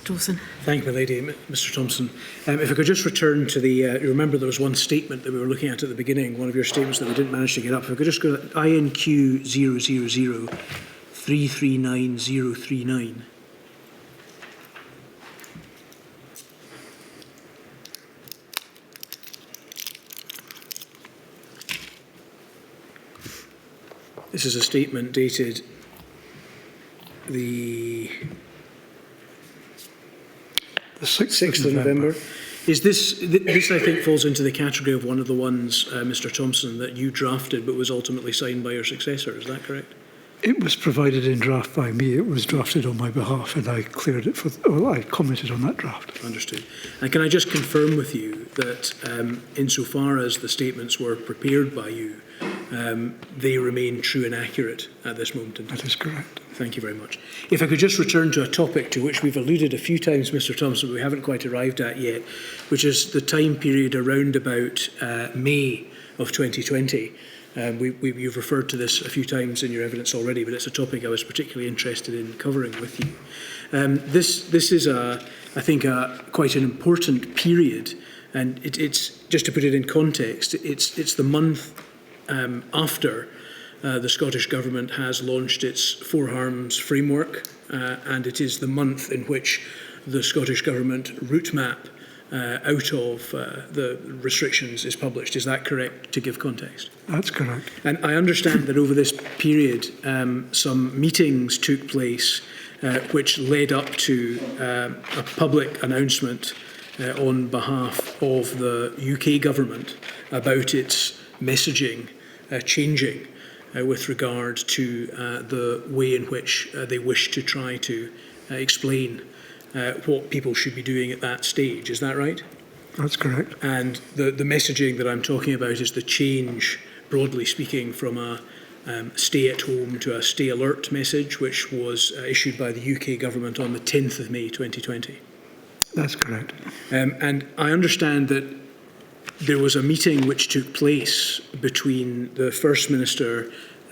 Mr Dawson. Thank you, my lady. Mr Thompson. If I could just return to the, you remember there was one statement that we were looking at the beginning, one of your statements that we didn't manage to get up. If I could just go to INQ 000339039. This is a statement dated the 6th of November. Is this I think falls into the category of one of the ones, Mr Thompson, that you drafted but was ultimately signed by your successor, is that correct? It was provided in draft by me. It was drafted on my behalf and I cleared it I commented on that draft. Understood. And can I just confirm with you that insofar as the statements were prepared by you, they remain true and accurate at this moment in time? That is correct. Thank you very much. If I could just return to a topic to which we've alluded a few times, Mr Thompson, but we haven't quite arrived at yet, which is the time period around about May of 2020. You've referred to this a few times in your evidence already, but it's a topic I was particularly interested in covering with you. This is, I think, quite an important period, and it's just to put it in context, it's the month after the Scottish Government has launched its Four Harms framework, and it is the month in which the Scottish Government route map out of the restrictions is published. Is that correct, to give context? That's correct. And I understand that over this period, some meetings took place which led up to a public announcement on behalf of the UK Government about its messaging changing with regard to the way in which they wish to try to explain what people should be doing at that stage. Is that right? That's correct. And the messaging that I'm talking about is the change, broadly speaking, from a stay at home to a stay alert message, which was issued by the UK Government on the 10th of May 2020. That's correct. And I understand that there was a meeting which took place between the First Minister,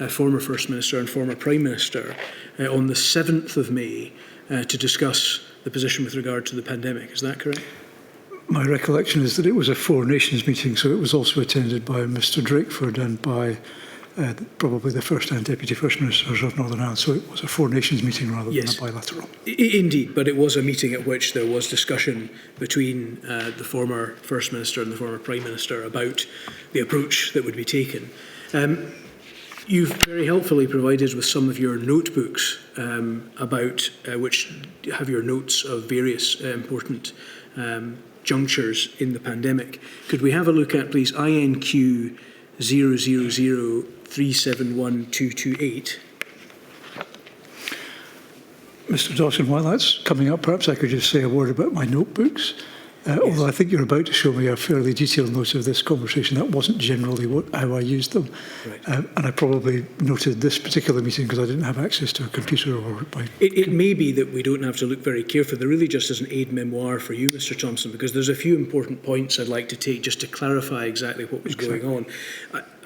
former First Minister and former Prime Minister on the 7th of May to discuss the position with regard to the pandemic. Is that correct? My recollection is that it was a Four Nations meeting, so it was also attended by Mr Drakeford and by probably the First and Deputy First Ministers of Northern Ireland, so it was a Four Nations meeting rather than a bilateral. Indeed, but it was a meeting at which there was discussion between the former First Minister and the former Prime Minister about the approach that would be taken. You've very helpfully provided with some of your notebooks about which have your notes of various important junctures in the pandemic. Could we have a look at, please, INQ 000371228? Mr Dawson, while that's coming up, perhaps I could just say a word about my notebooks. Yes. Although I think you're about to show me a fairly detailed note of this conversation, that wasn't generally how I used them. Right. And I probably noted this particular meeting because I didn't have access to a computer or by... It may be that we don't have to look very carefully. There really just is an aide-memoire for you, Mr Thompson, because there's a few important points I'd like to take just to clarify exactly what was going on.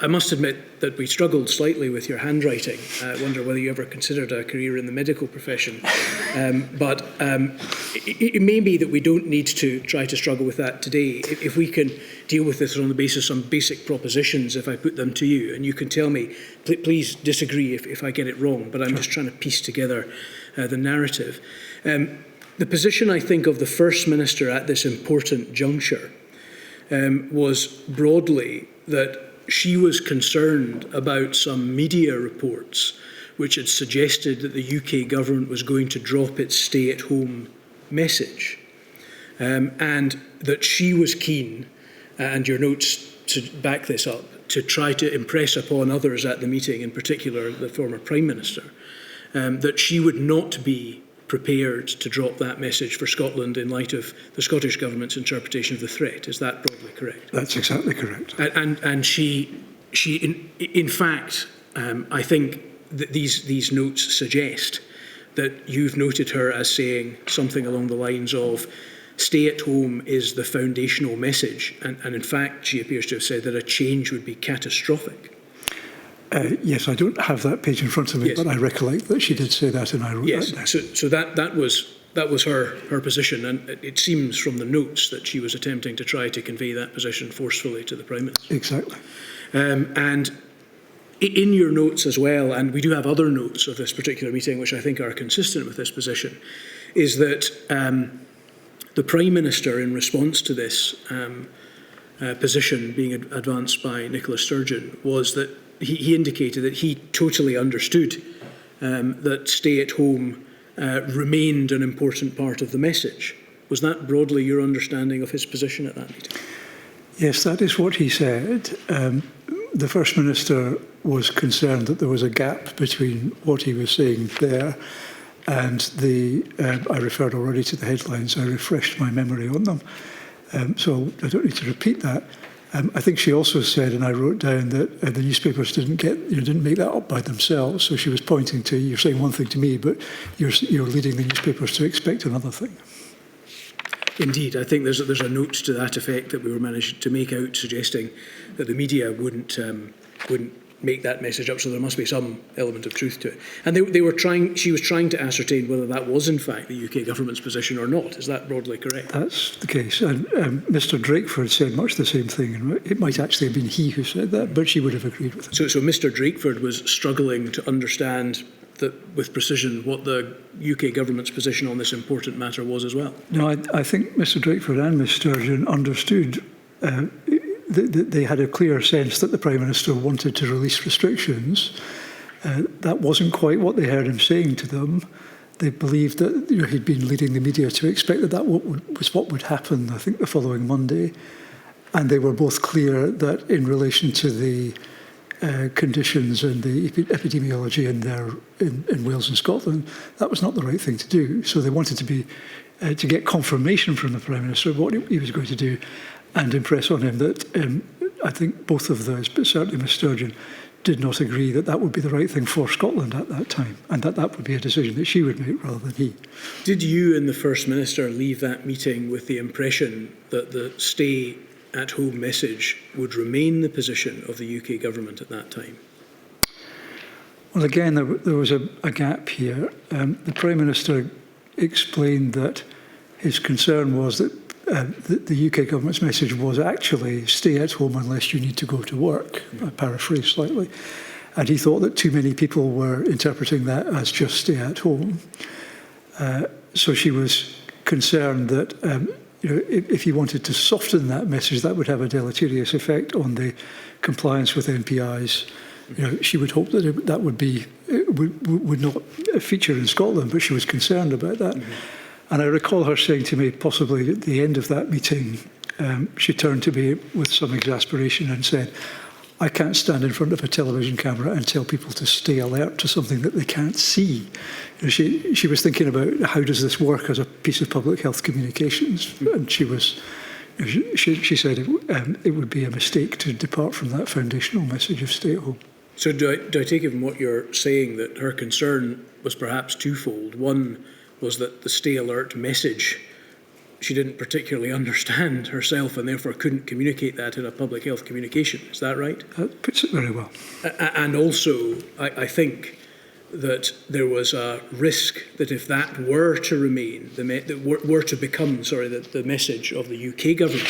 I must admit that we struggled slightly with your handwriting. I wonder whether you ever considered a career in the medical profession. But it may be that we don't need to try to struggle with that today. If we can deal with this on the basis of some basic propositions, if I put them to you, and you can tell me, please disagree if I get it wrong, but I'm just trying to piece together the narrative. The position, I think, of the First Minister at this important juncture was broadly that she was concerned about some media reports which had suggested that the UK Government was going to drop its stay-at-home message, and that she was keen, and your notes to back this up, to try to impress upon others at the meeting, in particular the former Prime Minister, that she would not be prepared to drop that message for Scotland in light of the Scottish Government's interpretation of the threat. Is that broadly correct? That's exactly correct. And she in fact, I think that these notes suggest that you've noted her as saying something along the lines of stay at home is the foundational message. And in fact, she appears to have said that a change would be catastrophic. Yes, I don't have that page in front of me, but I recollect that she did say that, and I wrote that down. So that was that was her position, and it seems from the notes that she was attempting to try to convey that position forcefully to the Prime Minister. Exactly. And in your notes as well, and we do have other notes of this particular meeting which I think are consistent with this position, is that the Prime Minister, in response to this position being advanced by Nicola Sturgeon, was that he indicated that he totally understood that stay-at-home remained an important part of the message. Was that broadly your understanding of his position at that meeting? Yes, that is what he said. The First Minister was concerned that there was a gap between what he was saying there and I referred already to the headlines. I refreshed my memory on them. So I don't need to repeat that. I think she also said, and I wrote down, that the newspapers didn't make that up by themselves. So she was pointing to, you're saying one thing to me, but you're leading the newspapers to expect another thing. Indeed, I think there's a note to that effect that we were managed to make out, suggesting that the media wouldn't make that message up. So there must be some element of truth to it. And she was trying to ascertain whether that was in fact the UK government's position or not. Is that broadly correct? That's the case. And Mr. Drakeford said much the same thing. And it might actually have been he who said that, but she would have agreed with him. So Mr. Drakeford was struggling to understand with precision what the UK government's position on this important matter was as well. No, I think Mr. Drakeford and Ms. Sturgeon understood. They had a clear sense that the Prime Minister wanted to release restrictions. That wasn't quite what they heard him saying to them. They believed that he'd been leading the media to expect that was what would happen, I think, the following Monday. And they were both clear that in relation to the conditions and the epidemiology in Wales and Scotland, that was not the right thing to do. So they wanted to get confirmation from the Prime Minister of what he was going to do, and impress on him that I think both of those, but certainly Ms. Sturgeon, did not agree that that would be the right thing for Scotland at that time, and that would be a decision that she would make rather than he. Did you and the First Minister leave that meeting with the impression that the stay-at-home message would remain the position of the UK government at that time? Well, again, there was a gap here. The Prime Minister explained that his concern was that the UK government's message was actually stay at home unless you need to go to work, I paraphrase slightly. And he thought that too many people were interpreting that as just stay at home. So she was concerned that if he wanted to soften that message, that would have a deleterious effect on the compliance with NPIs. She would hope that that would not feature in Scotland, but she was concerned about that. Mm-hmm. And I recall her saying to me, possibly at the end of that meeting, she turned to me with some exasperation and said, I can't stand in front of a television camera and tell people to stay alert to something that they can't see. She was thinking about how does this work as a piece of public health communications, and she said it would be a mistake to depart from that foundational message of stay at home. So do I take it from what you're saying that her concern was perhaps twofold? One was that the stay alert message she didn't particularly understand herself and therefore couldn't communicate that in a public health communication. Is that right? That puts it very well. And also, I think that there was a risk that if that were to remain, were to become the message of the UK government,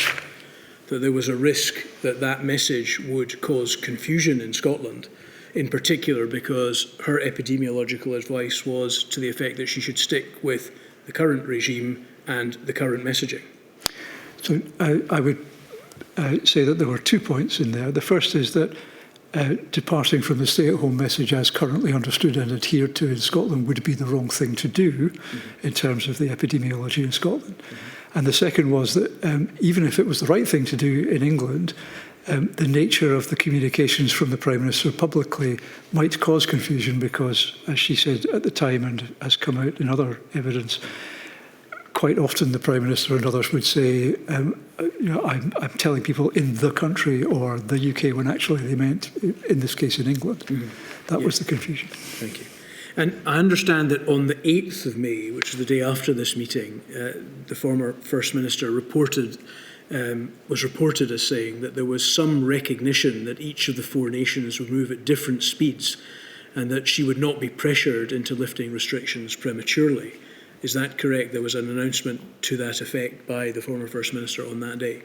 that there was a risk that that message would cause confusion in Scotland, in particular because her epidemiological advice was to the effect that she should stick with the current regime and the current messaging. So I would say that there were 2 points in there. The first is that departing from the stay-at-home message as currently understood and adhered to in Scotland would be the wrong thing to do in terms of the epidemiology in Scotland. And the second was that even if it was the right thing to do in England, the nature of the communications from the Prime Minister publicly might cause confusion because, as she said at the time and has come out in other evidence, quite often the Prime Minister and others would say, I'm telling people in the country or the UK when actually they meant, in this case, in England. Mm-hmm. That was the confusion. Thank you. And I understand that on the 8th of May, which is the day after this meeting, the former First Minister was reported as saying that there was some recognition that each of the four nations would move at different speeds and that she would not be pressured into lifting restrictions prematurely. Is that correct? There was an announcement to that effect by the former First Minister on that day.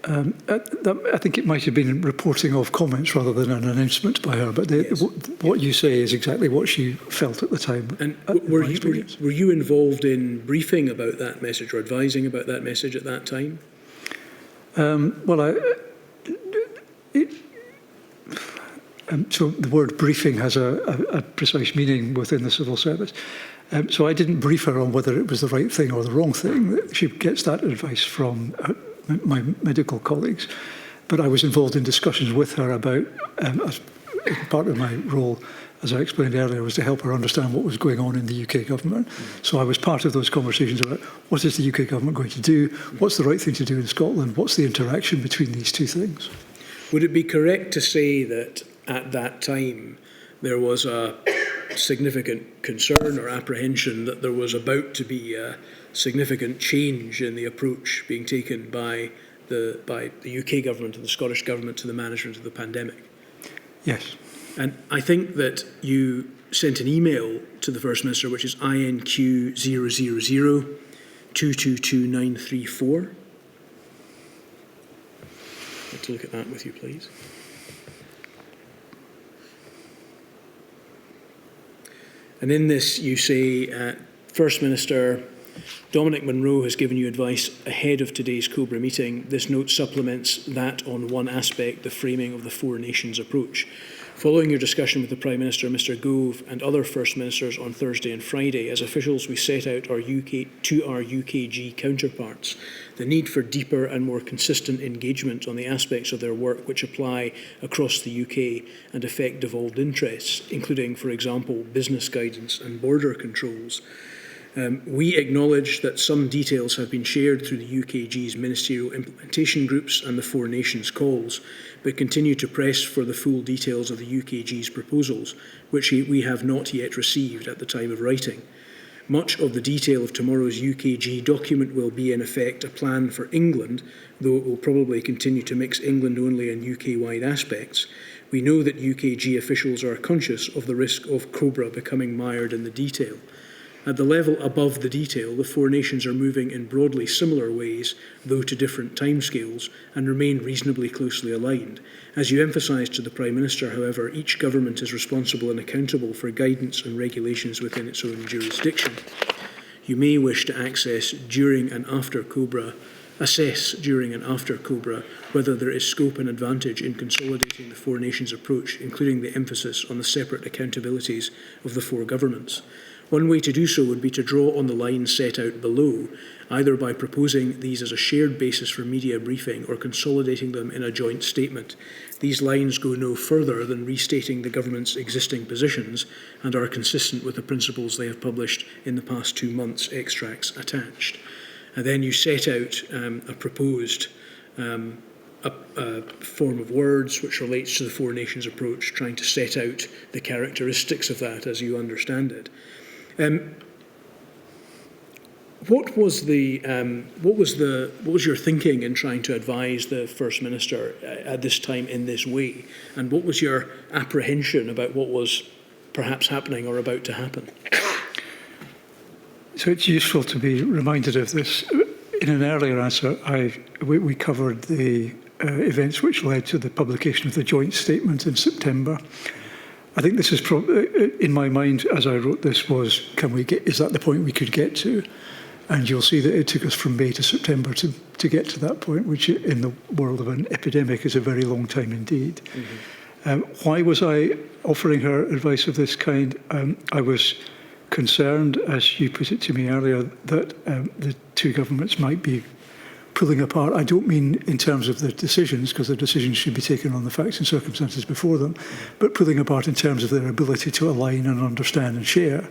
I think it might have been reporting of comments rather than an announcement by her, but Yes. what you say is exactly what she felt at the time. And in my experience. were you involved in briefing about that message or advising about that message at that time? So the word briefing has a precise meaning within the civil service. So I didn't brief her on whether it was the right thing or the wrong thing. She gets that advice from my medical colleagues. But I was involved in discussions with her about, as part of my role, as I explained earlier, was to help her understand what was going on in the UK government. So I was part of those conversations about what is the UK government going to do, what's the right thing to do in Scotland, what's the interaction between these two things. Would it be correct to say that at that time there was a significant concern or apprehension that there was about to be a significant change in the approach being taken by the UK government and the Scottish government to the management of the pandemic? Yes. And I think that you sent an email to the First Minister, which is INQ 000222934. Let's look at that with you, please. And in this, you say, First Minister, Dominic Munro has given you advice ahead of today's COBRA meeting. This note supplements that on one aspect, the framing of the Four Nations approach. Following your discussion with the Prime Minister, Mr Gove, and other First Ministers on Thursday and Friday, as officials we set out to our UKG counterparts the need for deeper and more consistent engagement on the aspects of their work which apply across the UK and affect devolved interests, including, for example, business guidance and border controls. We acknowledge that some details have been shared through the UKG's ministerial implementation groups and the Four Nations calls, but continue to press for the full details of the UKG's proposals, which we have not yet received at the time of writing. Much of the detail of tomorrow's UKG document will be, in effect, a plan for England, though it will probably continue to mix England-only and UK-wide aspects. We know that UKG officials are conscious of the risk of COBRA becoming mired in the detail. At the level above the detail, the Four Nations are moving in broadly similar ways, though to different timescales, and remain reasonably closely aligned. As you emphasised to the Prime Minister, however, each government is responsible and accountable for guidance and regulations within its own jurisdiction. You may wish to assess during and after COBRA whether there is scope and advantage in consolidating the Four Nations approach, including the emphasis on the separate accountabilities of the four governments. One way to do so would be to draw on the lines set out below, either by proposing these as a shared basis for media briefing or consolidating them in a joint statement. These lines go no further than restating the government's existing positions and are consistent with the principles they have published in the past 2 months, extracts attached. And then you set out a proposed a form of words which relates to the Four Nations approach, trying to set out the characteristics of that as you understand it. What was your thinking in trying to advise the First Minister at this time in this way, and what was your apprehension about what was perhaps happening or about to happen? So it's useful to be reminded of this. In an earlier answer, we covered the events which led to the publication of the joint statement in September. I think this is in my mind as I wrote this was, is that the point we could get to? And you'll see that it took us from May to September to get to that point, which in the world of an epidemic is a very long time indeed. Mm-hmm. Why was I offering her advice of this kind? I was concerned, as you put it to me earlier, that the two governments might be pulling apart. I don't mean in terms of the decisions, because the decisions should be taken on the facts and circumstances before them, but pulling apart in terms of their ability to align and understand and share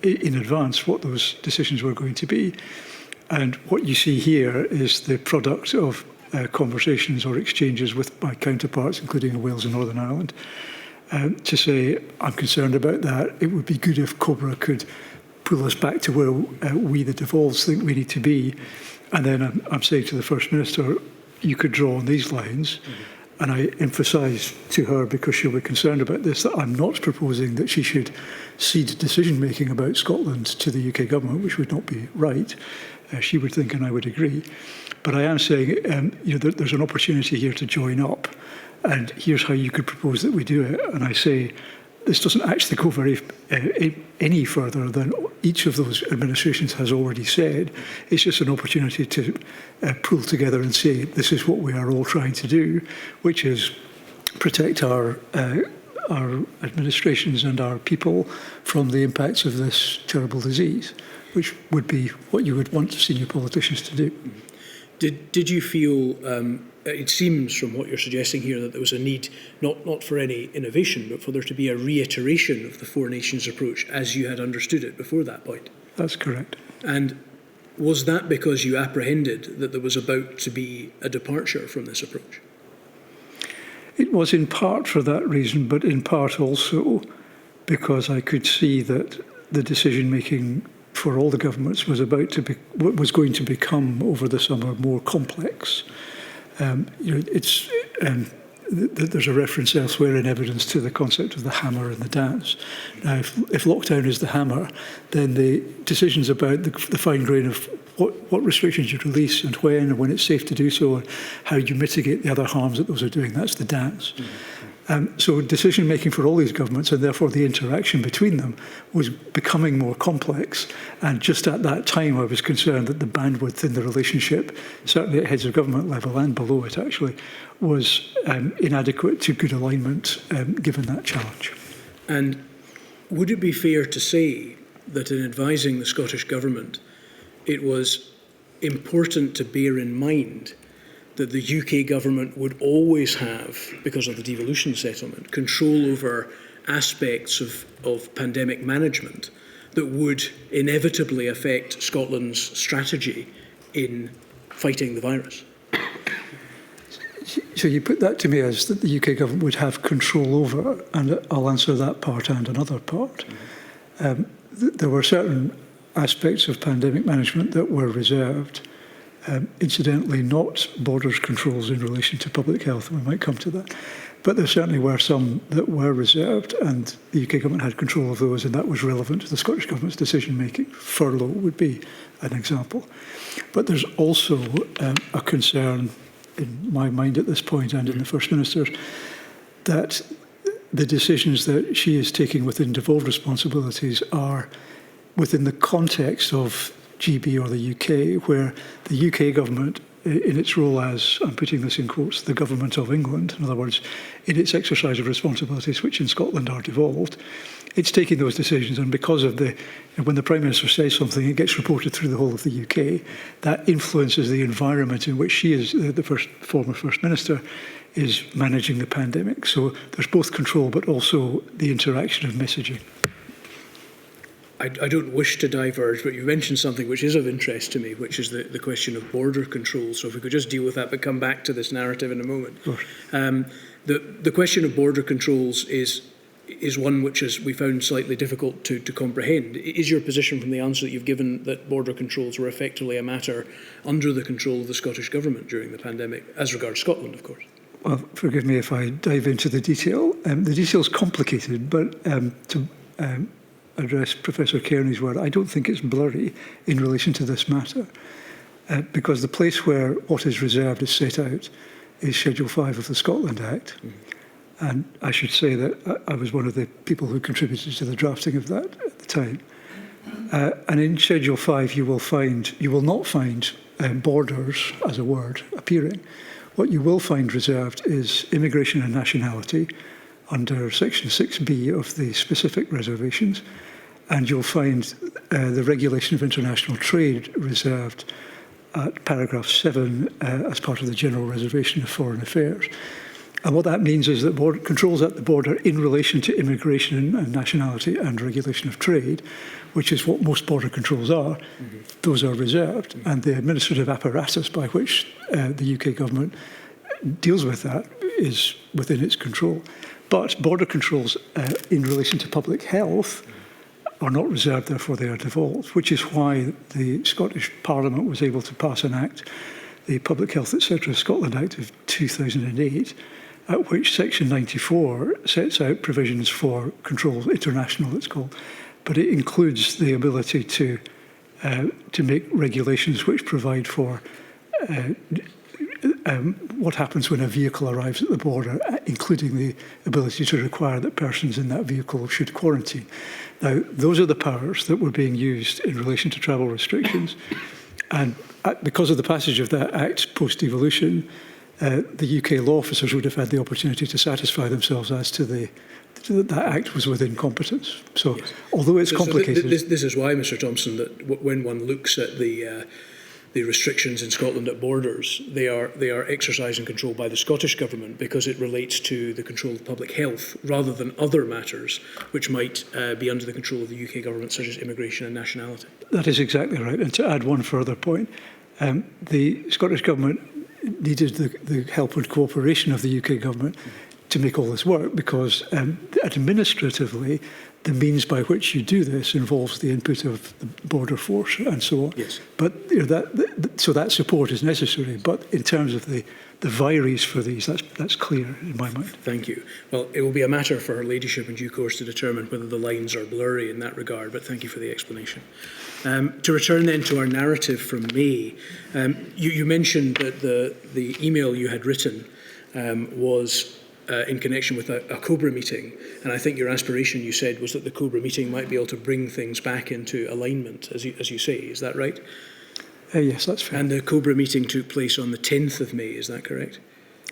in advance what those decisions were going to be. And what you see here is the product of conversations or exchanges with my counterparts, including in Wales and Northern Ireland, to say, I'm concerned about that. It would be good if COBRA could pull us back to where we, the devolves, think we need to be. And then I'm saying to the First Minister, you could draw on these lines. And I emphasise to her, because she'll be concerned about this, that I'm not proposing that she should cede decision-making about Scotland to the UK government, which would not be right. She would think, and I would agree. But I am saying there's an opportunity here to join up, and here's how you could propose that we do it. And I say, this doesn't actually go any further than each of those administrations has already said. It's just an opportunity to pull together and say, this is what we are all trying to do, which is protect our administrations and our people from the impacts of this terrible disease, which would be what you would want senior politicians to do. Did you feel, it seems from what you're suggesting here, that there was a need not for any innovation, but for there to be a reiteration of the Four Nations approach as you had understood it before that point? That's correct. And was that because you apprehended that there was about to be a departure from this approach? It was in part for that reason, but in part also because I could see that the decision-making for all the governments was going to become over the summer more complex. There's a reference elsewhere in evidence to the concept of the hammer and the dance. Now, if lockdown is the hammer, then the decisions about the fine grain of what restrictions you release and when it's safe to do so, and how you mitigate the other harms that those are doing, that's the dance. So decision-making for all these governments, and therefore the interaction between them, was becoming more complex. And just at that time, I was concerned that the bandwidth in the relationship, certainly at heads of government level and below it actually, was inadequate to good alignment given that challenge. And would it be fair to say that in advising the Scottish Government, it was important to bear in mind that the UK government would always have, because of the devolution settlement, control over aspects of pandemic management that would inevitably affect Scotland's strategy in fighting the virus? So you put that to me as that the UK government would have control over, and I'll answer that part and another part. There were certain aspects of pandemic management that were reserved. Incidentally, not borders controls in relation to public health, and we might come to that. But there certainly were some that were reserved, and the UK government had control of those, and that was relevant to the Scottish government's decision-making. Furlough would be an example. But there's also a concern in my mind at this point, and in the First Minister's, that the decisions that she is taking within devolved responsibilities are within the context of GB or the UK, where the UK government, in its role as, I'm putting this in quotes, the government of England, in other words, in its exercise of responsibilities which in Scotland are devolved, it's taking those decisions, and because of when the Prime Minister says something, it gets reported through the whole of the UK. That influences the environment in which she is, the former First Minister, is managing the pandemic. So there's both control, but also the interaction of messaging. I don't wish to diverge, but you mentioned something which is of interest to me, which is the question of border control. So if we could just deal with that, but come back to this narrative in a moment. The question of border controls is one which we found slightly difficult to comprehend. Is your position from the answer that you've given that border controls were effectively a matter under the control of the Scottish Government during the pandemic, as regards Scotland, of course? Well, forgive me if I dive into the detail. The detail is complicated, but to address Professor Kearney's word, I don't think it's blurry in relation to this matter, because the place where what is reserved is set out is Schedule 5 of the Scotland Act. And I should say that I was one of the people who contributed to the drafting of that at the time. And in Schedule 5, you will not find borders as a word appearing. What you will find reserved is immigration and nationality under Section 6B of the specific reservations, and you'll find the regulation of international trade reserved at paragraph 7 as part of the general reservation of foreign affairs. And what that means is that controls at the border in relation to immigration and nationality and regulation of trade, which is what most border controls are, those are reserved. And the administrative apparatus by which the UK government deals with that is within its control. But border controls in relation to public health are not reserved, therefore they are devolved, which is why the Scottish Parliament was able to pass an act, the Public Health, etc. Scotland Act of 2008, at which Section 94 sets out provisions for control international, it's called, but it includes the ability to make regulations which provide for what happens when a vehicle arrives at the border, including the ability to require that persons in that vehicle should quarantine. Now, those are the powers that were being used in relation to travel restrictions. And because of the passage of that Act post-devolution, the UK law officers would have had the opportunity to satisfy themselves as to that Act was within competence. So, yes. Although it's complicated... This is why, Mr Thompson, that when one looks at the restrictions in Scotland at borders, they are exercised and controlled by the Scottish Government because it relates to the control of public health rather than other matters which might be under the control of the UK Government, such as immigration and nationality. That is exactly right. And to add one further point, the Scottish Government needed the help and cooperation of the UK Government to make all this work because administratively, the means by which you do this involves the input of the border force and so on. Yes. But so that support is necessary. But in terms of the vires for these, that's clear in my mind. Thank you. Well, it will be a matter for her ladyship in due course to determine whether the lines are blurry in that regard, but thank you for the explanation. To return then to our narrative from May, you mentioned that the email you had written was in connection with a COBRA meeting, and I think your aspiration, you said, was that the COBRA meeting might be able to bring things back into alignment, as you say. Is that right? Yes, that's fair. And the COBRA meeting took place on the 10th of May, is that correct?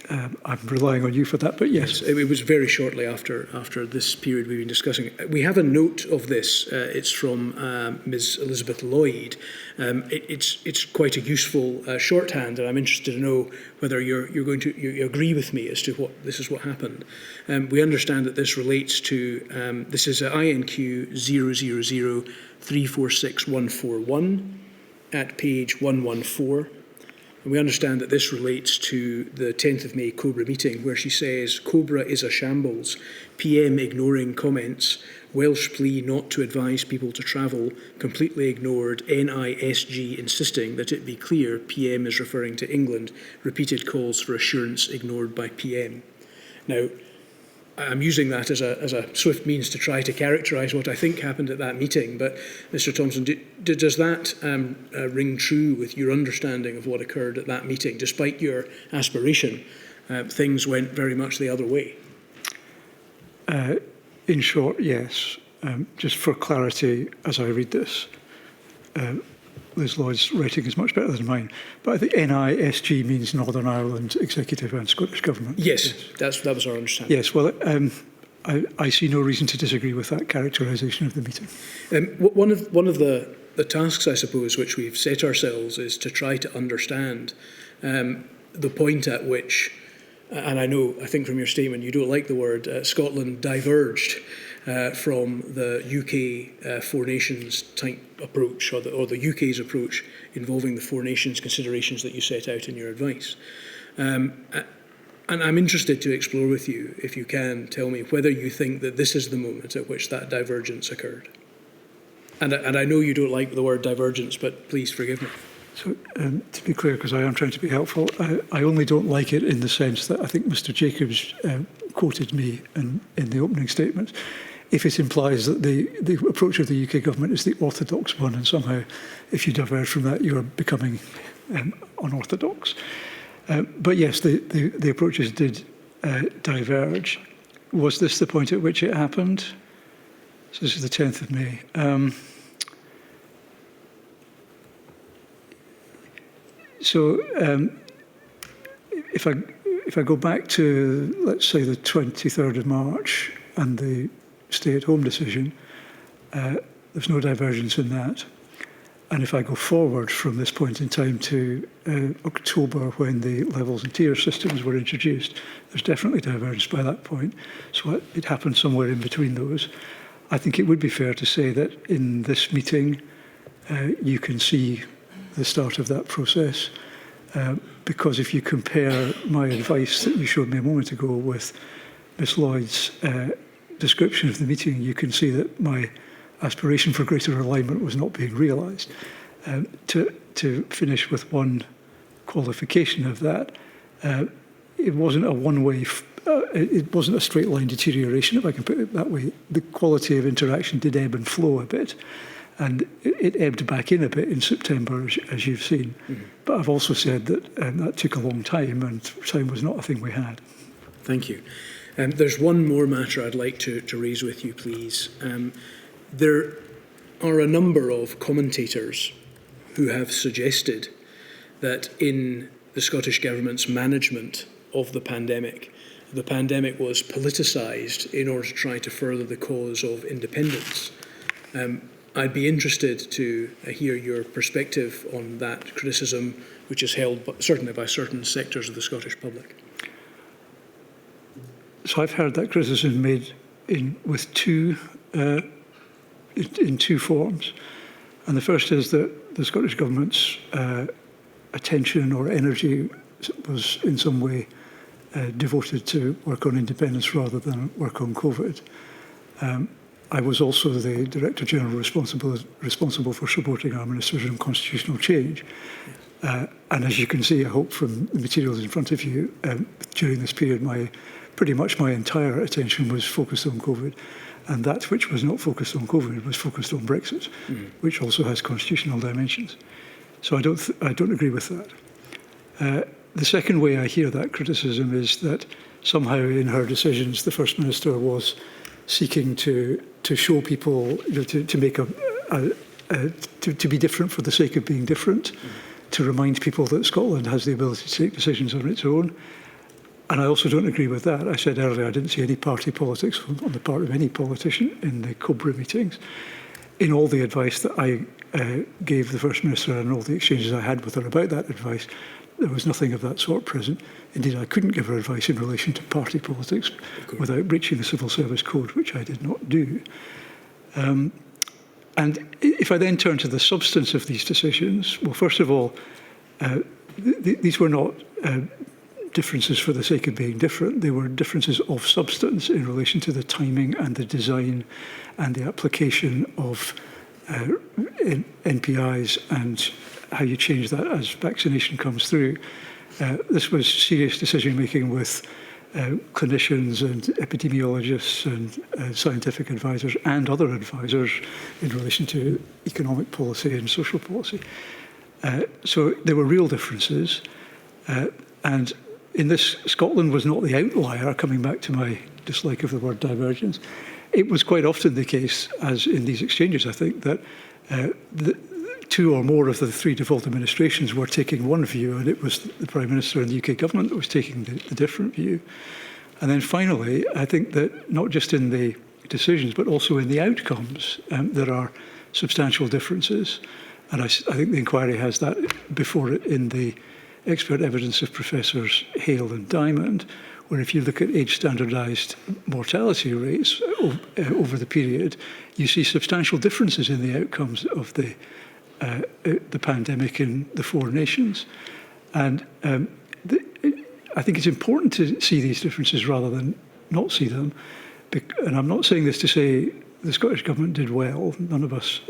I'm relying on you for that, but yes. It was very shortly after this period we've been discussing. We have a note of this. It's from Ms. Elizabeth Lloyd. It's quite a useful shorthand, and I'm interested to know whether you agree with me as to this is what happened. We understand that this relates to this is INQ 000346141 at page 114. And we understand that this relates to the 10th of May COBRA meeting, where she says, COBRA is a shambles, PM ignoring comments, Welsh plea not to advise people to travel, completely ignored, NISG insisting that it be clear PM is referring to England, repeated calls for assurance ignored by PM. Now, I'm using that as a swift means to try to characterise what I think happened at that meeting. But, Mr Thompson, does that ring true with your understanding of what occurred at that meeting? Despite your aspiration, things went very much the other way. In short, yes. Just for clarity, as I read this, Liz Lloyd's writing is much better than mine. But I think NISG means Northern Ireland Executive and Scottish Government. Yes. That was our understanding. Yes, well, I see no reason to disagree with that characterisation of the meeting. One of the tasks, I suppose, which we've set ourselves is to try to understand the point at which, and I think from your statement you don't like the word, Scotland diverged from the UK Four Nations type approach, or the UK's approach involving the Four Nations considerations that you set out in your advice. And I'm interested to explore with you, if you can, tell me whether you think that this is the moment at which that divergence occurred. And I know you don't like the word divergence, but please forgive me. So, to be clear, because I am trying to be helpful, I only don't like it in the sense that I think Mr Jacobs quoted me in the opening statement. If it implies that the approach of the UK government is the orthodox one, and somehow if you diverge from that, you're becoming unorthodox. But yes, the approaches did diverge. Was this the point at which it happened? So this is the 10th of May. If I go back to, let's say, the 23rd of March and the stay-at-home decision, there's no divergence in that. And if I go forward from this point in time to October, when the levels and tier systems were introduced, there's definitely divergence by that point. So it happened somewhere in between those. I think it would be fair to say that in this meeting, you can see the start of that process. Because if you compare my advice that you showed me a moment ago with Ms Lloyd's description of the meeting, you can see that my aspiration for greater alignment was not being realised. To finish with one qualification of that, it wasn't a one-way, it wasn't a straight line deterioration, if I can put it that way. The quality of interaction did ebb and flow a bit, and it ebbed back in a bit in September, as you've seen. Mm-hmm. But I've also said that that took a long time, and time was not a thing we had. Thank you. There's one more matter I'd like to raise with you, please. There are a number of commentators who have suggested that in the Scottish Government's management of the pandemic was politicised in order to try to further the cause of independence. I'd be interested to hear your perspective on that criticism, which is held certainly by certain sectors of the Scottish public. So I've heard that criticism made in two forms. And the first is that the Scottish Government's attention or energy was in some way devoted to work on independence rather than work on COVID. I was also the Director General responsible for supporting our ministers on constitutional change. And as you can see, I hope from the materials in front of you, during this period, pretty much my entire attention was focused on COVID. And that which was not focused on COVID was focused on Brexit, which also has constitutional dimensions. So I don't agree with that. The second way I hear that criticism is that somehow in her decisions, the First Minister was seeking to show people, to make to be different for the sake of being different, to remind people that Scotland has the ability to take decisions on its own. And I also don't agree with that. I said earlier I didn't see any party politics on the part of any politician in the COBRA meetings. In all the advice that I gave the First Minister and all the exchanges I had with her about that advice, there was nothing of that sort present. Indeed, I couldn't give her advice in relation to party politics without breaching the Civil Service Code, which I did not do. And if I then turn to the substance of these decisions, well, first of all, these were not differences for the sake of being different. They were differences of substance in relation to the timing and the design and the application of NPIs and how you change that as vaccination comes through. This was serious decision-making with clinicians and epidemiologists and scientific advisors and other advisors in relation to economic policy and social policy. So there were real differences. And in this, Scotland was not the outlier, coming back to my dislike of the word divergence. It was quite often the case, as in these exchanges, I think, that two or more of the three default administrations were taking one view, and it was the Prime Minister and the UK government that was taking the different view. And then finally, I think that not just in the decisions, but also in the outcomes, there are substantial differences. And I think the inquiry has that before it in the expert evidence of Professors Hale and Diamond, where if you look at age-standardised mortality rates over the period, you see substantial differences in the outcomes of the pandemic in the four nations. And I think it's important to see these differences rather than not see them. And I'm not saying this to say the Scottish Government did well. None of us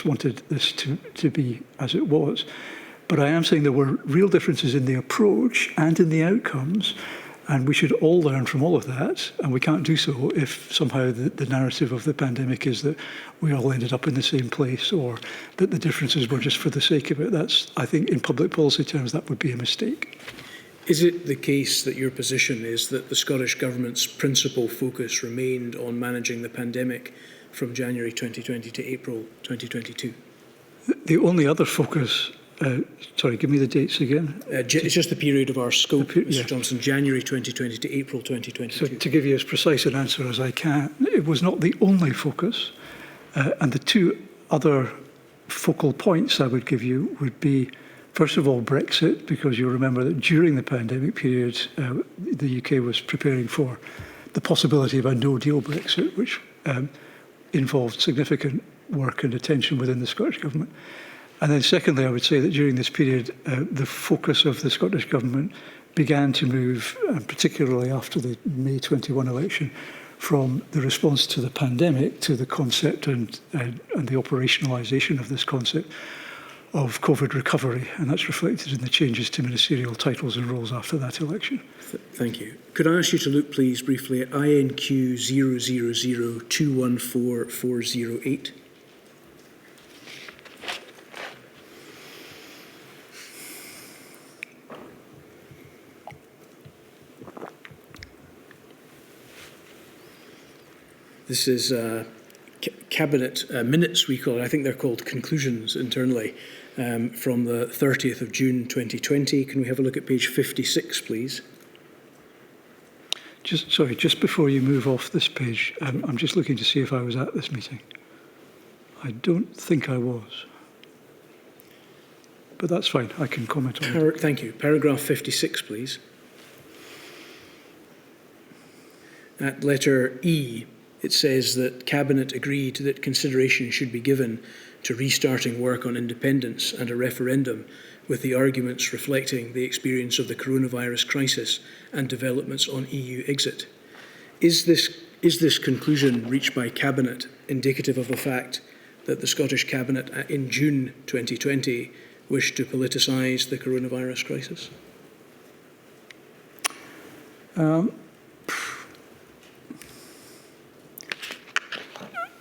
wanted this to be as it was. But I am saying there were real differences in the approach and in the outcomes, and we should all learn from all of that. And we can't do so if somehow the narrative of the pandemic is that we all ended up in the same place, or that the differences were just for the sake of it. That's, I think, in public policy terms, that would be a mistake. Is it the case that your position is that the Scottish Government's principal focus remained on managing the pandemic from January 2020 to April 2022? The only other focus... sorry, give me the dates again. It's just the period of our scope, Mr. Johnson, January 2020 to April 2022. So to give you as precise an answer as I can, it was not the only focus. And the two other focal points I would give you would be, first of all, Brexit, because you'll remember that during the pandemic period, the UK was preparing for the possibility of a no-deal Brexit, which involved significant work and attention within the Scottish Government. And then secondly, I would say that during this period, the focus of the Scottish Government began to move, particularly after the May 21 election, from the response to the pandemic to the concept and the operationalisation of this concept of COVID recovery, and that's reflected in the changes to ministerial titles and roles after that election. Thank you. Could I ask you to look, please, briefly at INQ 000214408? This is Cabinet minutes, we call it. I think they're called conclusions internally, from the 30th of June 2020. Can we have a look at page 56, please? Just before you move off this page, I'm just looking to see if I was at this meeting. I don't think I was. But that's fine, I can comment on it. Thank you. Paragraph 56, please. At letter E, it says that Cabinet agreed that consideration should be given to restarting work on independence and a referendum, with the arguments reflecting the experience of the coronavirus crisis and developments on EU exit. Is this conclusion reached by Cabinet indicative of the fact that the Scottish Cabinet in June 2020 wished to politicise the coronavirus crisis?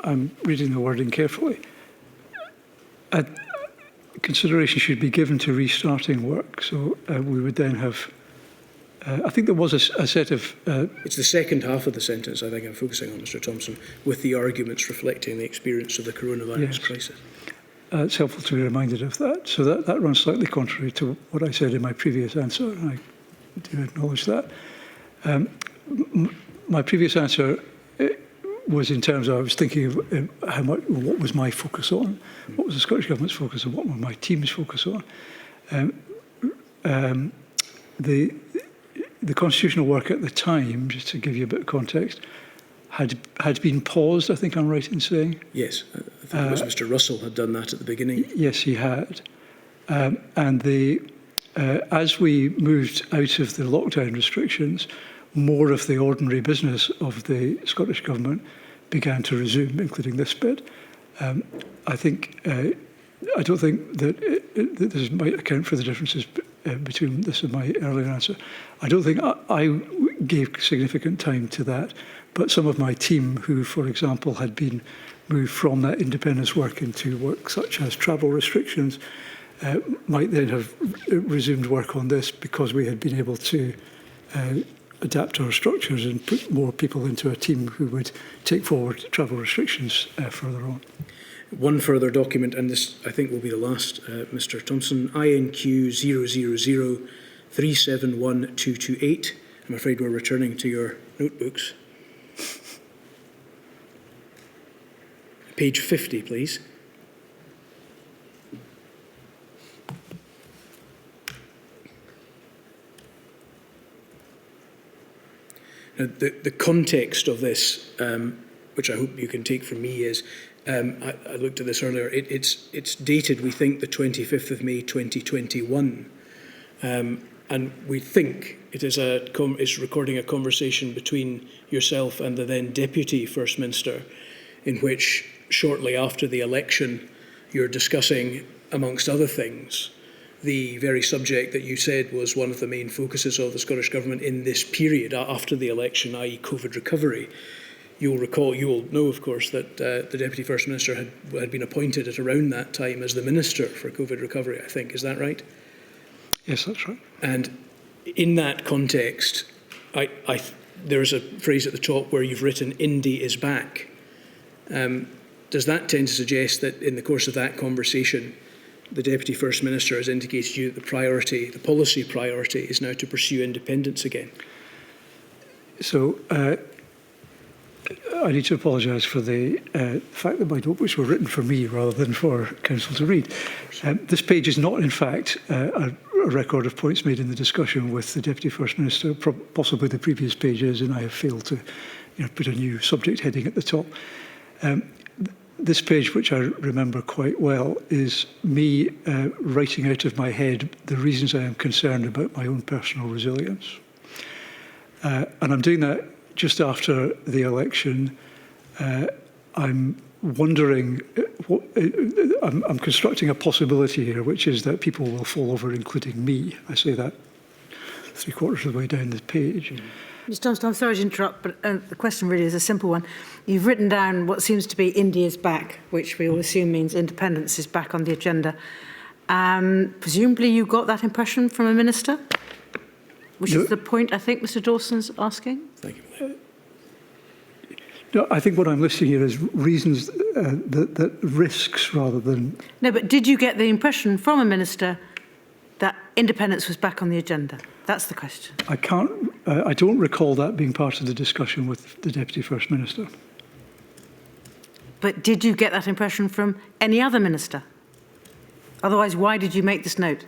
I'm reading the wording carefully. Consideration should be given to restarting work. So we would then have, I think there was a set of... It's the second half of the sentence I think I'm focusing on, Mr Thompson, with the arguments reflecting the experience of the coronavirus crisis. It's helpful to be reminded of that. So that runs slightly contrary to what I said in my previous answer. I do acknowledge that. My previous answer was in terms of, I was thinking of what was my focus on, what was the Scottish Government's focus on, what were my team's focus on. The constitutional work at the time, just to give you a bit of context, had been paused, I think I'm right in saying. Yes, I think it was Mr Russell had done that at the beginning. Yes, he had. And as we moved out of the lockdown restrictions, more of the ordinary business of the Scottish Government began to resume, including this bit. I don't think that this might account for the differences between this and my earlier answer. I don't think I gave significant time to that, but some of my team who, for example, had been moved from that independence work into work such as travel restrictions might then have resumed work on this because we had been able to adapt our structures and put more people into a team who would take forward travel restrictions further on. One further document, and this I think will be the last, Mr Thompson, INQ 000371228. I'm afraid we're returning to your notebooks. Page 50, please. Now, the context of this, which I hope you can take from me, is I looked at this earlier. It's dated, we think, the 25th of May 2021, and we think it is it's recording a conversation between yourself and the then Deputy First Minister, in which shortly after the election you're discussing, amongst other things, the very subject that you said was one of the main focuses of the Scottish Government in this period after the election, i.e. COVID recovery. You'll know, of course, that the Deputy First Minister had been appointed at around that time as the Minister for COVID recovery, I think. Is that right? Yes, that's right. And in that context, there's a phrase at the top where you've written, "Indy is back." Does that tend to suggest that in the course of that conversation, the Deputy First Minister has indicated to you that the policy priority is now to pursue independence again? So I need to apologise for the fact that my notebooks were written for me rather than for Council to read. This page is not, in fact, a record of points made in the discussion with the Deputy First Minister. Possibly the previous page is, and I have failed to put a new subject heading at the top. This page, which I remember quite well, is me writing out of my head the reasons I am concerned about my own personal resilience. And I'm doing that just after the election, I'm wondering, I'm constructing a possibility here, which is that people will fall over, including me. I say that 3/4 of the way down the page. Mr Thompson, I'm sorry to interrupt, but the question really is a simple one. You've written down what seems to be India's back, which we all assume means independence is back on the agenda. Presumably you got that impression from a minister, which is the point I think Mr Dawson's asking. Thank you. No, I think what I'm listing here is reasons that risks rather than... No, but did you get the impression from a minister that independence was back on the agenda? That's the question. I don't recall that being part of the discussion with the Deputy First Minister. But did you get that impression from any other minister? Otherwise, why did you make this note?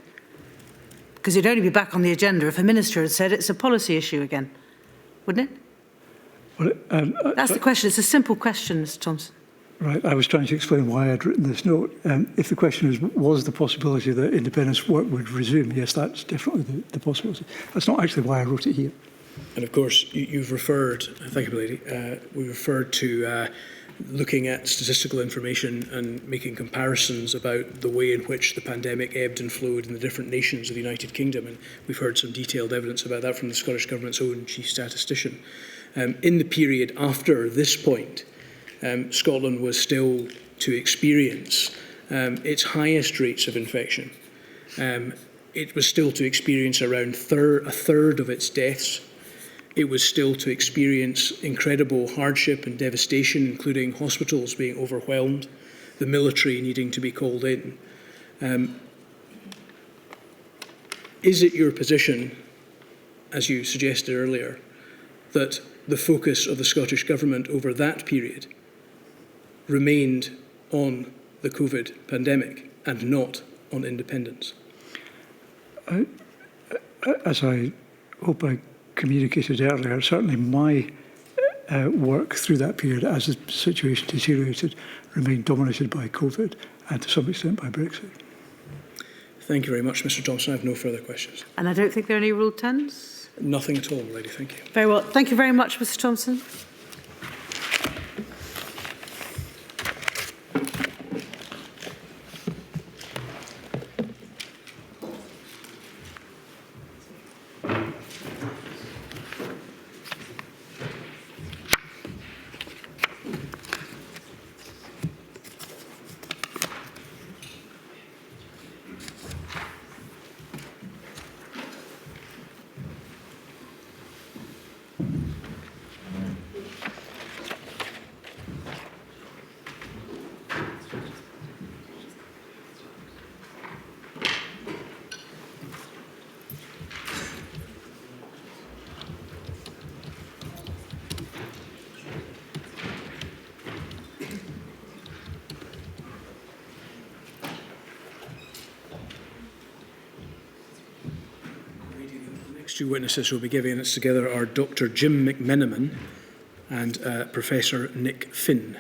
Because it'd only be back on the agenda if a minister had said it's a policy issue again, wouldn't it? Well, that's the question. It's a simple question, Mr Thompson. Right. I was trying to explain why I'd written this note. If the question is, was the possibility that independence work would resume? Yes, that's definitely the possibility. That's not actually why I wrote it here. And of course, you've referred, thank you, lady, we referred to looking at statistical information and making comparisons about the way in which the pandemic ebbed and flowed in the different nations of the United Kingdom. And we've heard some detailed evidence about that from the Scottish Government's own chief statistician. In the period after this point, Scotland was still to experience its highest rates of infection. It was still to experience around a third of its deaths. It was still to experience incredible hardship and devastation, including hospitals being overwhelmed, the military needing to be called in. Is it your position, as you suggested earlier, that the focus of the Scottish Government over that period remained on the COVID pandemic and not on independence? As I hope I communicated earlier, certainly my work through that period as the situation deteriorated remained dominated by COVID and to some extent by Brexit. Thank you very much, Mr Thompson. I have no further questions. And I don't think there are any Rule 10s? Nothing at all, lady. Thank you. Very well. Thank you very much, Mr Thompson. Two witnesses who will be giving us together are Dr Jim McMenamin and Professor Nick Finn.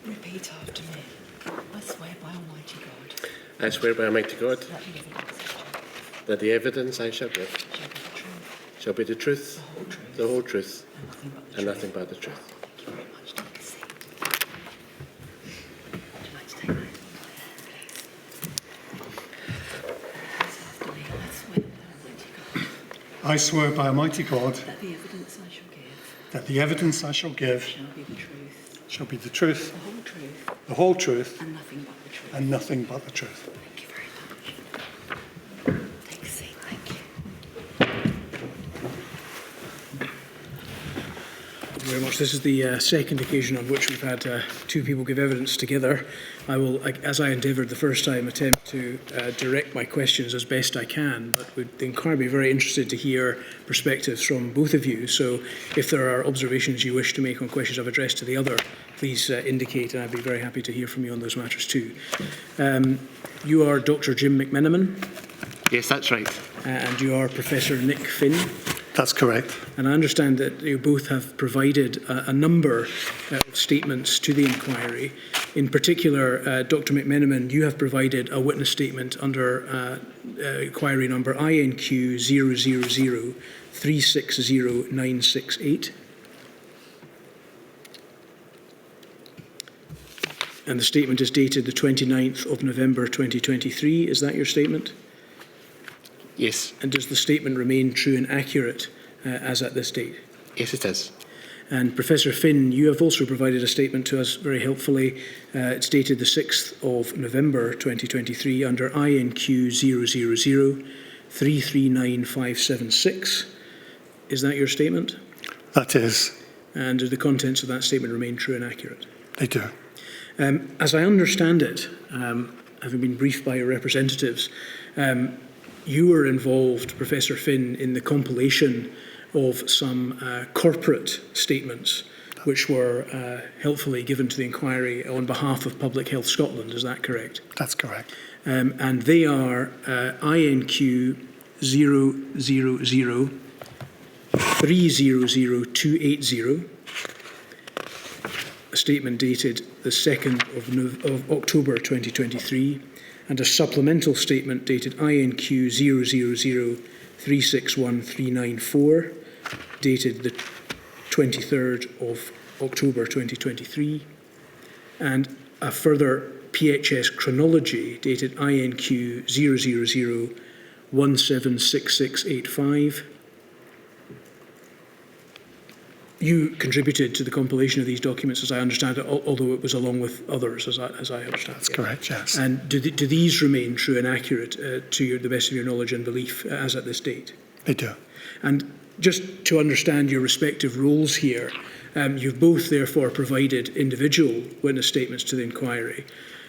Repeat after me. I swear by Almighty God. I swear by Almighty God that the evidence I shall give shall be the truth, the whole truth, and nothing but the truth. I swear by Almighty God that the evidence I shall give that the evidence I shall give shall be the truth, the whole truth, and nothing but the truth. and nothing but the truth. Thank you very much. Take a seat. Thank you. Thank you very much. This is the second occasion on which we've had two people give evidence together. I will, as I endeavoured the first time, attempt to direct my questions as best I can, but would be very interested to hear perspectives from both of you. So if there are observations you wish to make on questions I've addressed to the other, please indicate, and I'd be very happy to hear from you on those matters too. You are Dr Jim McMenamin. Yes, that's right. And you are Professor Nick Finn. That's correct. And I understand that you both have provided a number of statements to the inquiry. In particular, Dr McMenamin, you have provided a witness statement under inquiry number INQ 000360968. And the statement is dated the 29th of November 2023. Is that your statement? Yes. And does the statement remain true and accurate as at this date? Yes, it is. And Professor Finn, you have also provided a statement to us very helpfully. It's dated the 6th of November 2023 under INQ 000339576. Is that your statement? That is. And do the contents of that statement remain true and accurate? They do. As I understand it, having been briefed by your representatives, you were involved, Professor Finn, in the compilation of some corporate statements which were helpfully given to the inquiry on behalf of Public Health Scotland. Is that correct? That's correct. And they are INQ 000300280, a statement dated the 2nd of October 2023, and a supplemental statement dated INQ 000361394, dated the 23rd of October 2023, and a further PHS chronology dated INQ 000176685. You contributed to the compilation of these documents, as I understand it, although it was along with others, as I understand. That's correct, yes. And do these remain true and accurate to the best of your knowledge and belief as at this date? They do. And just to understand your respective roles here, you've both therefore provided individual witness statements to the inquiry.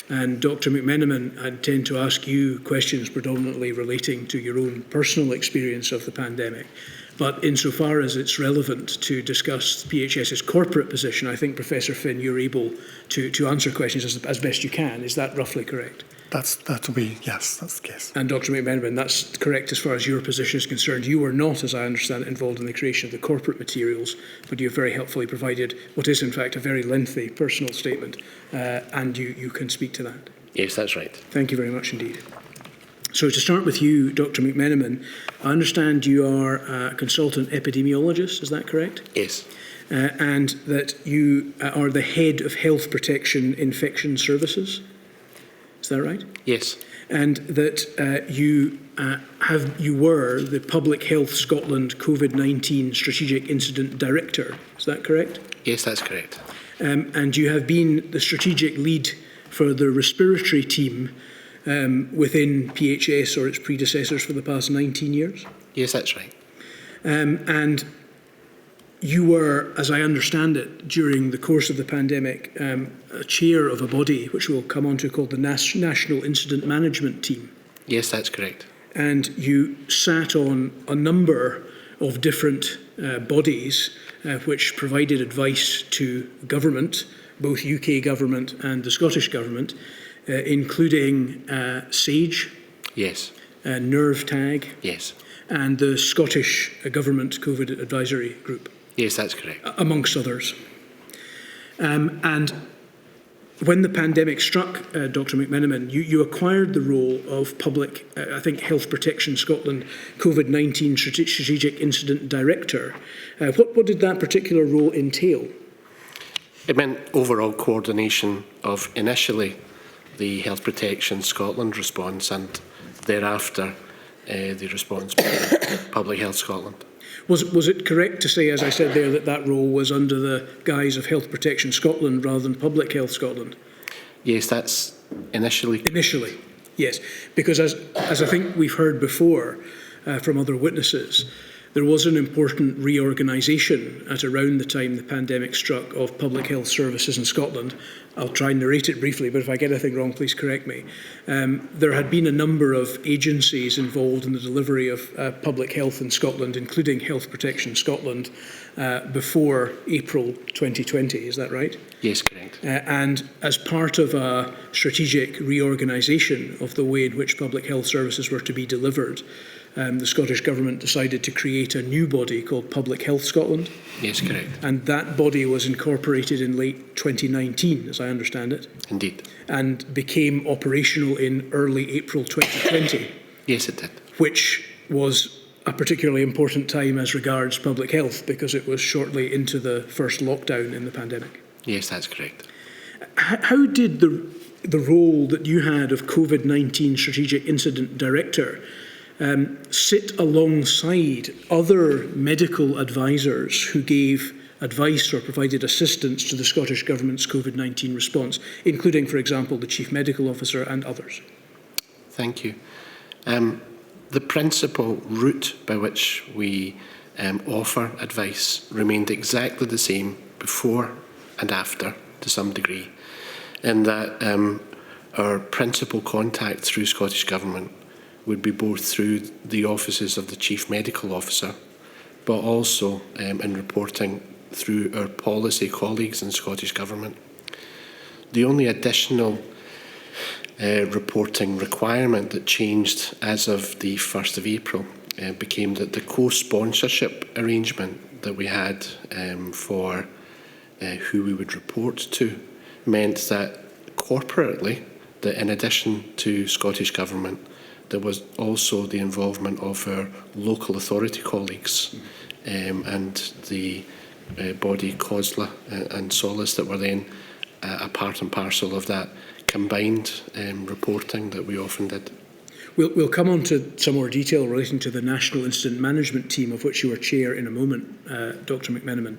And Dr McMenamin, I intend to ask you questions predominantly relating to your own personal experience of the pandemic. But insofar as it's relevant to discuss PHS's corporate position, I think, Professor Finn, you're able to answer questions as best you can. Is that roughly correct? That'll be, yes, that's the case. And Dr McMenamin, that's correct as far as your position is concerned. You were not, as I understand it, involved in the creation of the corporate materials, but you have very helpfully provided what is in fact a very lengthy personal statement, and you can speak to that. Yes, that's right. Thank you very much indeed. So to start with you, Dr McMenamin, I understand you are a consultant epidemiologist, is that correct? Yes. And that you are the head of Health Protection Infection Services, is that right? Yes. And that you were the Public Health Scotland COVID-19 Strategic Incident Director, is that correct? Yes, that's correct. And you have been the strategic lead for the respiratory team within PHS or its predecessors for the past 19 years? Yes, that's right. And you were, as I understand it, during the course of the pandemic, a chair of a body which we'll come on to called the National Incident Management Team. Yes, that's correct. And you sat on a number of different bodies which provided advice to government, both UK government and the Scottish government, including SAGE, Yes. Nerve Tag, Yes. and the Scottish Government COVID Advisory Group, Yes, that's correct. amongst others. And when the pandemic struck, Dr McMenamin, you acquired the role of Public, Health Protection Scotland COVID-19 Strategic Incident Director. What did that particular role entail? It meant overall coordination of initially the Health Protection Scotland response and thereafter the response by Public Health Scotland. Was it correct to say, as I said there, that role was under the guise of Health Protection Scotland rather than Public Health Scotland? Yes, that's initially. Initially, yes. Because as I think we've heard before from other witnesses, there was an important reorganisation at around the time the pandemic struck of public health services in Scotland. I'll try and narrate it briefly, but if I get anything wrong, please correct me. There had been a number of agencies involved in the delivery of public health in Scotland, including Health Protection Scotland, before April 2020, is that right? Yes, correct. And as part of a strategic reorganisation of the way in which public health services were to be delivered, the Scottish Government decided to create a new body called Public Health Scotland. Yes, correct. And that body was incorporated in late 2019, as I understand it. Indeed. And became operational in early April 2020. Yes, it did. Which was a particularly important time as regards public health because it was shortly into the first lockdown in the pandemic. Yes, that's correct. How did the role that you had of COVID-19 Strategic Incident Director sit alongside other medical advisors who gave advice or provided assistance to the Scottish Government's COVID-19 response, including, for example, the Chief Medical Officer and others? Thank you. The principal route by which we offer advice remained exactly the same before and after, to some degree, in that our principal contact through Scottish Government would be both through the offices of the Chief Medical Officer, but also in reporting through our policy colleagues in Scottish Government. The only additional reporting requirement that changed as of the 1st of April became that the co-sponsorship arrangement that we had for who we would report to meant that corporately, that in addition to Scottish Government, there was also the involvement of our local authority colleagues and the body COSLA and Solace that were then a part and parcel of that combined reporting that we often did. We'll come on to some more detail relating to the National Incident Management Team, of which you were chair in a moment, Dr McMenamin.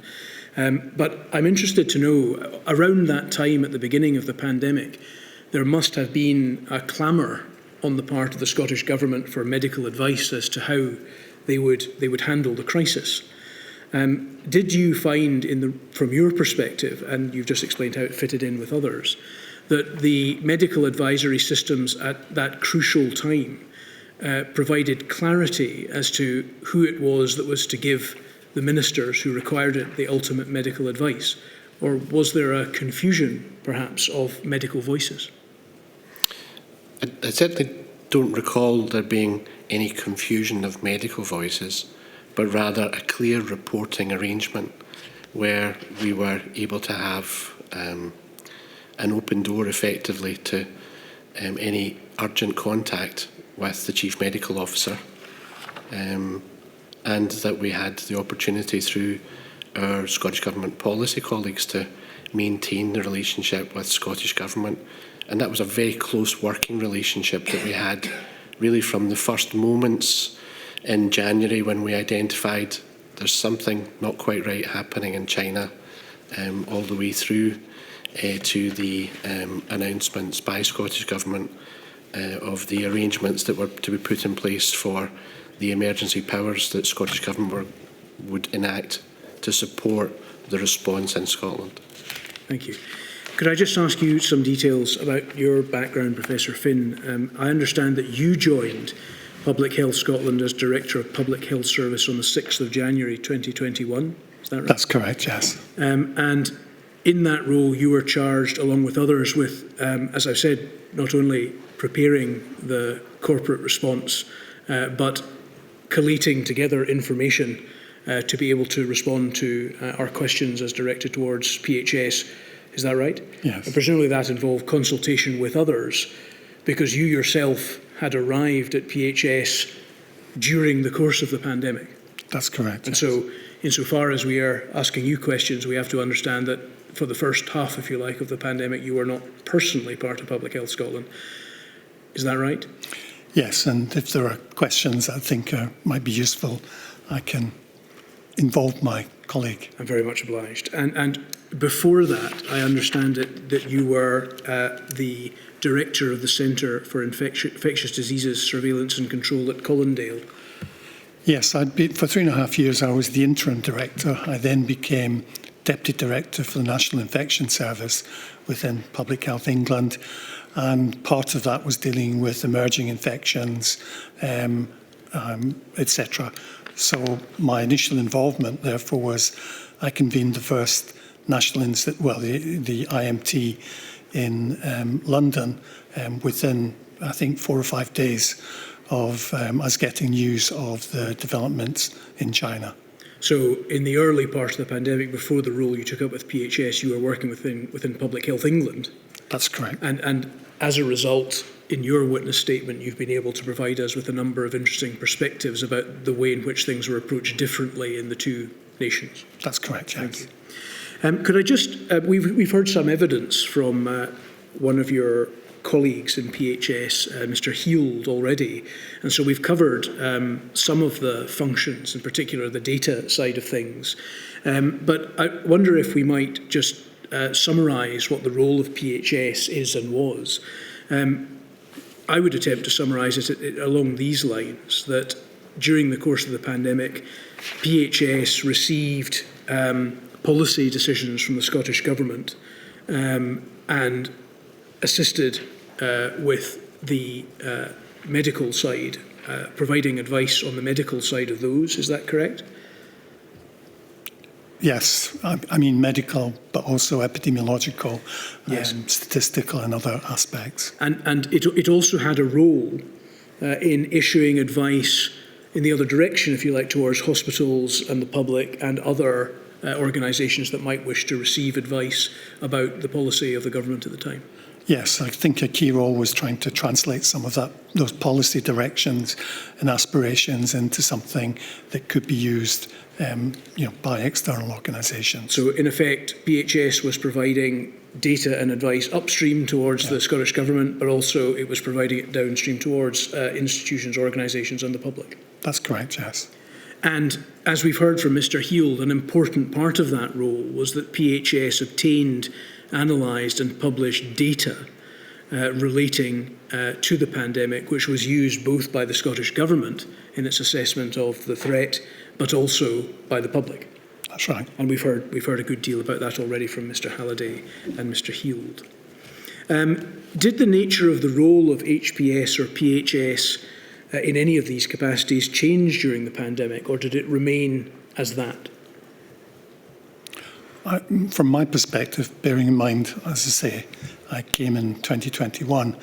But I'm interested to know, around that time at the beginning of the pandemic, there must have been a clamour on the part of the Scottish Government for medical advice as to how they would handle the crisis. Did you find, from your perspective, and you've just explained how it fitted in with others, that the medical advisory systems at that crucial time provided clarity as to who it was that was to give the ministers who required it the ultimate medical advice? Or was there a confusion, perhaps, of medical voices? I certainly don't recall there being any confusion of medical voices, but rather a clear reporting arrangement where we were able to have an open door effectively to any urgent contact with the Chief Medical Officer, and that we had the opportunity through our Scottish Government policy colleagues to maintain the relationship with Scottish Government. And that was a very close working relationship that we had really from the first moments in January when we identified there's something not quite right happening in China, all the way through to the announcements by Scottish Government of the arrangements that were to be put in place for the emergency powers that Scottish Government would enact to support the response in Scotland. Thank you. Could I just ask you some details about your background, Professor Finn? I understand that you joined Public Health Scotland as Director of Public Health Service on the 6th of January 2021. Is that right? That's correct, yes. And in that role, you were charged, along with others, with, as I said, not only preparing the corporate response, but collating together information to be able to respond to our questions as directed towards PHS. Is that right? Yes. And presumably that involved consultation with others, because you yourself had arrived at PHS during the course of the pandemic. That's correct. And yes. so, insofar as we are asking you questions, we have to understand that for the first half, if you like, of the pandemic, you were not personally part of Public Health Scotland. Is that right? Yes, and if there are questions I think might be useful, I can involve my colleague. I'm very much obliged. And before that, I understand that you were the Director of the Centre for Infectious Diseases Surveillance and Control at Colindale. Yes, for 3.5 years I was the interim director. I then became Deputy Director for the National Infection Service within Public Health England, and part of that was dealing with emerging infections, etc. So my initial involvement, therefore, was I convened the first national the IMT in London within, I think, 4 or 5 days of us getting news of the developments in China. So in the early part of the pandemic, before the role you took up with PHS, you were working within Public Health England. That's correct. And as a result, in your witness statement, you've been able to provide us with a number of interesting perspectives about the way in which things were approached differently in the two nations. That's correct, yes. Thank you. Could I just, we've heard some evidence from one of your colleagues in PHS, Mr. Heald, already. And so we've covered some of the functions, in particular the data side of things. But I wonder if we might just summarise what the role of PHS is and was. I would attempt to summarise it along these lines, that during the course of the pandemic, PHS received policy decisions from the Scottish Government and assisted with the medical side, providing advice on the medical side of those. Is that correct? Yes, I mean medical, but also epidemiological, Yes. Statistical and other aspects. And it also had a role in issuing advice in the other direction, if you like, towards hospitals and the public and other organisations that might wish to receive advice about the policy of the government at the time. Yes, I think a key role was trying to translate some of those policy directions and aspirations into something that could be used by external organisations. So in effect, PHS was providing data and advice upstream towards the Scottish Government, but also it was providing it downstream towards institutions, organisations and the public. That's correct, yes. And as we've heard from Mr. Heald, an important part of that role was that PHS obtained, analysed and published data relating to the pandemic, which was used both by the Scottish Government in its assessment of the threat, but also by the public. That's right. And we've heard a good deal about that already from Mr. Halliday and Mr. Heald. Did the nature of the role of HPS or PHS in any of these capacities change during the pandemic, or did it remain as that? From my perspective, bearing in mind, as I say, I came in 2021,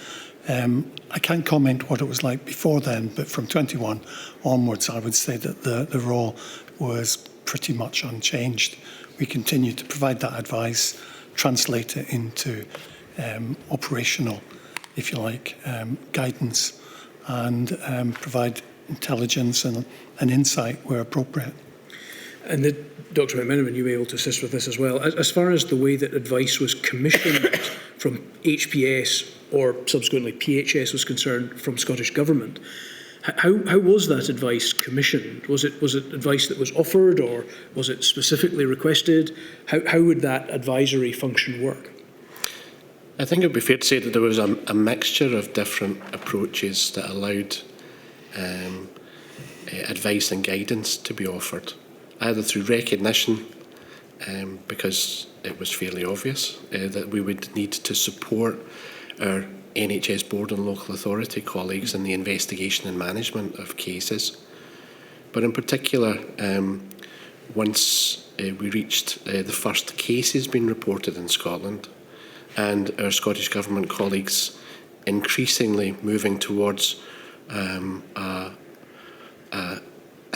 I can't comment what it was like before then, but from 21 onwards, I would say that the role was pretty much unchanged. We continue to provide that advice, translate it into operational, if you like, guidance, and provide intelligence and insight where appropriate. And Dr. McMenamin, you may be able to assist with this as well. As far as the way that advice was commissioned from HPS or subsequently PHS was concerned from Scottish Government, how was that advice commissioned? Was it advice that was offered, or was it specifically requested? How would that advisory function work? I think it would be fair to say that there was a mixture of different approaches that allowed advice and guidance to be offered, either through recognition, because it was fairly obvious that we would need to support our NHS board and local authority colleagues in the investigation and management of cases. But in particular, once we reached the first cases being reported in Scotland, and our Scottish Government colleagues increasingly moving towards a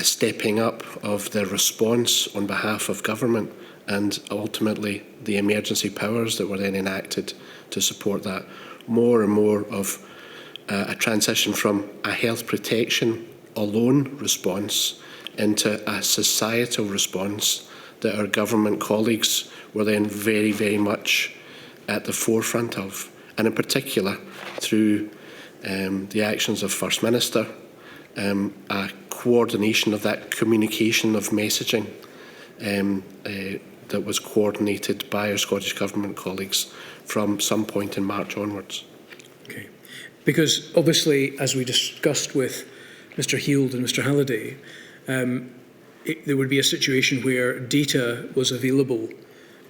stepping up of their response on behalf of government, and ultimately the emergency powers that were then enacted to support that. More and more of a transition from a health protection alone response into a societal response that our government colleagues were then very, very much at the forefront of, and in particular through the actions of First Minister, a coordination of that communication of messaging that was coordinated by our Scottish Government colleagues from some point in March onwards. Okay. Because obviously, as we discussed with Mr. Heald and Mr. Halliday, there would be a situation where data was available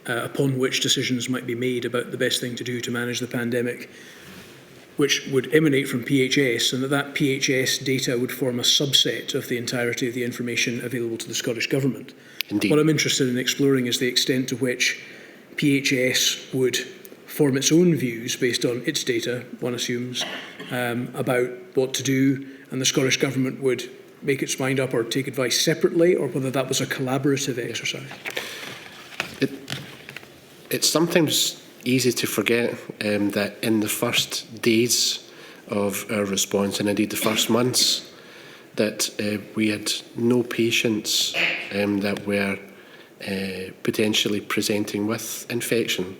upon which decisions might be made about the best thing to do to manage the pandemic, which would emanate from PHS, and that PHS data would form a subset of the entirety of the information available to the Scottish Government. Indeed. What I'm interested in exploring is the extent to which PHS would form its own views based on its data, one assumes, about what to do, and the Scottish Government would make its mind up or take advice separately, or whether that was a collaborative exercise? It's sometimes easy to forget that in the first days of our response, and indeed the first months, that we had no patients that were potentially presenting with infection,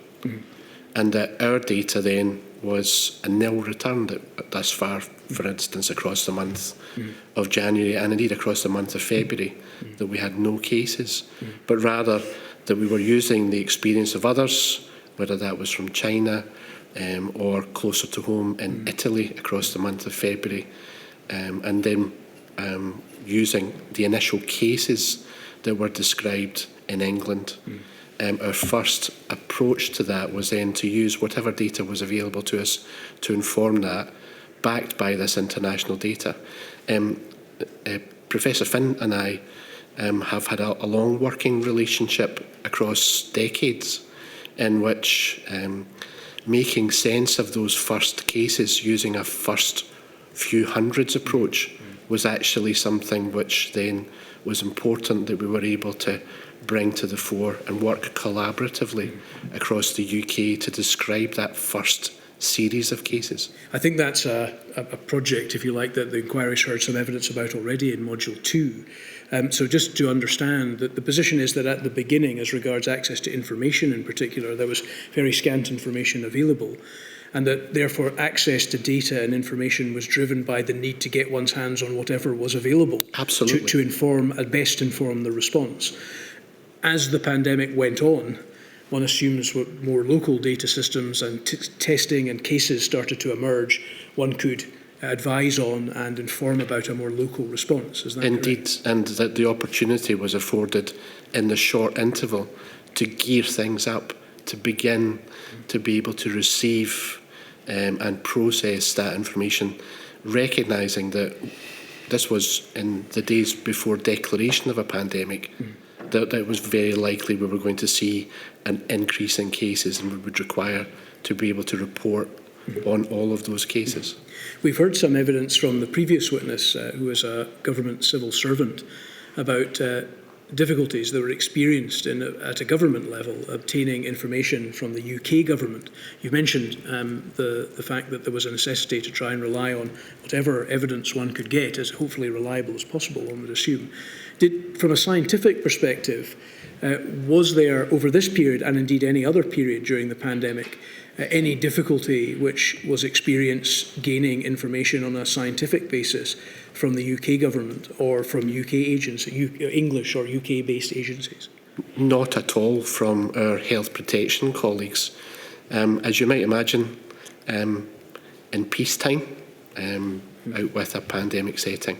and that our data then was a nil return thus far, for instance, across the month of January and indeed across the month of February, that we had no cases, but rather that we were using the experience of others, whether that was from China or closer to home in Italy across the month of February, and then using the initial cases that were described in England. Our first approach to that was then to use whatever data was available to us to inform that, backed by this international data. Professor Finn and I have had a long working relationship across decades, in which making sense of those first cases using a first few hundreds approach was actually something which then was important that we were able to bring to the fore and work collaboratively across the UK to describe that first series of cases. I think that's a project, if you like, that the inquiry's heard some evidence about already in Module 2. So just to understand that the position is that at the beginning, as regards access to information in particular, there was very scant information available, and that therefore access to data and information was driven by the need to get one's hands on whatever was available. Absolutely. To inform, at best inform the response. As the pandemic went on, one assumes with more local data systems and testing and cases started to emerge, one could advise on and inform about a more local response. Is that indeed correct? And that the opportunity was afforded in the short interval to gear things up, to begin to be able to receive and process that information, recognising that this was in the days before declaration of a pandemic, that it was very likely we were going to see an increase in cases, and we would require to be able to report on all of those cases. We've heard some evidence from the previous witness, who was a government civil servant, about difficulties that were experienced at a government level obtaining information from the UK government. You mentioned the fact that there was a necessity to try and rely on whatever evidence one could get as hopefully reliable as possible, one would assume. From a scientific perspective, was there over this period and indeed any other period during the pandemic any difficulty which was experienced gaining information on a scientific basis from the UK government or from UK agencies, English or UK-based agencies? Not at all from our health protection colleagues. As you might imagine, in peacetime, out with a pandemic setting,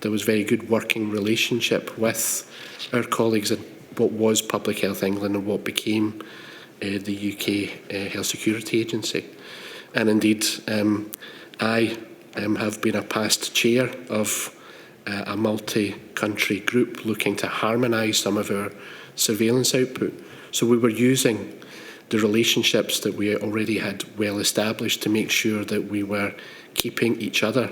there was very good working relationship with our colleagues in what was Public Health England and what became the UK Health Security Agency. And indeed, I have been a past chair of a multi-country group looking to harmonise some of our surveillance output. So we were using the relationships that we already had well established to make sure that we were keeping each other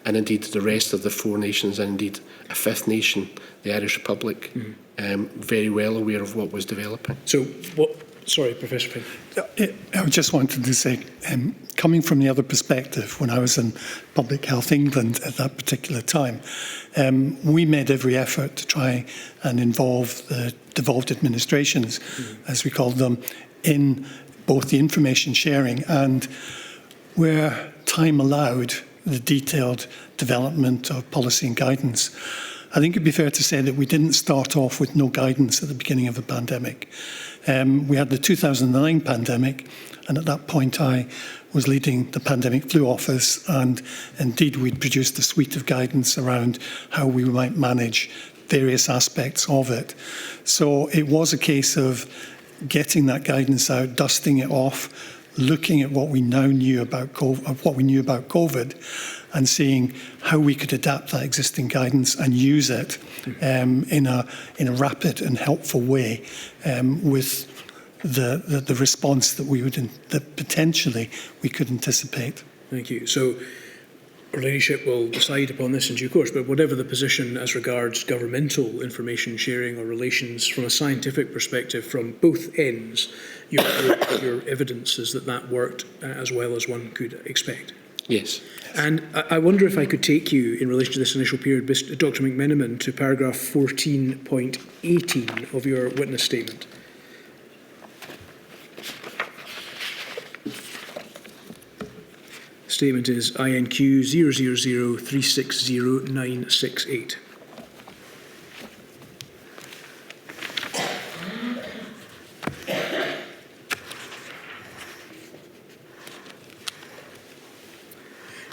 and indeed the rest of the four nations and indeed a fifth nation, the Irish Republic, very well aware of what was developing. So sorry, Professor Finn. I just wanted to say, coming from the other perspective, when I was in Public Health England at that particular time, we made every effort to try and involve the devolved administrations, as we called them, in both the information sharing and, where time allowed, the detailed development of policy and guidance. I think it'd be fair to say that we didn't start off with no guidance at the beginning of the pandemic. We had the 2009 pandemic, and at that point I was leading the Pandemic Flu Office, and indeed we'd produced a suite of guidance around how we might manage various aspects of it. So it was a case of getting that guidance out, dusting it off, looking at what we now knew about COVID, and seeing how we could adapt that existing guidance and use it in a rapid and helpful way with the response that that potentially we could anticipate. Thank you. So our leadership will decide upon this in due course, but whatever the position as regards governmental information sharing or relations from a scientific perspective from both ends, your evidence is that that worked as well as one could expect. Yes. And I wonder if I could take you, in relation to this initial period, Dr. McMenamin, to paragraph 14.18 of your witness statement. Statement is INQ 000360968.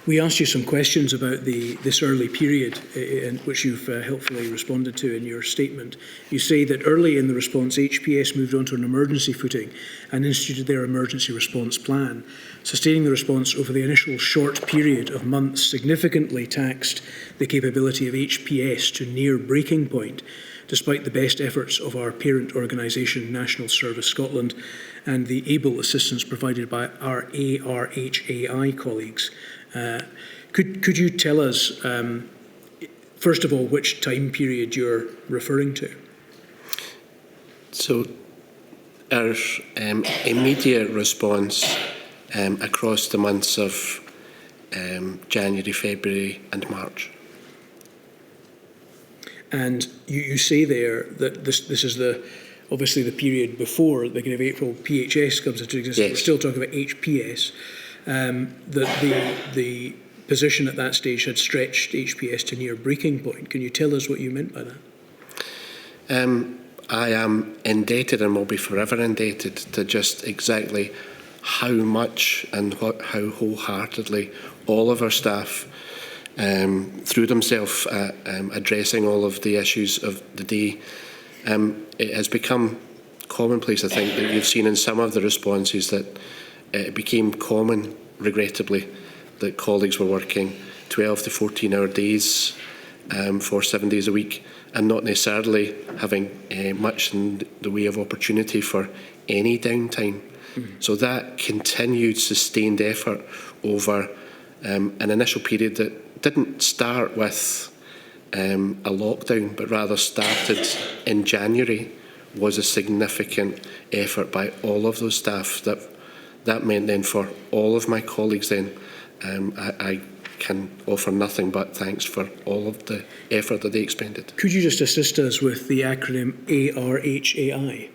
We asked you some questions about this early period, in which you've helpfully responded to in your statement. You say that early in the response, HPS moved on to an emergency footing and instituted their emergency response plan. Sustaining the response over the initial short period of months significantly taxed the capability of HPS to near breaking point, despite the best efforts of our parent organisation, National Service Scotland, and the able assistance provided by our ARHAI colleagues. Could you tell us, first of all, which time period you're referring to? So our immediate response across the months of January, February and March. And you say there that this is obviously the period before the beginning of April PHS comes into existence. Yes. We're still talking about HPS. That the position at that stage had stretched HPS to near breaking point. Can you tell us what you meant by that? I am indebted and will be forever indebted to just exactly how much and how wholeheartedly all of our staff threw themselves at addressing all of the issues of the day. It has become commonplace, I think, that you've seen in some of the responses that it became common, regrettably, that colleagues were working 12 to 14-hour days for 7 days a week and not necessarily having much in the way of opportunity for any downtime. Mm-hmm. So that continued sustained effort over an initial period that didn't start with a lockdown, but rather started in January, was a significant effort by all of those staff. That meant then for all of my colleagues then, I can offer nothing but thanks for all of the effort that they expended. Could you just assist us with the acronym ARHAI?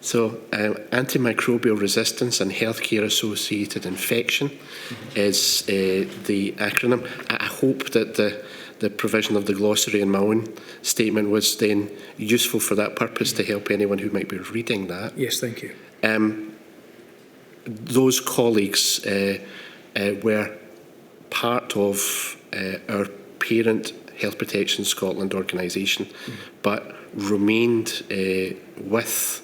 So antimicrobial resistance and healthcare associated infection is the acronym. I hope that the provision of the glossary in my own statement was then useful for that purpose to help anyone who might be reading that. Yes, thank you. Those colleagues were part of our parent Health Protection Scotland organisation, but remained with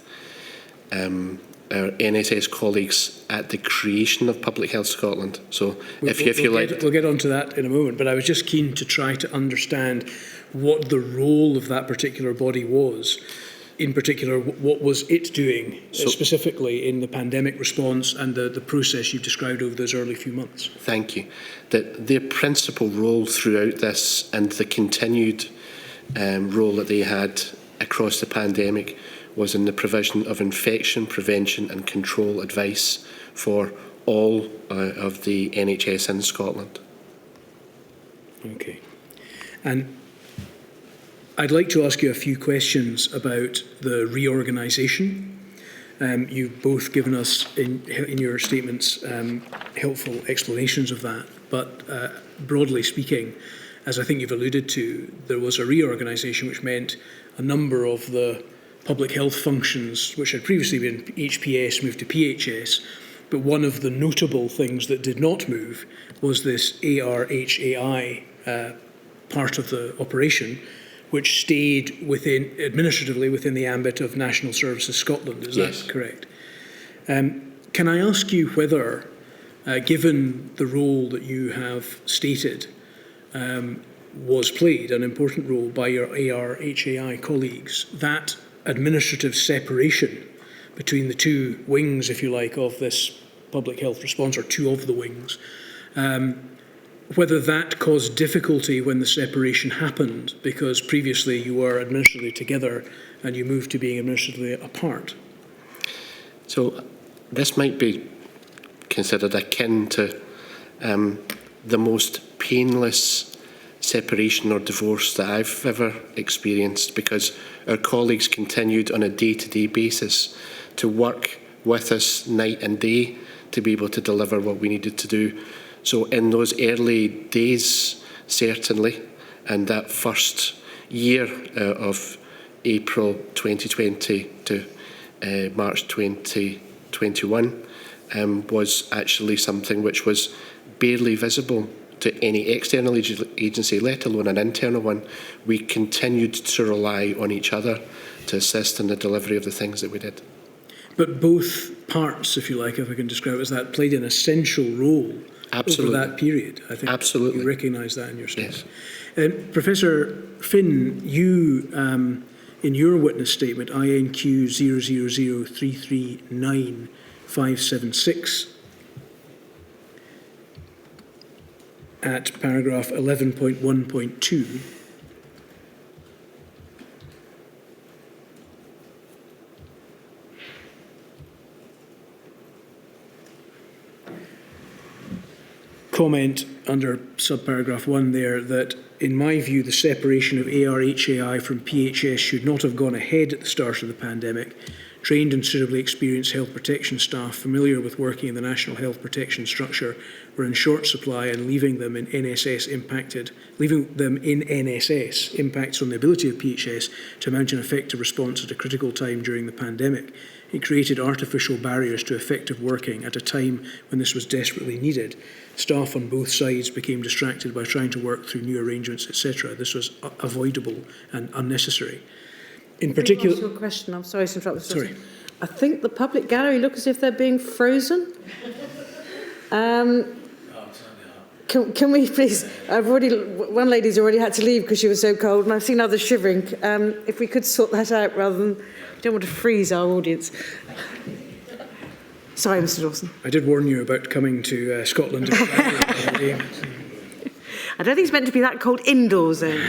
our NSS colleagues at the creation of Public Health Scotland. So we'll get onto that in a moment, but I was just keen to try to understand what the role of that particular body was. In particular, what was it doing specifically in the pandemic response and the process you've described over those early few months? Thank you. Their principal role throughout this and the continued role that they had across the pandemic was in the provision of infection prevention and control advice for all of the NHS in Scotland. Okay. And I'd like to ask you a few questions about the reorganisation. You've both given us, in your statements, helpful explanations of that. But broadly speaking, as I think you've alluded to, there was a reorganisation which meant a number of the public health functions, which had previously been HPS, moved to PHS. But one of the notable things that did not move was this ARHAI part of the operation, which stayed administratively within the ambit of National Services Scotland. Is yes. that correct? Can I ask you whether, given the role that you have stated was played, an important role by your ARHAI colleagues, that administrative separation between the two wings, if you like, of this public health response, or two of the wings. Whether that caused difficulty when the separation happened, because previously you were administratively together and you moved to being administratively apart. So this might be considered akin to the most painless separation or divorce that I've ever experienced, because our colleagues continued on a day-to-day basis to work with us night and day to be able to deliver what we needed to do. So in those early days, certainly, and that first year of April 2020 to March 2021 was actually something which was barely visible to any external agency, let alone an internal one. We continued to rely on each other to assist in the delivery of the things that we did. But both parts, if you like, if I can describe it as that, played an essential role Absolutely. over that period. I think Absolutely. you recognise that in your statement. Yes. Professor Finn, you, in your witness statement, INQ 000339576, at paragraph 11.1.2, comment under subparagraph 1 there that, in my view, the separation of ARHAI from PHS should not have gone ahead at the start of the pandemic. Trained and suitably experienced health protection staff familiar with working in the national health protection structure were in short supply, and leaving them in NSS impacts on the ability of PHS to mount an effective response at a critical time during the pandemic. It created artificial barriers to effective working at a time when this was desperately needed. Staff on both sides became distracted by trying to work through new arrangements, etc. This was avoidable and unnecessary. In particular, Your question. I'm sorry to interrupt. Sorry. I think the public gallery look as if they're being frozen. Can we please? One lady's already had to leave because she was so cold, and I've seen others shivering. If we could sort that out rather than, we don't want to freeze our audience. Sorry, Mr. Dawson. I did warn you about coming to Scotland. I don't think it's meant to be that cold indoors, though.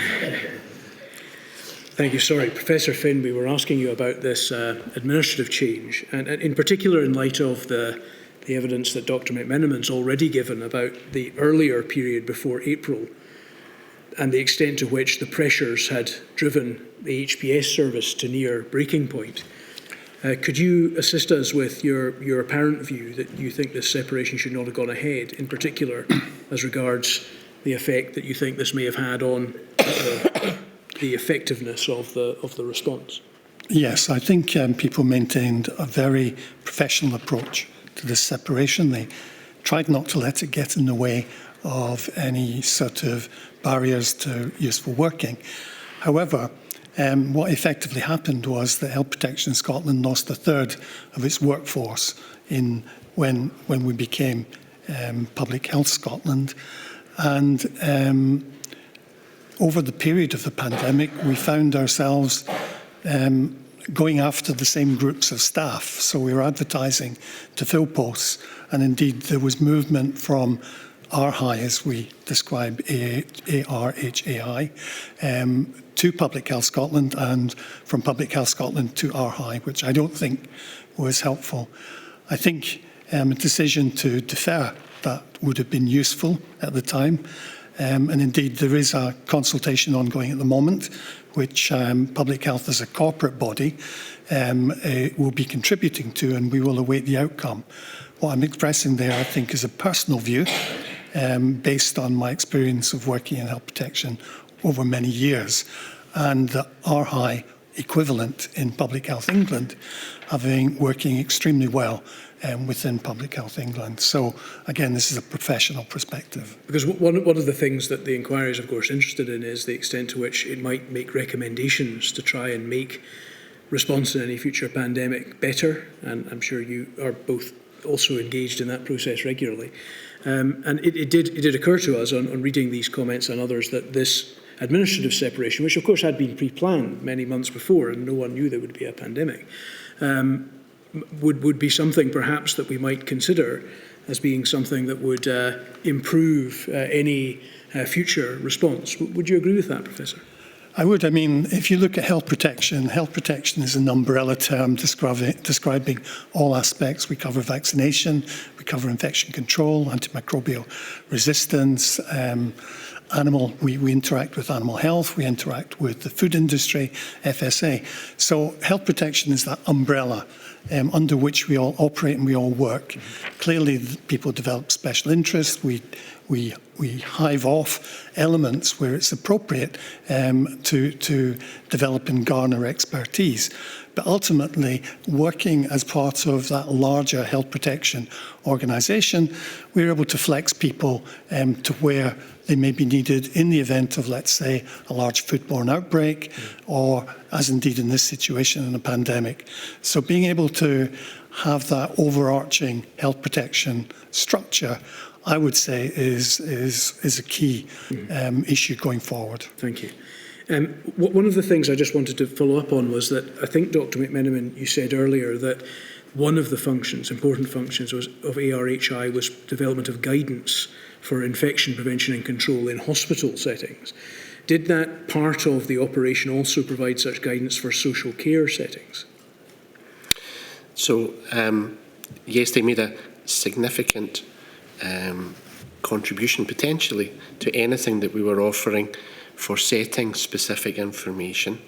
Thank you. Sorry, Professor Finn, we were asking you about this administrative change, and in particular in light of the evidence that Dr McMenamin's already given about the earlier period before April and the extent to which the pressures had driven the HPS service to near breaking point. Could you assist us with your apparent view that you think this separation should not have gone ahead, in particular as regards the effect that you think this may have had on the effectiveness of the response? Yes, I think people maintained a very professional approach to this separation. They tried not to let it get in the way of any sort of barriers to useful working. However, what effectively happened was that Health Protection Scotland lost a third of its workforce when we became Public Health Scotland. And over the period of the pandemic, we found ourselves going after the same groups of staff. So we were advertising to fill posts, and indeed there was movement from RHI, as we describe ARHAI, to Public Health Scotland, and from Public Health Scotland to RHI, which I don't think was helpful. I think a decision to defer that would have been useful at the time. And indeed, there is a consultation ongoing at the moment, which Public Health as a corporate body will be contributing to, and we will await the outcome. What I'm expressing there, I think, is a personal view based on my experience of working in health protection over many years, and the RHI equivalent in Public Health England working extremely well within Public Health England. So again, this is a professional perspective. Because one of the things that the inquiry is, of course, interested in is the extent to which it might make recommendations to try and make response in any future pandemic better, and I'm sure you are both also engaged in that process regularly. And it did occur to us on reading these comments and others that this administrative separation, which of course had been pre-planned many months before and no one knew there would be a pandemic, would be something perhaps that we might consider as being something that would improve any future response. Would you agree with that, Professor? I would. I mean, if you look at health protection is an umbrella term describing all aspects. We cover vaccination, we cover infection control, antimicrobial resistance, we interact with animal health, we interact with the food industry, FSA. So health protection is that umbrella under which we all operate and we all work. Clearly, people develop special interests. We hive off elements where it's appropriate to develop and garner expertise. But ultimately, working as part of that larger health protection organisation, we're able to flex people to where they may be needed in the event of, let's say, a large foodborne outbreak, or as indeed in this situation in a pandemic. So being able to have that overarching health protection structure, I would say, is a key issue going forward. Thank you. One of the things I just wanted to follow up on was that I think, Dr. McMenamin, you said earlier that one of the functions, important functions of ARHI was development of guidance for infection prevention and control in hospital settings. Did that part of the operation also provide such guidance for social care settings? So, yes, they made a significant contribution potentially to anything that we were offering for setting-specific information.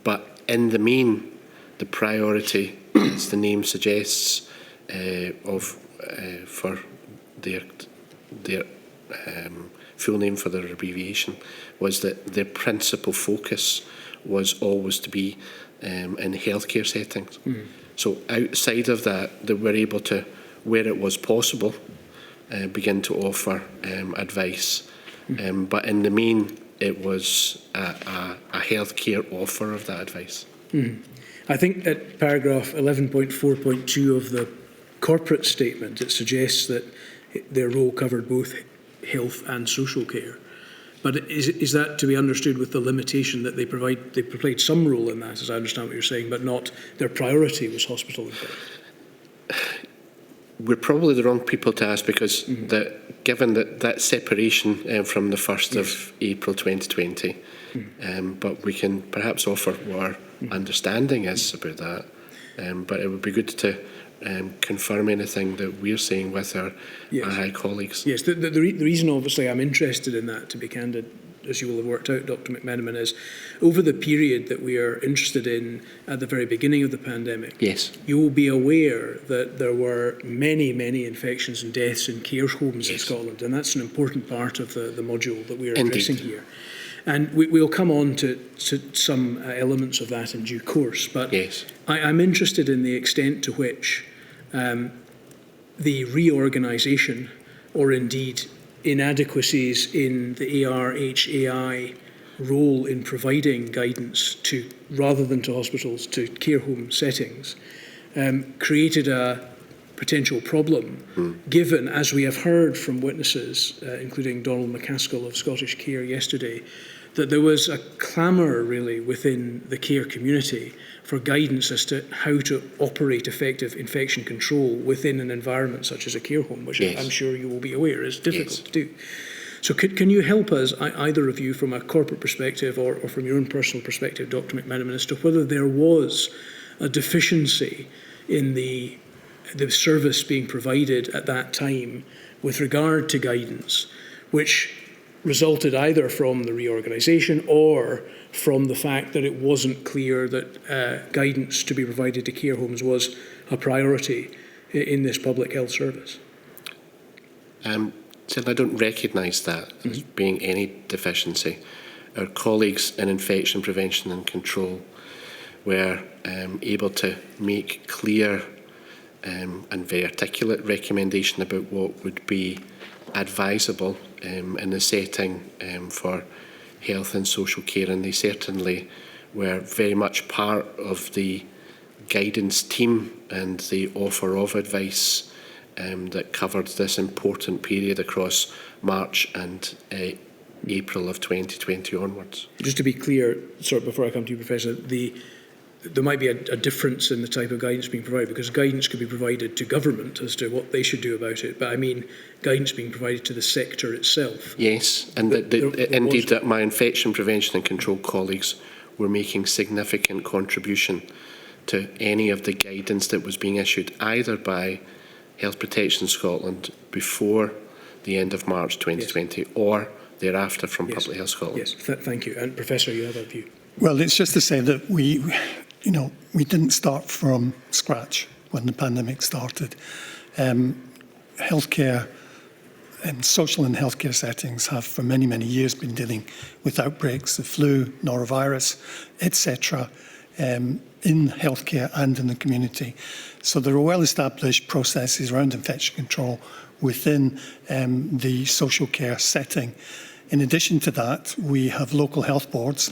But in the main, the priority, as the name suggests, for their full name for their abbreviation, was that their principal focus was always to be in healthcare settings. So outside of that, they were able to, where it was possible, begin to offer advice. But in the main, it was a healthcare offer of that advice. I think at paragraph 11.4.2 of the corporate statement, it suggests that their role covered both health and social care. But is that to be understood with the limitation that they played some role in that, as I understand what you're saying, but not their priority was hospital infection? We're probably the wrong people to ask, because given that separation from the 1st of April 2020, but we can perhaps offer what our understanding is about that. But it would be good to confirm anything that we're saying with our high colleagues. Yes, the reason obviously I'm interested in that, to be candid, as you will have worked out, Dr. McMenamin, is over the period that we are interested in at the very beginning of the pandemic, yes, you will be aware that there were many, many infections and deaths in care homes in Scotland, and that's an important part of the module that we are addressing here. And we'll come on to some elements of that in due course, but I'm interested in the extent to which the reorganisation, or indeed inadequacies in the ARHAI role in providing guidance to, rather than to hospitals, to care home settings, created a potential problem, given, as we have heard from witnesses, including Donald McCaskill of Scottish Care yesterday, that there was a clamour really within the care community for guidance as to how to operate effective infection control within an environment such as a care home, which I'm sure you will be aware is difficult to do. So can you help us, either of you, from a corporate perspective or from your own personal perspective, Dr. McMenamin, as to whether there was a deficiency in the service being provided at that time with regard to guidance, which resulted either from the reorganisation or from the fact that it wasn't clear that guidance to be provided to care homes was a priority in this public health service? So I don't recognise that as being any deficiency. Our colleagues in infection prevention and control were able to make clear and very articulate recommendation about what would be advisable in the setting for health and social care, and they certainly were very much part of the guidance team and the offer of advice that covered this important period across March and April of 2020 onwards. Just to be clear, before I come to you, Professor, there might be a difference in the type of guidance being provided, because guidance could be provided to government as to what they should do about it, but I mean guidance being provided to the sector itself. Yes, and indeed that my infection prevention and control colleagues were making significant contribution to any of the guidance that was being issued either by Health Protection Scotland before the end of March 2020 yes. or thereafter from yes. Public Health Scotland. Yes, thank you. And Professor, you have a view. Well, it's just to say that we didn't start from scratch when the pandemic started. Healthcare and social and healthcare settings have for many, many years been dealing with outbreaks of flu, norovirus, etc. In healthcare and in the community. So there are well-established processes around infection control within the social care setting. In addition to that, we have local health boards,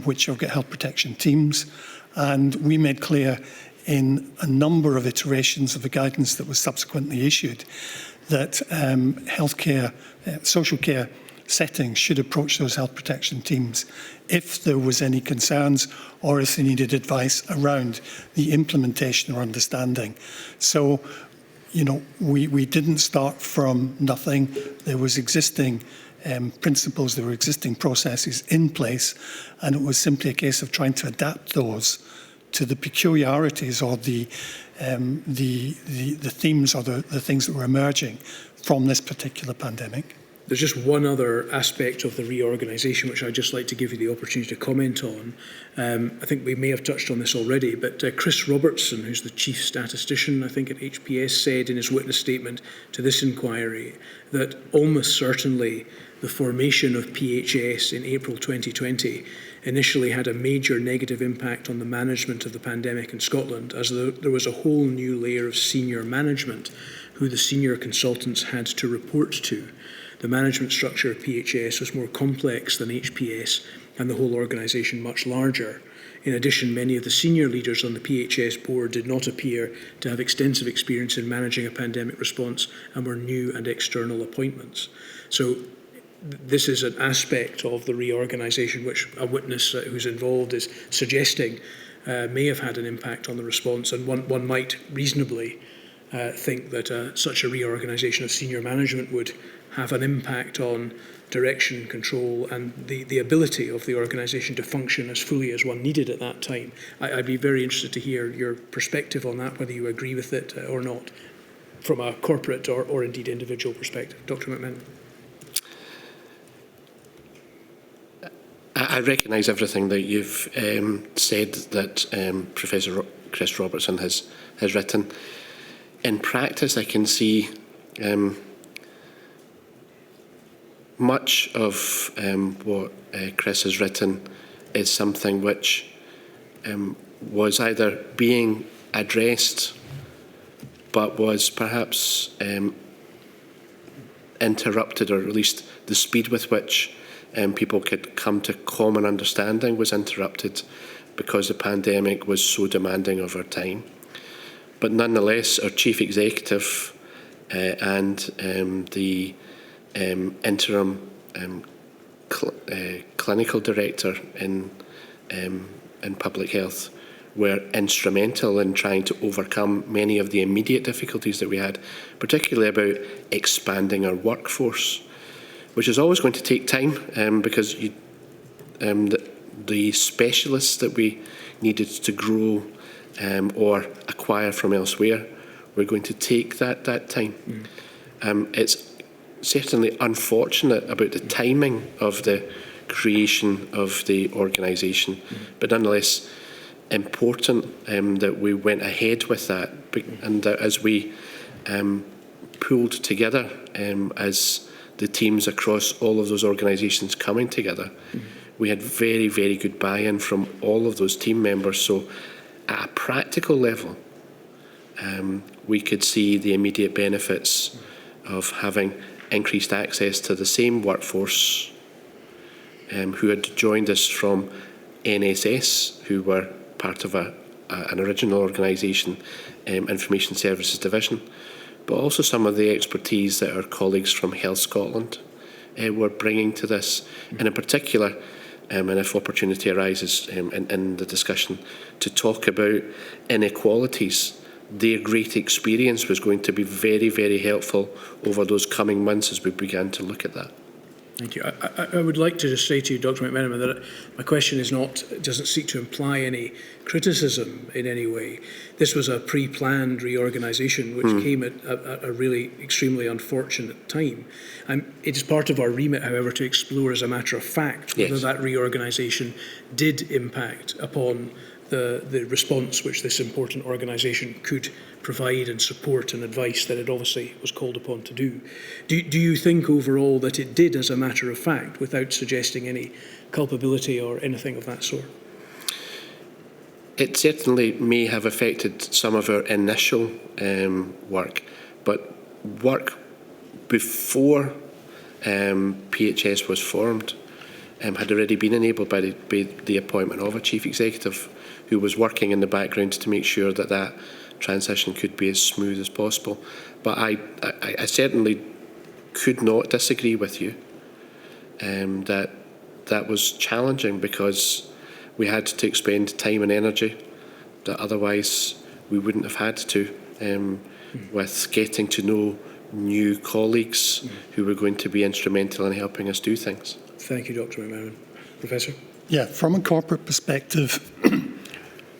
which have got health protection teams, and we made clear in a number of iterations of the guidance that was subsequently issued that healthcare, social care settings should approach those health protection teams if there was any concerns or if they needed advice around the implementation or understanding. So, we didn't start from nothing. There was existing principles, there were existing processes in place, and it was simply a case of trying to adapt those to the peculiarities or the themes or the things that were emerging from this particular pandemic. There's just one other aspect of the reorganisation which I'd just like to give you the opportunity to comment on. I think we may have touched on this already, but Chris Robertson, who's the chief statistician, I think, at HPS, said in his witness statement to this inquiry that almost certainly the formation of PHS in April 2020 initially had a major negative impact on the management of the pandemic in Scotland, as there was a whole new layer of senior management who the senior consultants had to report to. The management structure of PHS was more complex than HPS and the whole organisation much larger. In addition, many of the senior leaders on the PHS board did not appear to have extensive experience in managing a pandemic response and were new and external appointments. So this is an aspect of the reorganisation which a witness who's involved is suggesting may have had an impact on the response, and one might reasonably think that such a reorganisation of senior management would have an impact on direction, control, and the ability of the organisation to function as fully as one needed at that time. I'd be very interested to hear your perspective on that, whether you agree with it or not, from a corporate or indeed individual perspective. Dr. McMahon. I recognise everything that you've said that Professor Chris Robertson has written. In practice, I can see much of what Chris has written is something which was either being addressed but was perhaps interrupted, or at least the speed with which people could come to common understanding was interrupted because the pandemic was so demanding of our time. But nonetheless, our chief executive and the interim clinical director in public health were instrumental in trying to overcome many of the immediate difficulties that we had, particularly about expanding our workforce, which is always going to take time because the specialists that we needed to grow or acquire from elsewhere were going to take that time. It's certainly unfortunate about the timing of the creation of the organisation, but nonetheless important that we went ahead with that, and that as we pulled together as the teams across all of those organisations coming together, we had very, very good buy-in from all of those team members. So at a practical level, we could see the immediate benefits of having increased access to the same workforce who had joined us from NSS, who were part of an original organisation, Information Services Division, but also some of the expertise that our colleagues from Health Scotland were bringing to this. And in particular, and if opportunity arises in the discussion, to talk about inequalities. Their great experience was going to be very, very helpful over those coming months as we began to look at that. Thank you. I would like to just say to you, Dr. McMenamin, that my question doesn't seek to imply any criticism in any way. This was a pre-planned reorganisation which came at a really extremely unfortunate time. It is part of our remit, however, to explore as a matter of fact whether that reorganisation did impact upon the response which this important organisation could provide and support and advice that it obviously was called upon to do. Do you think overall that it did as a matter of fact, without suggesting any culpability or anything of that sort? It certainly may have affected some of our initial work, but work before PHS was formed had already been enabled by the appointment of a chief executive who was working in the background to make sure that that transition could be as smooth as possible. But I certainly could not disagree with you that was challenging, because we had to expend time and energy that otherwise we wouldn't have had to, with getting to know new colleagues who were going to be instrumental in helping us do things. Thank you, Dr. McMenamin. Professor? Yeah, from a corporate perspective,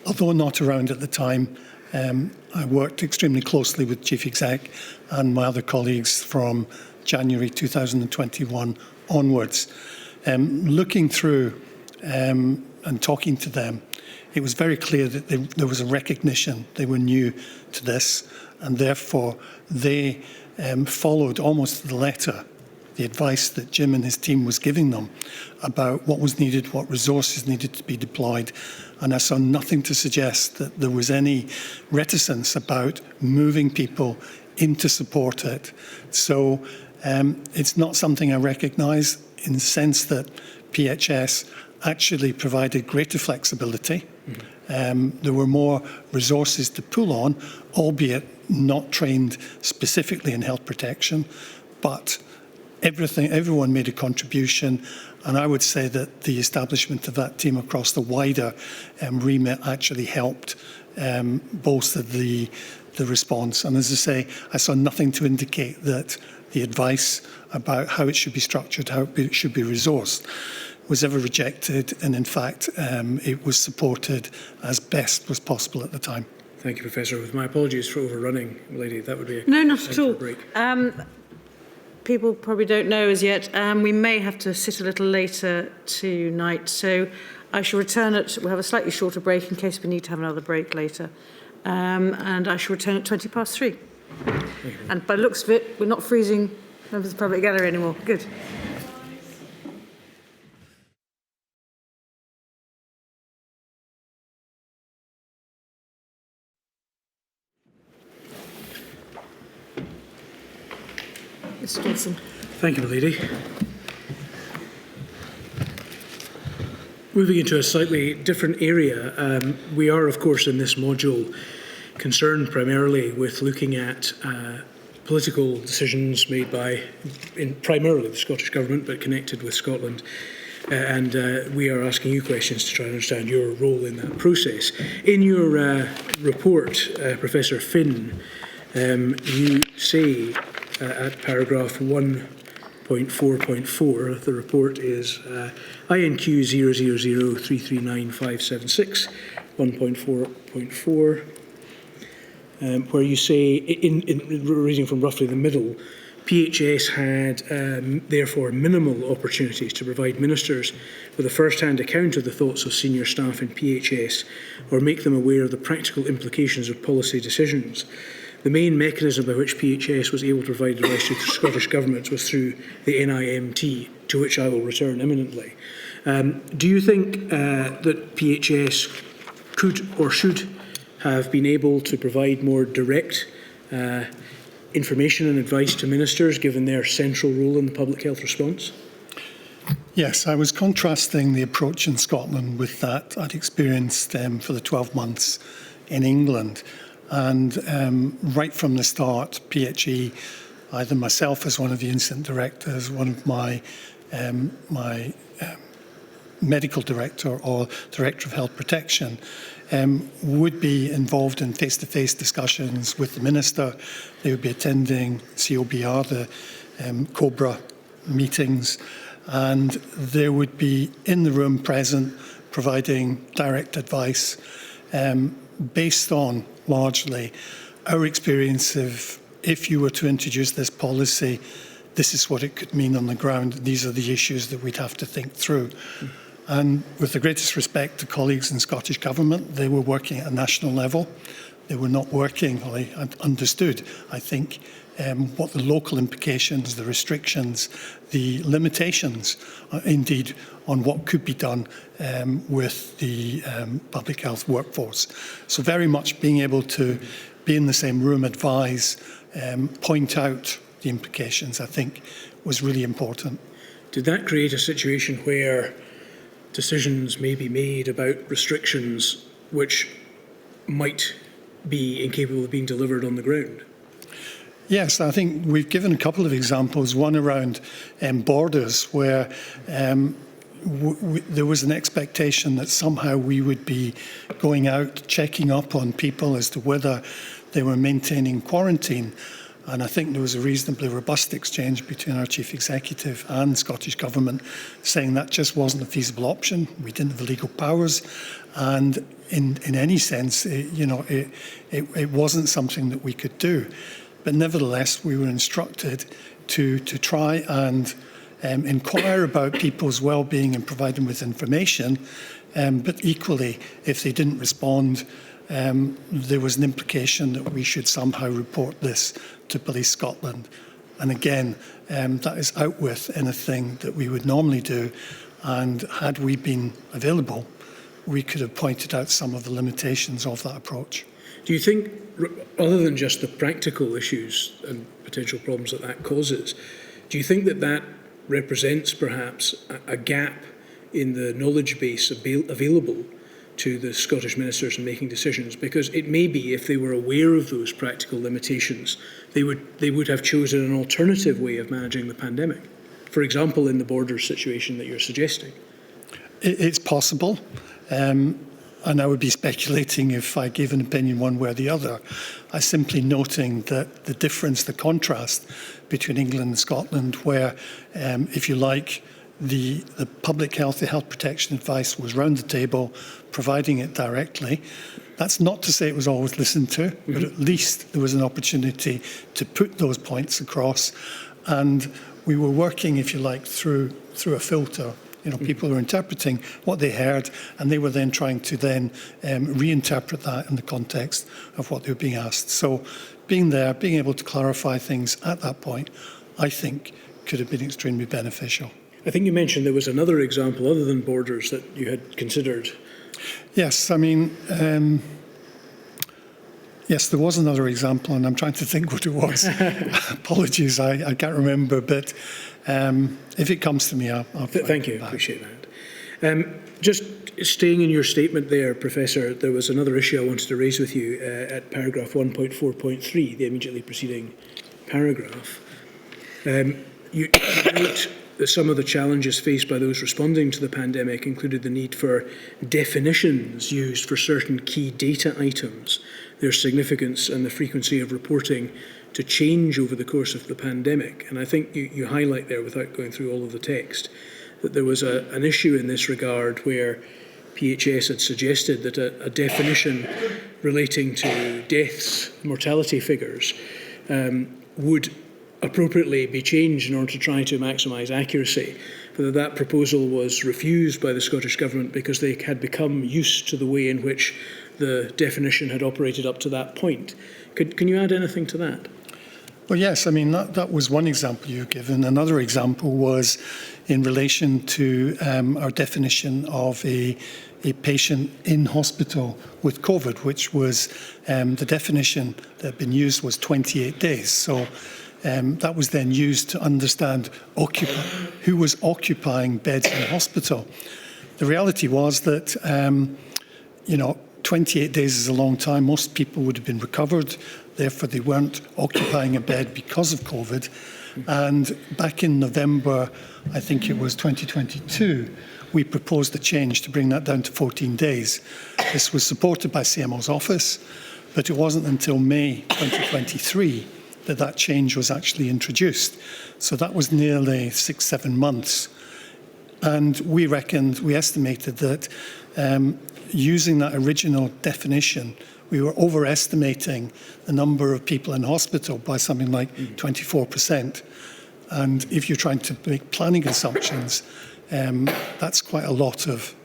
although not around at the time, I worked extremely closely with Chief Exec and my other colleagues from January 2021 onwards. Looking through and talking to them, it was very clear that there was a recognition they were new to this, and therefore they followed almost to the letter the advice that Jim and his team was giving them about what was needed, what resources needed to be deployed. And I saw nothing to suggest that there was any reticence about moving people in to support it. So it's not something I recognise, in the sense that PHS actually provided greater flexibility. There were more resources to pull on, albeit not trained specifically in health protection, but everyone made a contribution, and I would say that the establishment of that team across the wider remit actually helped bolster the response. And as I say, I saw nothing to indicate that the advice about how it should be structured, how it should be resourced, was ever rejected, and in fact it was supported as best was possible at the time. Thank you, Professor. With my apologies for overrunning, lady, that would be a No, not at all. break. People probably don't know as yet. We may have to sit a little later tonight, so I shall return we'll have a slightly shorter break in case we need to have another break later. And I shall return at 3:20. And by the looks of it, we're not freezing members of the public gallery anymore. Good. Mr. Johnson. Thank you, lady. Moving into a slightly different area, we are, of course, in this module concerned primarily with looking at political decisions made by primarily the Scottish Government, but connected with Scotland. And we are asking you questions to try and understand your role in that process. In your report, Professor Finn, you say at paragraph 1.4.4, the report is INQ 000339576, 1.4.4, where you say, in reading from roughly the middle, PHS had therefore minimal opportunities to provide ministers with a first-hand account of the thoughts of senior staff in PHS or make them aware of the practical implications of policy decisions. The main mechanism by which PHS was able to provide advice to the Scottish Government was through the NIMT, to which I will return imminently. Do you think that PHS could or should have been able to provide more direct information and advice to ministers, given their central role in the public health response? Yes, I was contrasting the approach in Scotland with that I'd experienced for the 12 months in England. And right from the start, PHE, either myself as one of the incident directors, one of my medical director or director of health protection would be involved in face-to-face discussions with the minister. They would be attending COBR, the COBRA meetings, and they would be in the room present, providing direct advice based on largely our experience of, if you were to introduce this policy, this is what it could mean on the ground. These are the issues that we'd have to think through. And with the greatest respect to colleagues in Scottish Government, they were working at a national level. They were not working, well, I understood, I think, what the local implications, the restrictions, the limitations, indeed, on what could be done with the public health workforce. So very much being able to be in the same room, advise, point out the implications, I think, was really important. Did that create a situation where decisions may be made about restrictions which might be incapable of being delivered on the ground? Yes, I think we've given a couple of examples, one around borders where there was an expectation that somehow we would be going out, checking up on people as to whether they were maintaining quarantine. And I think there was a reasonably robust exchange between our Chief Executive and Scottish Government saying that just wasn't a feasible option. We didn't have the legal powers. And in any sense, it wasn't something that we could do. But nevertheless, we were instructed to try and inquire about people's well-being and provide them with information. But equally, if they didn't respond, there was an implication that we should somehow report this to Police Scotland. And again, that is out with anything that we would normally do. And had we been available, we could have pointed out some of the limitations of that approach. Do you think, other than just the practical issues and potential problems that causes, do you think that represents perhaps a gap in the knowledge base available to the Scottish ministers in making decisions? Because it may be, if they were aware of those practical limitations, they would have chosen an alternative way of managing the pandemic. For example, in the borders situation that you're suggesting. It's possible. And I would be speculating if I gave an opinion one way or the other. I'm simply noting that the difference, the contrast between England and Scotland, where, if you like, the public health, the health protection advice was round the table, providing it directly. That's not to say it was always listened to, but at least there was an opportunity to put those points across. And we were working, if you like, through a filter. People were interpreting what they heard, and they were then trying to reinterpret that in the context of what they were being asked. So being there, being able to clarify things at that point, I think could have been extremely beneficial. I think you mentioned there was another example other than borders that you had considered. Yes, I mean, yes, there was another example, and I'm trying to think what it was. Apologies, I can't remember, but if it comes to me, I'll Thank you, I appreciate that. Just staying in your statement there, Professor, there was another issue I wanted to raise with you at paragraph 1.4.3, the immediately preceding paragraph. You note that some of the challenges faced by those responding to the pandemic included the need for definitions used for certain key data items, their significance and the frequency of reporting to change over the course of the pandemic. And I think you highlight there, without going through all of the text, that there was an issue in this regard where PHS had suggested that a definition relating to deaths, mortality figures, would appropriately be changed in order to try to maximise accuracy. But that proposal was refused by the Scottish Government because they had become used to the way in which the definition had operated up to that point. Can you add anything to that? Well, yes, I mean, that was one example you've given. Another example was in relation to our definition of a patient in hospital with COVID, which was the definition that had been used was 28 days. So that was then used to understand who was occupying beds in hospital. The reality was that, 28 days is a long time. Most people would have been recovered. Therefore, they weren't occupying a bed because of COVID. And back in November, I think it was 2022, we proposed a change to bring that down to 14 days. This was supported by CMO's office, but it wasn't until May 2023 that that change was actually introduced. So that was nearly 6-7 months. And we estimated that using that original definition, we were overestimating the number of people in hospital by something like 24%. And if you're trying to make planning assumptions, that's quite a lot of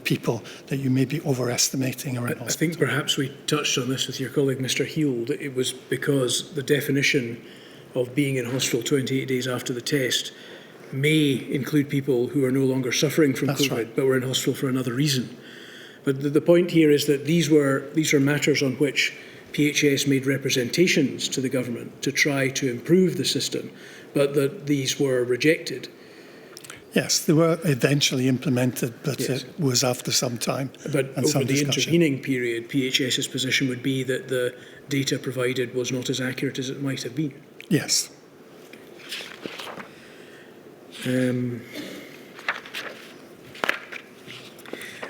people that you may be overestimating around hospital. I think perhaps we touched on this with your colleague, Mr. Heald, that it was because the definition of being in hospital 28 days after the test may include people who are no longer suffering from That's COVID, right. but were in hospital for another reason. But the point here is that these were matters on which PHS made representations to the government to try to improve the system, but that these were rejected. Yes, they were eventually implemented, but Yes. it was after some time But and some over the discussion. intervening period, PHS's position would be that the data provided was not as accurate as it might have been. Yes.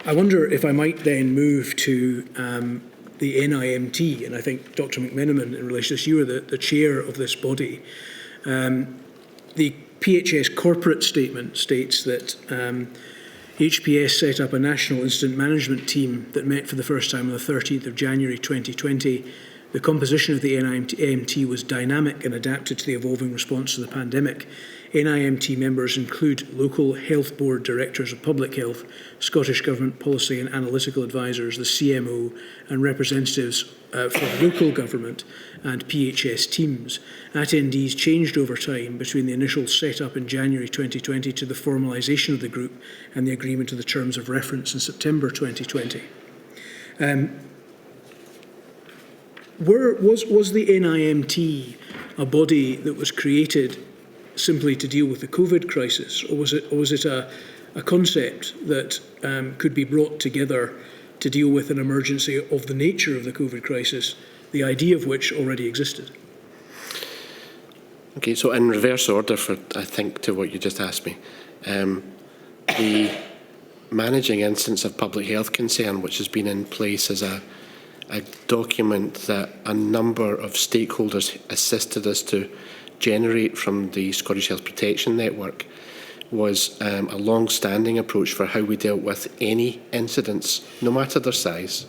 I wonder if I might then move to the NIMT, and I think Dr. McMenamin, in relation to this, you are the chair of this body. The PHS corporate statement states that HPS set up a national incident management team that met for the first time on the 13th of January 2020. The composition of the NIMT was dynamic and adapted to the evolving response to the pandemic. NIMT members include local health board directors of public health, Scottish Government policy and analytical advisors, the CMO, and representatives from local government and PHS teams. Attendees changed over time between the initial set-up in January 2020 to the formalisation of the group and the agreement of the terms of reference in September 2020. Was the NIMT a body that was created simply to deal with the COVID crisis, or was it a concept that could be brought together to deal with an emergency of the nature of the COVID crisis, the idea of which already existed? Okay, so in reverse order, I think, to what you just asked me, the managing incidents of public health concern, which has been in place as a document that a number of stakeholders assisted us to generate from the Scottish Health Protection Network, was a long-standing approach for how we dealt with any incidents, no matter their size,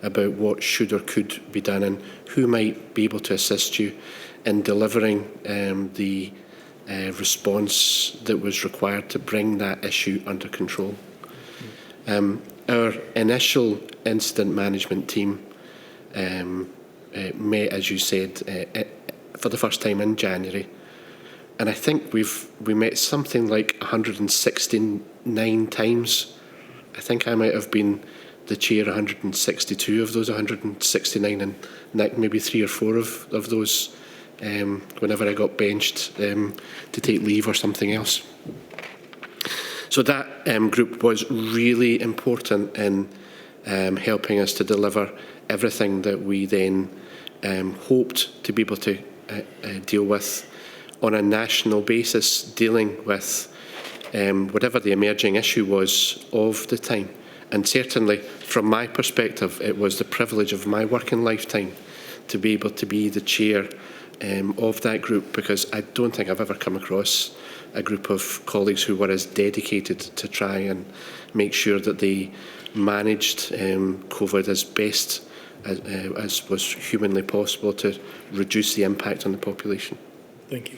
about what should or could be done and who might be able to assist you in delivering the response that was required to bring that issue under control. Our initial incident management team met, as you said, for the first time in January, and I think we met something like 169 times. I think I might have been the chair 162 of those 169, and Nick maybe 3 or 4 of those whenever I got benched to take leave or something else. So that group was really important in helping us to deliver everything that we then hoped to be able to deal with on a national basis, dealing with whatever the emerging issue was of the time. And certainly, from my perspective, it was the privilege of my working lifetime to be able to be the chair of that group, because I don't think I've ever come across a group of colleagues who were as dedicated to try and make sure that they managed COVID as best as was humanly possible to reduce the impact on the population. Thank you.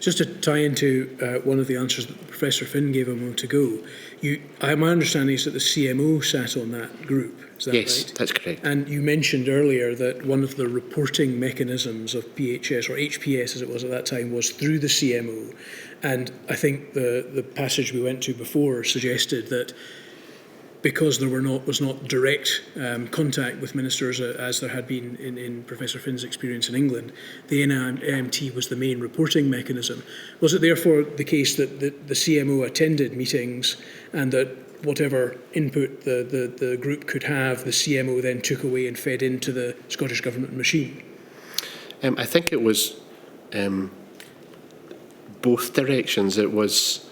Just to tie into one of the answers that Professor Finn gave a moment ago, my understanding is that the CMO sat on that group. Is that Yes, right? that's correct. And you mentioned earlier that one of the reporting mechanisms of PHS, or HPS as it was at that time, was through the CMO. And I think the passage we went to before suggested that because there was not direct contact with ministers as there had been in Professor Finn's experience in England, the NIMT was the main reporting mechanism. Was it therefore the case that the CMO attended meetings and that whatever input the group could have, the CMO then took away and fed into the Scottish Government machine? I think it was both directions. It was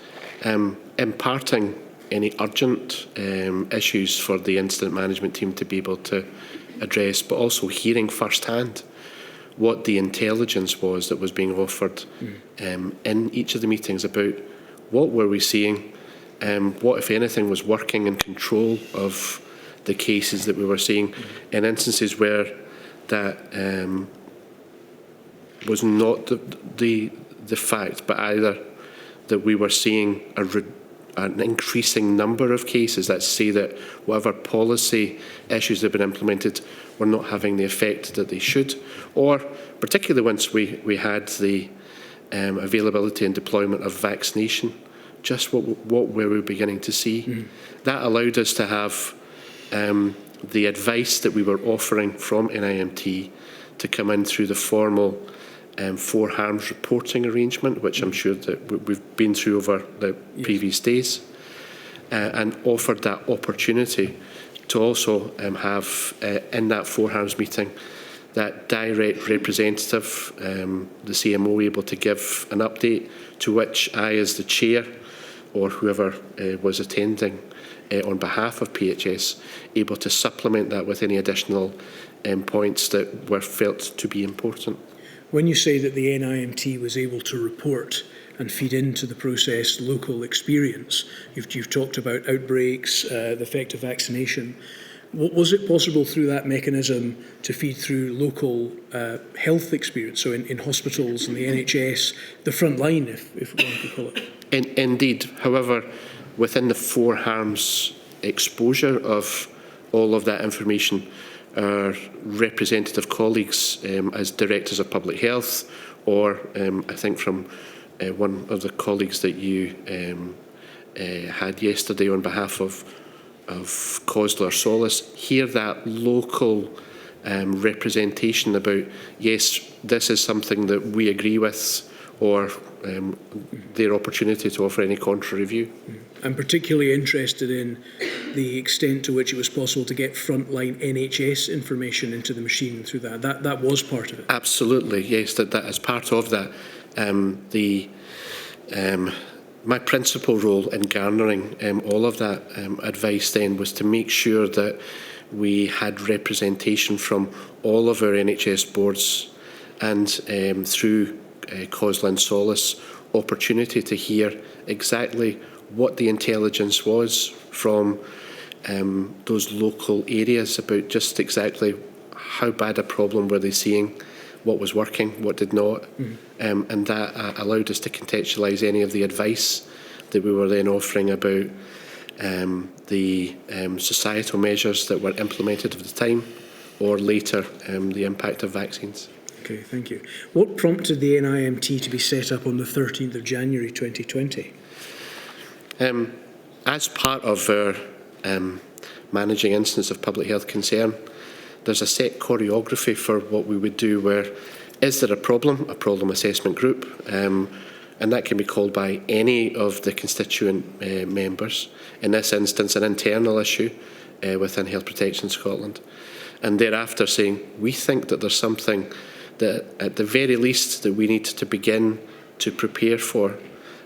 imparting any urgent issues for the incident management team to be able to address, but also hearing firsthand what the intelligence was that was being offered in each of the meetings about what were we seeing, what, if anything, was working in control of the cases that we were seeing in instances where that was not the fact, but either that we were seeing an increasing number of cases that say that whatever policy issues that have been implemented were not having the effect that they should, or particularly once we had the availability and deployment of vaccination, just what were we beginning to see. That allowed us to have the advice that we were offering from NIMT to come in through the formal four harms reporting arrangement, which I'm sure that we've been through over the previous days, and offered that opportunity to also have in that four harms meeting that direct representative, the CMO, able to give an update, to which I, as the chair, or whoever was attending on behalf of PHS, able to supplement that with any additional points that were felt to be important. When you say that the NIMT was able to report and feed into the process local experience, you've talked about outbreaks, the effect of vaccination. Was it possible through that mechanism to feed through local health experience, so in hospitals and the NHS, the front line, if one could call it? Indeed. However, within the four harms exposure of all of that information, our representative colleagues as directors of public health, or I think from one of the colleagues that you had yesterday on behalf of COSLA or Solace, hear that local representation about, yes, this is something that we agree with, or their opportunity to offer any contrary view. I'm particularly interested in the extent to which it was possible to get frontline NHS information into the machine through that. That was part of it. Absolutely, yes. That as part of that, my principal role in garnering all of that advice then was to make sure that we had representation from all of our NHS boards, and through COSLA and Solace, opportunity to hear exactly what the intelligence was from those local areas about just exactly how bad a problem were they seeing, what was working, what did not, and that allowed us to contextualise any of the advice that we were then offering about the societal measures that were implemented at the time, or later the impact of vaccines. Okay, thank you. What prompted the NIMT to be set up on the 13th of January 2020? As part of our managing incidents of public health concern, there's a set choreography for what we would do, where is there a problem assessment group, and that can be called by any of the constituent members, in this instance an internal issue within Health Protection Scotland, and thereafter saying, we think that there's something that at the very least that we need to begin to prepare for,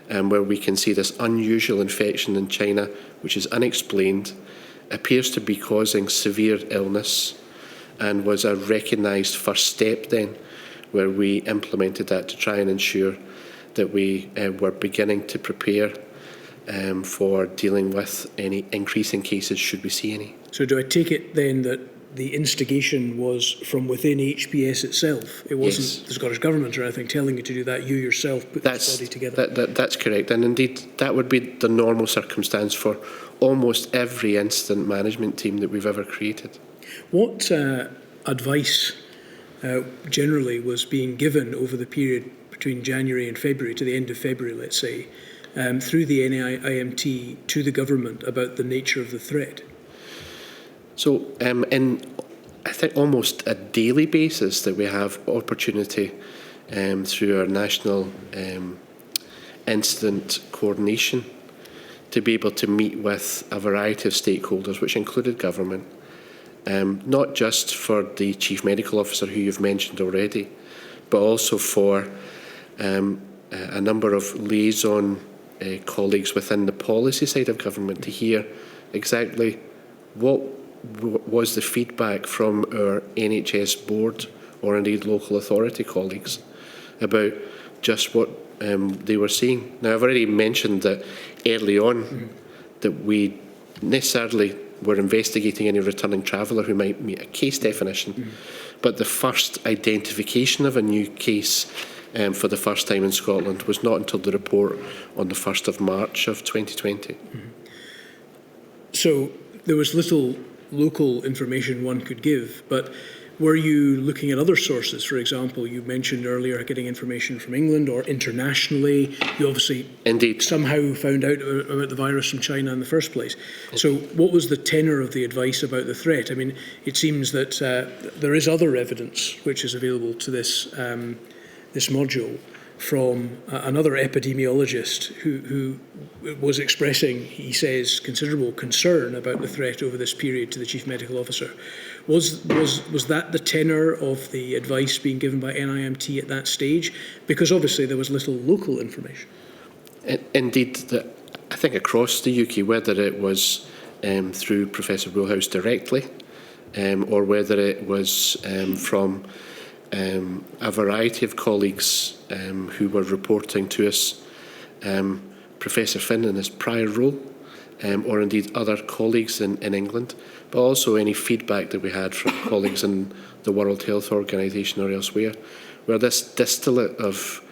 where we can see this unusual infection in China, which is unexplained, appears to be causing severe illness, and was a recognised first step then, where we implemented that to try and ensure that we were beginning to prepare for dealing with any increasing cases, should we see any. So do I take it then that the instigation was from within HPS itself? It wasn't the Scottish Government or anything telling you to do that, you yourself put this body together? That's correct, and indeed that would be the normal circumstance for almost every incident management team that we've ever created. What advice generally was being given over the period between January and February, to the end of February, let's say, through the NIMT to the government about the nature of the threat? So in, I think, almost a daily basis that we have opportunity through our national incident coordination to be able to meet with a variety of stakeholders, which included government, not just for the Chief Medical Officer who you've mentioned already, but also for a number of liaison colleagues within the policy side of government to hear exactly what was the feedback from our NHS board or indeed local authority colleagues about just what they were seeing. Now, I've already mentioned that early on that we necessarily were investigating any returning traveller who might meet a case definition, but the first identification of a new case for the first time in Scotland was not until the report on the 1st of March of 2020. So there was little local information one could give, but were you looking at other sources? For example, you mentioned earlier getting information from England or internationally. You obviously Indeed somehow found out about the virus from China in the first place. So what was the tenor of the advice about the threat? I mean, it seems that there is other evidence which is available to this this module from another epidemiologist who was expressing, he says, considerable concern about the threat over this period to the Chief Medical Officer. Was that the tenor of the advice being given by NIMT at that stage? Because obviously there was little local information. Indeed, I think across the UK, whether it was through Professor Woolhouse directly or whether it was from a variety of colleagues who were reporting to us, Professor Finn in his prior role, or indeed other colleagues in England, but also any feedback that we had from colleagues in the World Health Organization or elsewhere, where this distillate of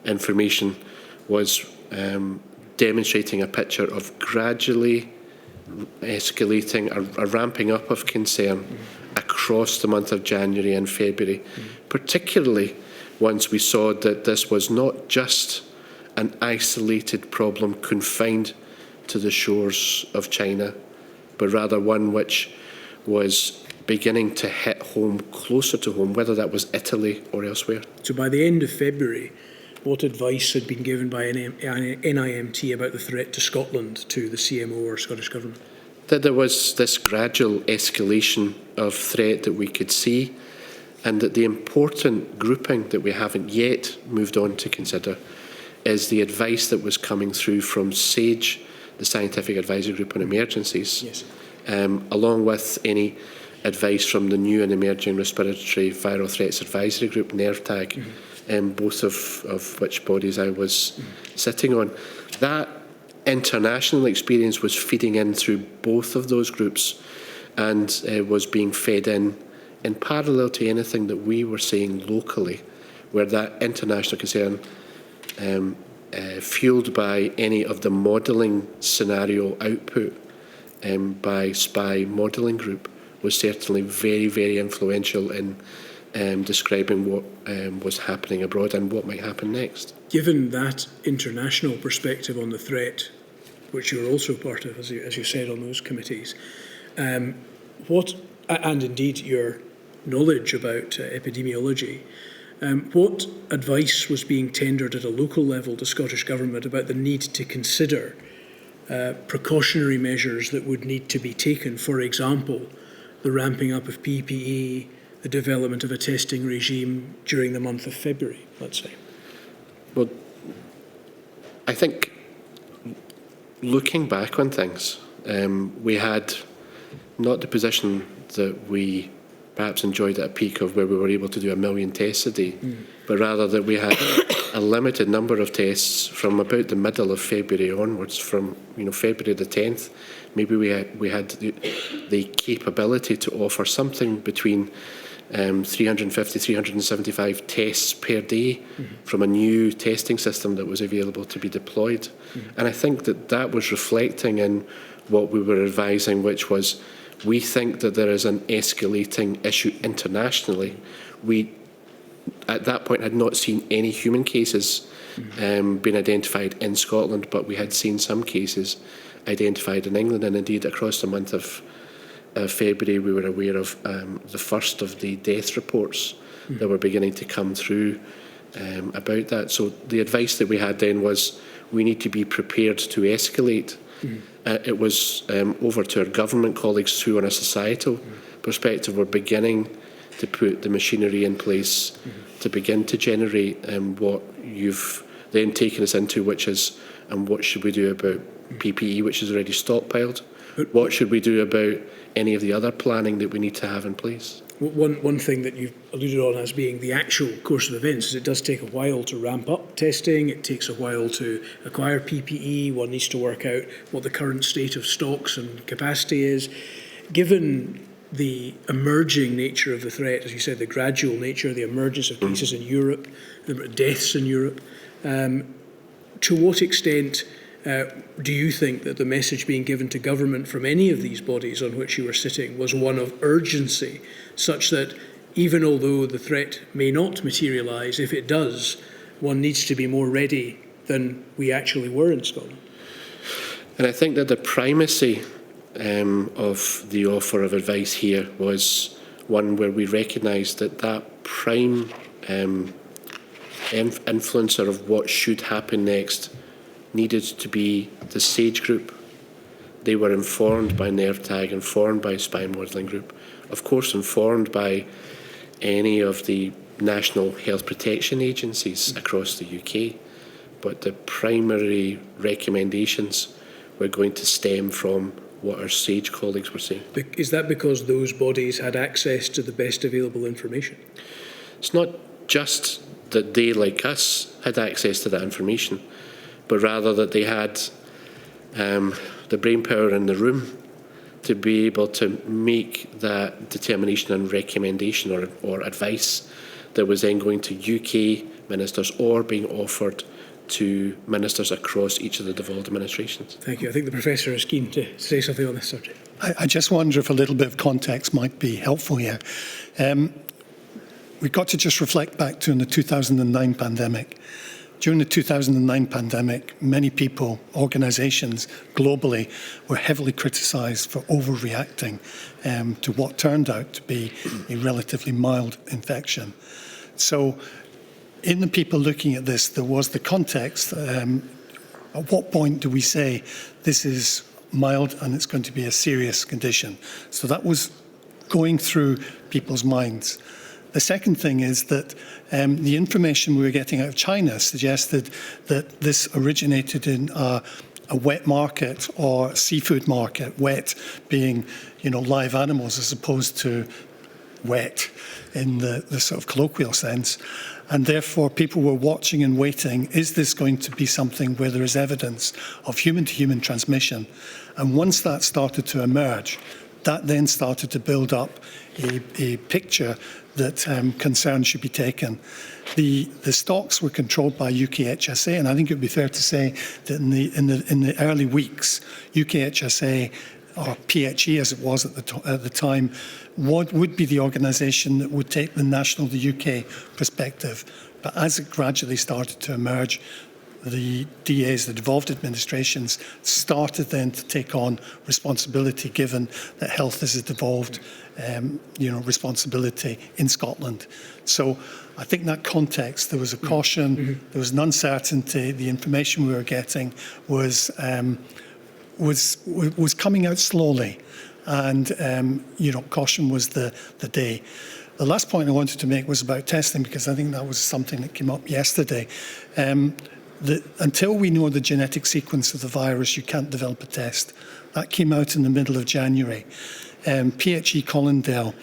information was demonstrating a picture of gradually escalating, a ramping up of concern across the month of January and February, particularly once we saw that this was not just an isolated problem confined to the shores of China, but rather one which was beginning to hit home, closer to home, whether that was Italy or elsewhere. So by the end of February, what advice had been given by NIMT about the threat to Scotland to the CMO or Scottish Government? That there was this gradual escalation of threat that we could see, and that the important grouping that we haven't yet moved on to consider is the advice that was coming through from SAGE, the Scientific Advisory Group on Emergencies, Yes. Along with any advice from the new and emerging Respiratory Viral Threats Advisory Group, NERTAG, both of which bodies I was sitting on. That international experience was feeding in through both of those groups and was being fed in parallel to anything that we were seeing locally, where that international concern, fueled by any of the modelling scenario output by SPY modelling group, was certainly very, very influential in describing what was happening abroad and what might happen next. Given that international perspective on the threat, which you're also part of, as you said, on those committees, what, and indeed your knowledge about epidemiology, what advice was being tendered at a local level to Scottish Government about the need to consider precautionary measures that would need to be taken? For example, the ramping up of PPE, the development of a testing regime during the month of February, let's say. Well, I think looking back on things, we had not the position that we perhaps enjoyed at a peak of where we were able to do 1 million tests a day, but rather that we had a limited number of tests from about the middle of February onwards, from February the 10th. Maybe we had the capability to offer something between 350, 375 tests per day from a new testing system that was available to be deployed. And I think that was reflecting in what we were advising, which was, we think that there is an escalating issue internationally. We, at that point, had not seen any human cases being identified in Scotland, but we had seen some cases identified in England, and indeed across the month of February we were aware of the first of the death reports that were beginning to come through about that. So the advice that we had then was, we need to be prepared to escalate. It was over to our government colleagues who, on a societal perspective, were beginning to put the machinery in place to begin to generate what the then taking us into, which is, and what should we do about PPE, which is already stockpiled? What should we do about any of the other planning that we need to have in place? One thing that you've alluded on as being the actual course of events is it does take a while to ramp up testing. It takes a while to acquire PPE. One needs to work out what the current state of stocks and capacity is. Given the emerging nature of the threat, as you said, the gradual nature, the emergence of cases in Europe, the number of deaths in Europe, to what extent do you think that the message being given to government from any of these bodies on which you were sitting was one of urgency, such that even although the threat may not materialise, if it does, one needs to be more ready than we actually were in Scotland? And I think that the primacy of the offer of advice here was one where we recognised that that prime influencer of what should happen next needed to be the SAGE group. They were informed by NERVTAG, informed by Spine Modelling Group, of course informed by any of the national health protection agencies across the UK, but the primary recommendations were going to stem from what our SAGE colleagues were saying. Is that because those bodies had access to the best available information? It's not just that they, like us, had access to that information, but rather that they had the brainpower in the room to be able to make that determination and recommendation or advice that was then going to UK ministers or being offered to ministers across each of the devolved administrations. Thank you. I think the Professor is keen to say something on this subject. I just wonder if a little bit of context might be helpful here. We've got to just reflect back to the 2009 pandemic. During the 2009 pandemic, many people, organisations globally were heavily criticised for overreacting to what turned out to be a relatively mild infection. So in the people looking at this, there was the context. At what point do we say this is mild and it's going to be a serious condition? So that was going through people's minds. The second thing is that the information we were getting out of China suggested that this originated in a wet market or seafood market, wet being, live animals as opposed to wet in the sort of colloquial sense. And therefore, people were watching and waiting, is this going to be something where there is evidence of human-to-human transmission? And once that started to emerge, that then started to build up a picture that concerns should be taken. The stocks were controlled by UKHSA, and I think it would be fair to say that in the early weeks, UKHSA, or PHE as it was at the time, would be the organisation that would take the national, the UK perspective. But as it gradually started to emerge, the DAs, the devolved administrations, started then to take on responsibility, given that health is a devolved responsibility in Scotland. So I think that context, there was a caution, there was an uncertainty, the information we were getting was coming out slowly, and caution was the day. The last point I wanted to make was about testing, because I think that was something that came up yesterday. Until we know the genetic sequence of the virus, you can't develop a test. That came out in the middle of January. PHE Colindale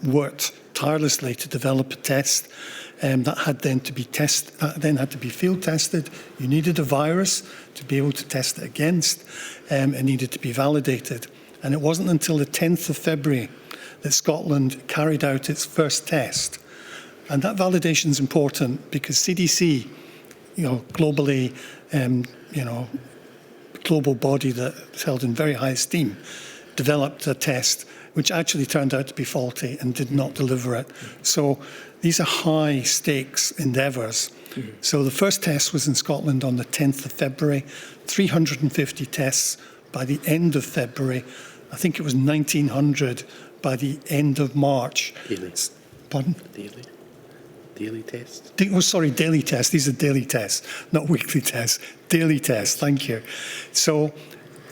worked tirelessly to develop a test that had then to be field tested. You needed a virus to be able to test it against. It needed to be validated. And it wasn't until the 10th of February that Scotland carried out its first test. And that validation is important because CDC, globally, global body that's held in very high esteem, developed a test which actually turned out to be faulty and did not deliver it. So these are high stakes endeavours. So the first test was in Scotland on the 10th of February, 350 tests by the end of February. I think it was 1,900 by the end of March. Daily. Pardon? Daily tests? Daily tests. These are daily tests, not weekly tests. Daily tests, thank you. So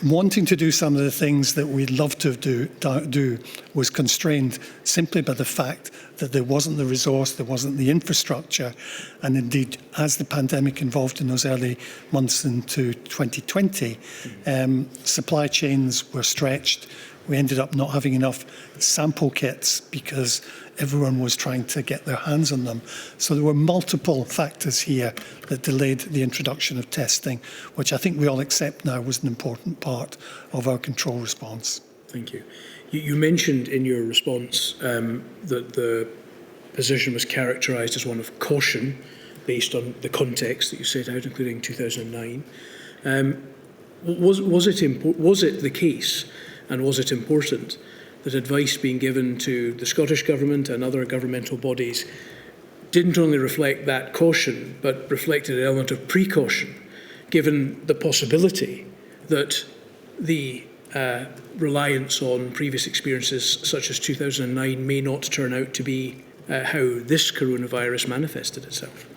wanting to do some of the things that we'd love to do was constrained simply by the fact that there wasn't the resource, there wasn't the infrastructure, and indeed, as the pandemic evolved in those early months into 2020, supply chains were stretched. We ended up not having enough sample kits because everyone was trying to get their hands on them. So there were multiple factors here that delayed the introduction of testing, which I think we all accept now was an important part of our control response. Thank you. You mentioned in your response that the position was characterised as one of caution based on the context that you set out, including 2009. Was it the case, and was it important, that advice being given to the Scottish Government and other governmental bodies didn't only reflect that caution, but reflected an element of precaution, given the possibility that the reliance on previous experiences such as 2009 may not turn out to be how this coronavirus manifested itself?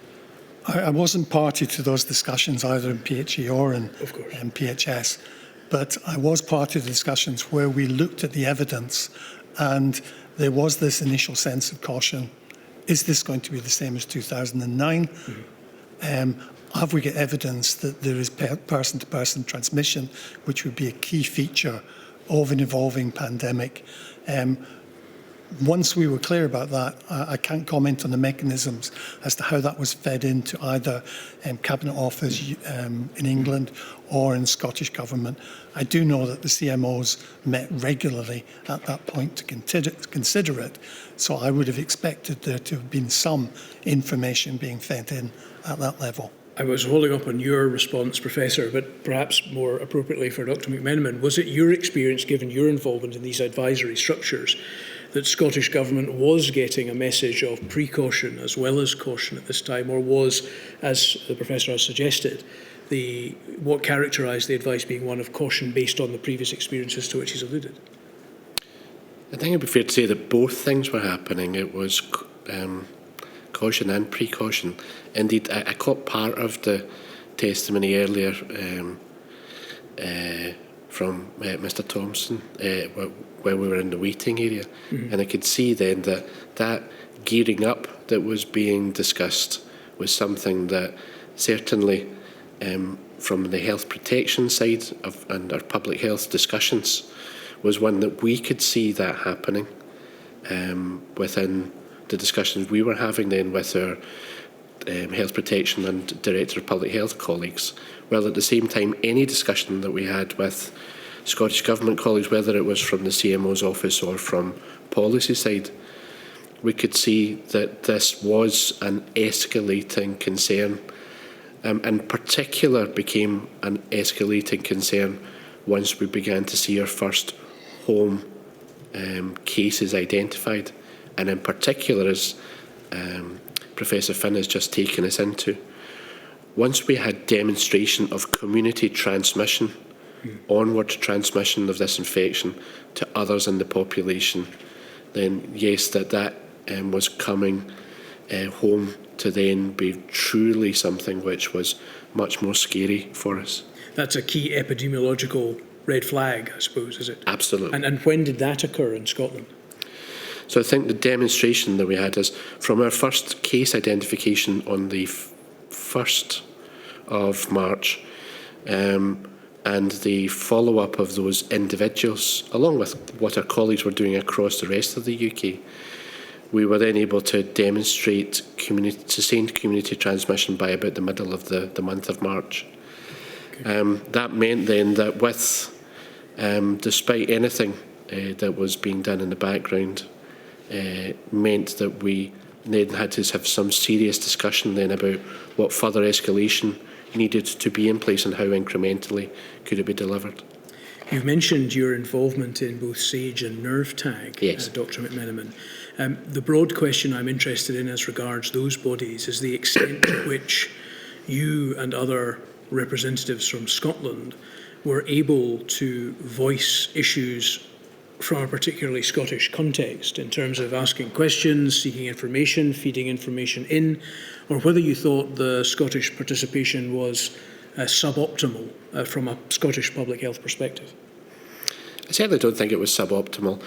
I wasn't party to those discussions either in PHE or in PHS, but I was part of the discussions where we looked at the evidence and there was this initial sense of caution. Is this going to be the same as 2009? Have we got evidence that there is person-to-person transmission, which would be a key feature of an evolving pandemic? Once we were clear about that, I can't comment on the mechanisms as to how that was fed into either Cabinet Office in England or in Scottish Government. I do know that the CMOs met regularly at that point to consider it, so I would have expected there to have been some information being fed in at that level. I was holding up on your response, Professor, but perhaps more appropriately for Dr McMenamin, was it your experience, given your involvement in these advisory structures, that Scottish Government was getting a message of precaution as well as caution at this time, or was, as the Professor has suggested, what characterised the advice being one of caution based on the previous experiences to which he's alluded? I think it'd be fair to say that both things were happening. It was caution and precaution. Indeed, I caught part of the testimony earlier from Mr Thompson where we were in the waiting area, and I could see then that gearing up that was being discussed was something that certainly from the health protection side and our public health discussions was one that we could see that happening within the discussions we were having then with our health protection and Director of Public Health colleagues, while at the same time any discussion that we had with Scottish Government colleagues, whether it was from the CMO's office or from policy side, we could see that this was an escalating concern, in particular became an escalating concern once we began to see our first home cases identified, and in particular, as Professor Finn has just taken us into, once we had demonstration of community transmission, onward transmission of this infection to others in the population, then yes, that was coming home to then be truly something which was much more scary for us. That's a key epidemiological red flag, I suppose, is it? Absolutely. And when did that occur in Scotland? So I think the demonstration that we had is from our first case identification on the 1st of March, and the follow-up of those individuals, along with what our colleagues were doing across the rest of the UK, we were then able to demonstrate sustained community transmission by about the middle of the month of March. Okay. That meant then that despite anything that was being done in the background, meant that we then had to have some serious discussion then about what further escalation needed to be in place and how incrementally could it be delivered. You've mentioned your involvement in both SAGE and NerveTag, yes. Dr McMenamin. The broad question I'm interested in as regards those bodies is the extent to which you and other representatives from Scotland were able to voice issues from a particularly Scottish context in terms of asking questions, seeking information, feeding information in, or whether you thought the Scottish participation was suboptimal from a Scottish public health perspective? I certainly don't think it was suboptimal.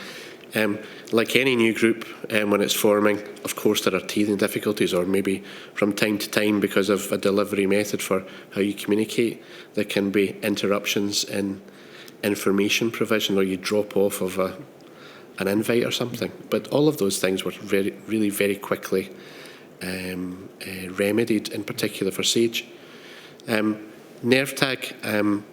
Like any new group, when it's forming, of course there are teething difficulties, or maybe from time to time, because of a delivery method for how you communicate, there can be interruptions in information provision, or you drop off of an invite or something. But all of those things were really very quickly remedied, in particular for SAGE. NERVTAG,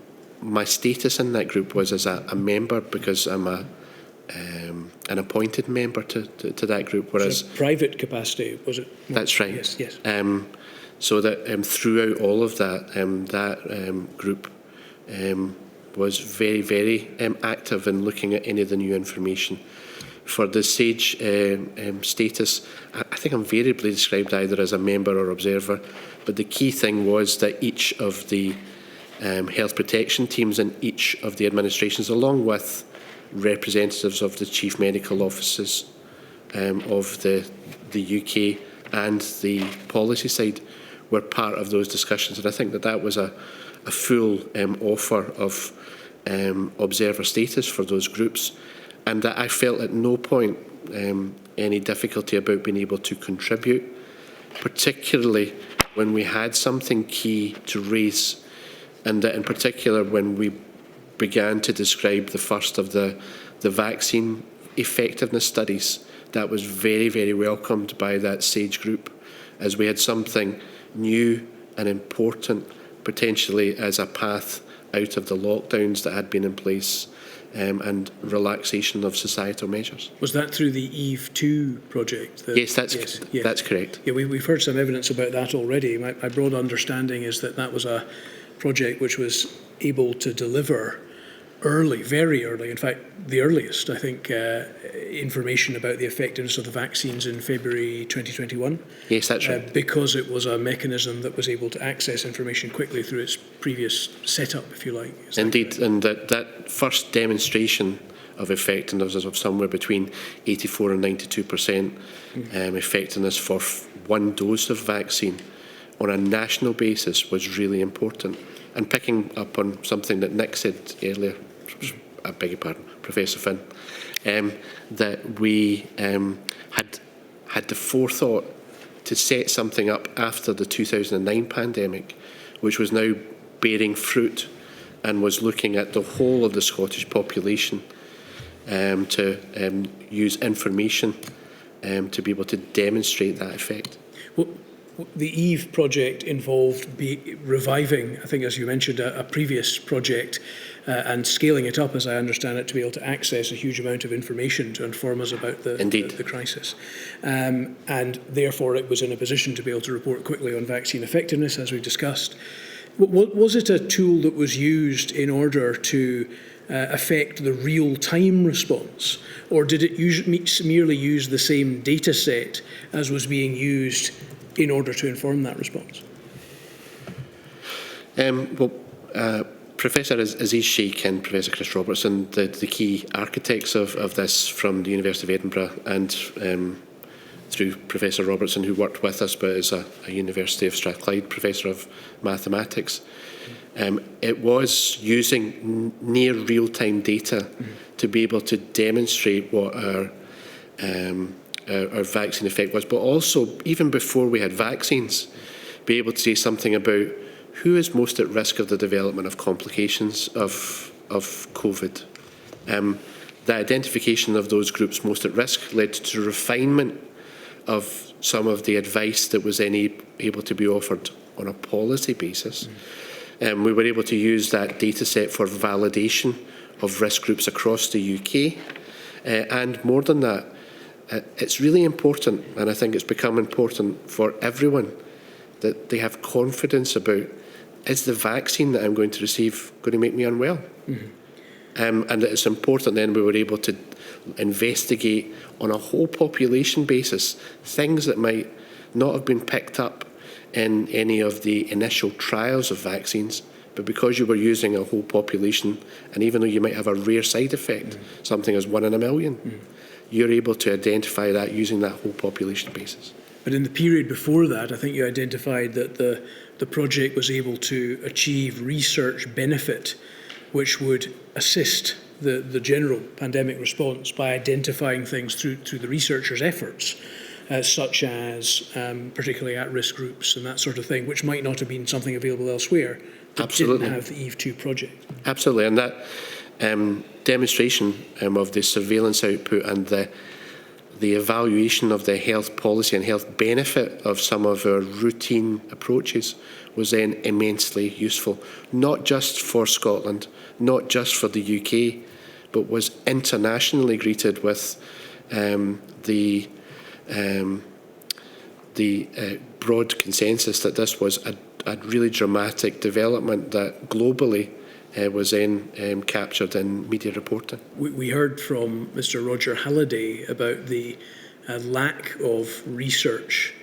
my status in that group was as a member, because I'm an appointed member to that group. Whereas so private capacity, was it? That's right. Yes, yes. So that throughout all of that, group was very, very active in looking at any of the new information. For the SAGE status, I think I'm variably described either as a member or observer, but the key thing was that each of the health protection teams in each of the administrations, along with representatives of the chief medical offices of the UK and the policy side, were part of those discussions. And I think that was a full offer of observer status for those groups, and that I felt at no point any difficulty about being able to contribute, particularly when we had something key to raise, and that in particular when we began to describe the first of the vaccine effectiveness studies. That was very, very welcomed by that SAGE group, as we had something new and important, potentially as a path out of the lockdowns that had been in place, and relaxation of societal measures. Was that through the EVE2 project? Yes, that's correct. Yeah, we've heard some evidence about that already. My broad understanding is that was a project which was able to deliver early, very early, in fact, the earliest, I think, information about the effectiveness of the vaccines in February 2021. Yes, that's right. Because it was a mechanism that was able to access information quickly through its previous setup, if you like. Indeed, and that first demonstration of effectiveness of somewhere between 84 and 92% effectiveness for one dose of vaccine on a national basis was really important. And picking up on something that Nick said earlier, I beg your pardon, Professor Finn, that we had the forethought to set something up after the 2009 pandemic, which was now bearing fruit and was looking at the whole of the Scottish population to use information to be able to demonstrate that effect. Well, the EVE project involved reviving, I think, as you mentioned, a previous project and scaling it up, as I understand it, to be able to access a huge amount of information to inform us about the crisis. And therefore, it was in a position to be able to report quickly on vaccine effectiveness, as we've discussed. Was it a tool that was used in order to affect the real-time response, or did it merely use the same data set as was being used in order to inform that response? Professor Aziz Sheikh and Professor Chris Robertson, the key architects of this from the University of Edinburgh, and through Professor Robertson, who worked with us but is a University of Strathclyde Professor of Mathematics, it was using near real-time data to be able to demonstrate what our vaccine effect was, but also, even before we had vaccines, be able to say something about who is most at risk of the development of complications of COVID. The identification of those groups most at risk led to refinement of some of the advice that was then able to be offered on a policy basis. We were able to use that data set for validation of risk groups across the UK. And more than that, it's really important, and I think it's become important for everyone, that they have confidence about, is the vaccine that I'm going to receive going to make me unwell? And that it's important then we were able to investigate on a whole population basis things that might not have been picked up in any of the initial trials of vaccines, but because you were using a whole population, and even though you might have a rare side effect, something as 1 in a million, you're able to identify that using that whole population basis. But in the period before that, I think you identified that the the project was able to achieve research benefit which would assist the general pandemic response by identifying things through the researchers' efforts, such as particularly at-risk groups and that sort of thing, which might not have been something available elsewhere that Absolutely. didn't have the EVE 2 project. Absolutely, and that demonstration of the surveillance output and the evaluation of the health policy and health benefit of some of our routine approaches was then immensely useful, not just for Scotland, not just for the UK, but was internationally greeted with the broad consensus that this was a really dramatic development that globally was then captured in media reporting. We heard from Mr. Roger Halliday about the lack of research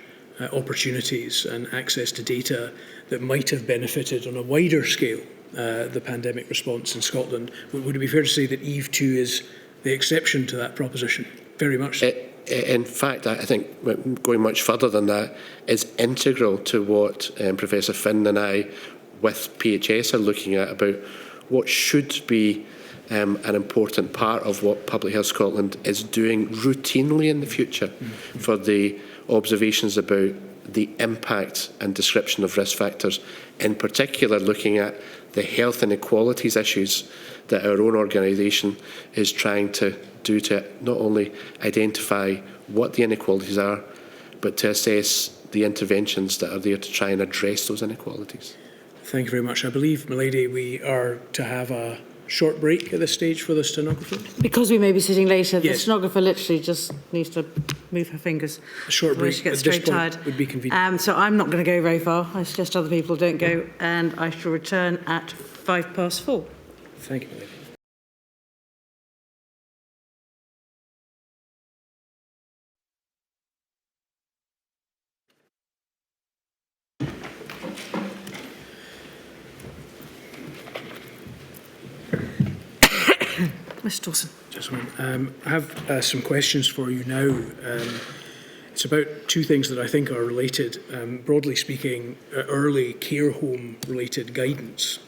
opportunities and access to data that might have benefited on a wider scale the pandemic response in Scotland. Would it be fair to say that EVE 2 is the exception to that proposition? Very much so. In fact, I think going much further than that is integral to what Professor Finn and I with PHS are looking at about what should be an important part of what Public Health Scotland is doing routinely in the future for the observations about the impact and description of risk factors, in particular looking at the health inequalities issues that our own organisation is trying to do to not only identify what the inequalities are, but to assess the interventions that are there to try and address those inequalities. Thank you very much. I believe, Milady, we are to have a short break at this stage for the stenographer. Because we may be sitting later, Yes. the stenographer literally just needs to move her fingers. A short break She gets at this very point tired. would be convenient. So I'm not going to go very far. I suggest other people don't go, and I shall return at 4:05. Thank you, Milady. Mr. Dawson. Gentlemen, I have some questions for you now. It's about two things that I think are related. Broadly speaking, early care home related guidance,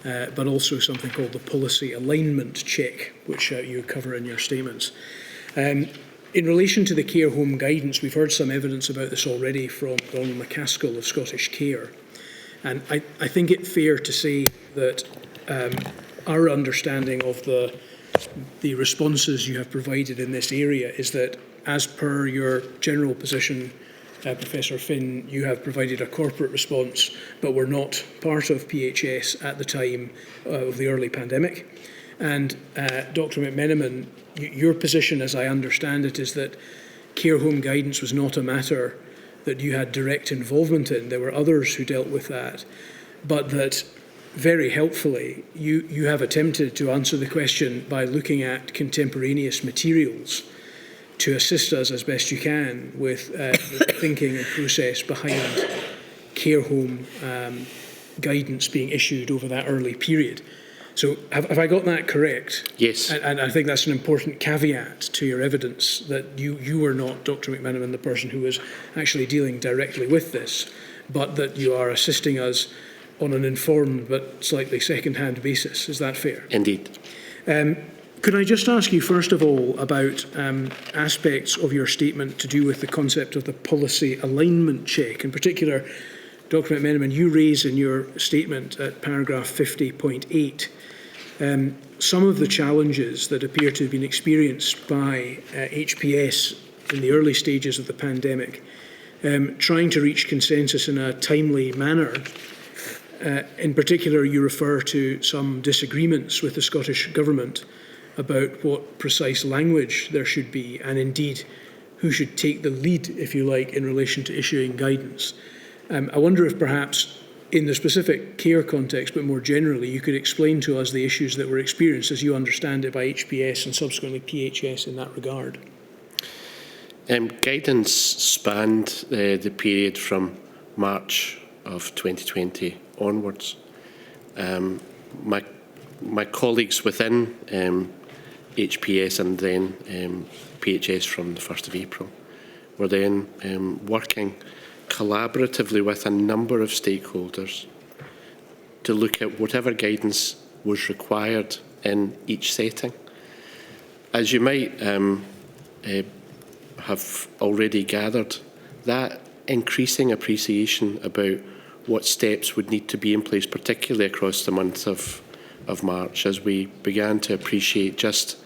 but also something called the policy alignment check, which you cover in your statements. In relation to the care home guidance, we've heard some evidence about this already from Donald McCaskill of Scottish Care. And I think it fair to say that our understanding of the responses you have provided in this area is that, as per your general position, Professor Finn, you have provided a corporate response, but were not part of PHS at the time of the early pandemic. And Dr. McMenamin, your position, as I understand it, is that care home guidance was not a matter that you had direct involvement in. There were others who dealt with that, but that very helpfully, you have attempted to answer the question by looking at contemporaneous materials to assist us as best you can with the thinking and process behind care home guidance being issued over that early period. So have I got that correct? Yes. And I think that's an important caveat to your evidence that you were not, Dr. McMenamin, the person who was actually dealing directly with this, but that you are assisting us on an informed but slightly second-hand basis. Is that fair? Indeed. Could I just ask you, first of all, about aspects of your statement to do with the concept of the policy alignment check? In particular, Dr. McMenamin, you raise in your statement at paragraph 50.8 some of the challenges that appear to have been experienced by HPS in the early stages of the pandemic, trying to reach consensus in a timely manner. In particular, you refer to some disagreements with the Scottish Government about what precise language there should be, and indeed who should take the lead, if you like, in relation to issuing guidance. I wonder if perhaps in the specific care context, but more generally, you could explain to us the issues that were experienced as you understand it by HPS and subsequently PHS in that regard. Guidance spanned the period from March of 2020 onwards. My colleagues within HPS and then PHS from the 1st of April were then working collaboratively with a number of stakeholders to look at whatever guidance was required in each setting. As you might have already gathered, that increasing appreciation about what steps would need to be in place, particularly across the month of March, as we began to appreciate just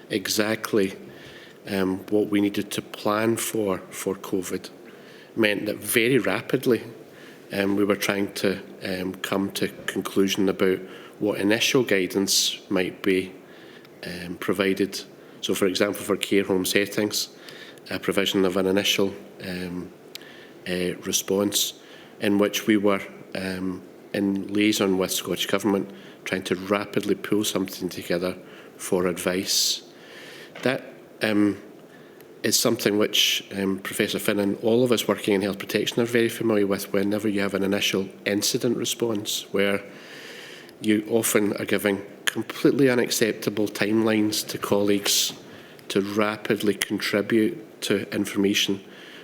exactly what we needed to plan for COVID, meant that very rapidly we were trying to come to conclusion about what initial guidance might be provided. So, for example, for care home settings, a provision of an initial response in which we were in liaison with Scottish Government trying to rapidly pull something together for advice. That is something which Professor Finn and all of us working in health protection are very familiar with whenever you have an initial incident response, where you often are giving completely unacceptable timelines to colleagues to rapidly contribute to information,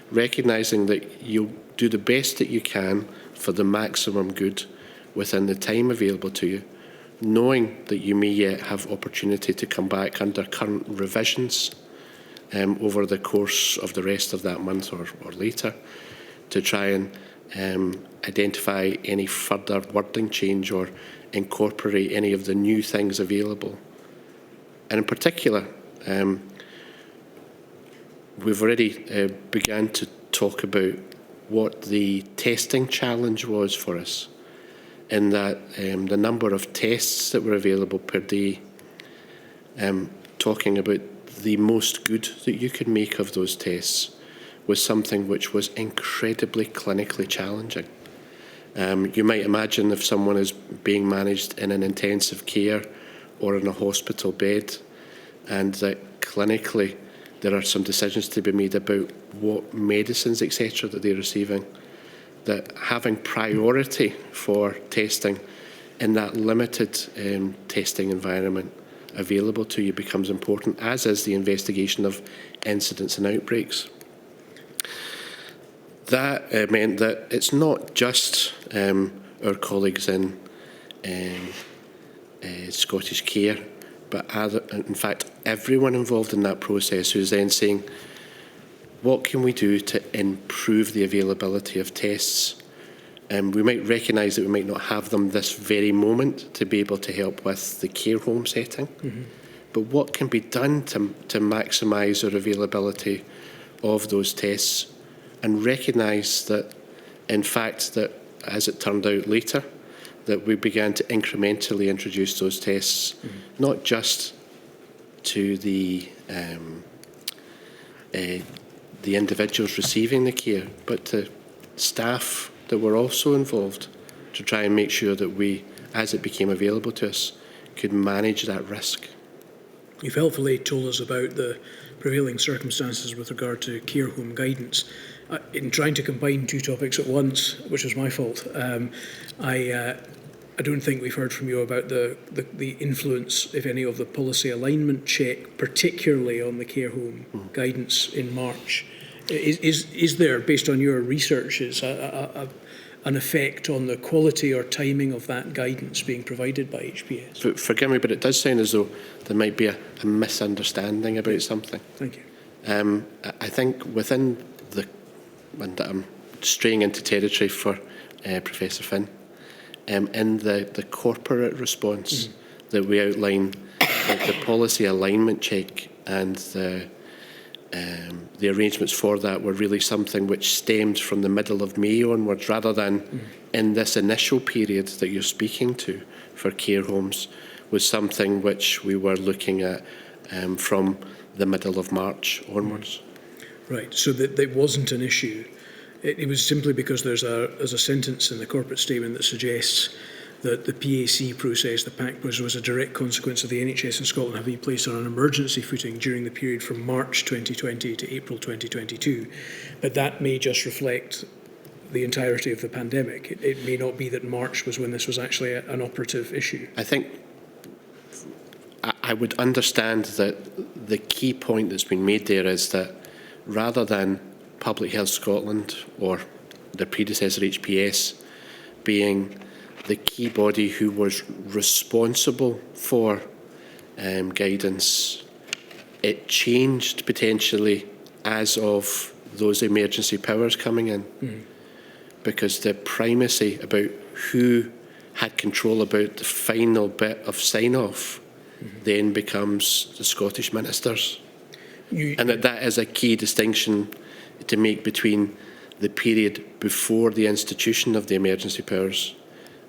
recognising that you'll do the best that you can for the maximum good within the time available to you, knowing that you may yet have opportunity to come back under current revisions over the course of the rest of that month or later, to try and identify any further wording change or incorporate any of the new things available. And in particular, we've already begun to talk about what the testing challenge was for us, in that the number of tests that were available per day, talking about the most good that you could make of those tests, was something which was incredibly clinically challenging. You might imagine if someone is being managed in an intensive care or in a hospital bed, and that clinically there are some decisions to be made about what medicines, etc., that they're receiving, that having priority for testing in that limited testing environment available to you becomes important, as is the investigation of incidents and outbreaks. That meant that it's not just our colleagues in Scottish Care, but in fact everyone involved in that process who's then saying, what can we do to improve the availability of tests? We might recognise that we might not have them this very moment to be able to help with the care home setting, but what can be done to maximise our availability of those tests, and recognise that, in fact, that as it turned out later, that we began to incrementally introduce those tests, not just to the individuals receiving the care, but to staff that were also involved, to try and make sure that we, as it became available to us, could manage that risk. You've helpfully told us about the prevailing circumstances with regard to care home guidance. In trying to combine two topics at once, which was my fault, I don't think we've heard from you about the influence, if any, of the policy alignment check, particularly on the care home guidance in March. Is there, based on your researches, an effect on the quality or timing of that guidance being provided by HPS? Forgive me, but it does sound as though there might be a misunderstanding about something. Thank you. I think within and I'm straying into territory for Professor Finn, in the corporate response that we outline, the policy alignment check and the arrangements for that were really something which stemmed from the middle of May onwards, rather than in this initial period that you're speaking to for care homes, was something which we were looking at from the middle of March onwards. Right, so that it wasn't an issue. It was simply because there's a sentence in the corporate statement that suggests that the PAC process, the PAC process, was a direct consequence of the NHS in Scotland having been placed on an emergency footing during the period from March 2020 to April 2022. But that may just reflect the entirety of the pandemic. It may not be that March was when this was actually an operative issue. I think I would understand that the key point that's been made there is that rather than Public Health Scotland or their predecessor HPS being the key body who was responsible for guidance. It changed potentially as of those emergency powers coming in, because the primacy about who had control about the final bit of sign-off then becomes the Scottish ministers. And that is a key distinction to make between the period before the institution of the emergency powers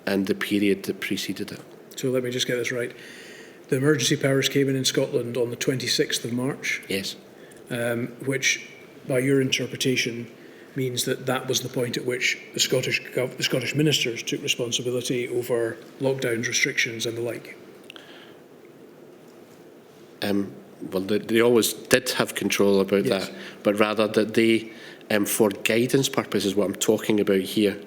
and the period that preceded it. So let me just get this right. The emergency powers came in Scotland on the 26th of March. Yes. Which, by your interpretation, means that that was the point at which the Scottish ministers took responsibility over lockdowns, restrictions and the like. Well, they always did have control about that, but rather that they, for guidance purposes, what I'm talking about here,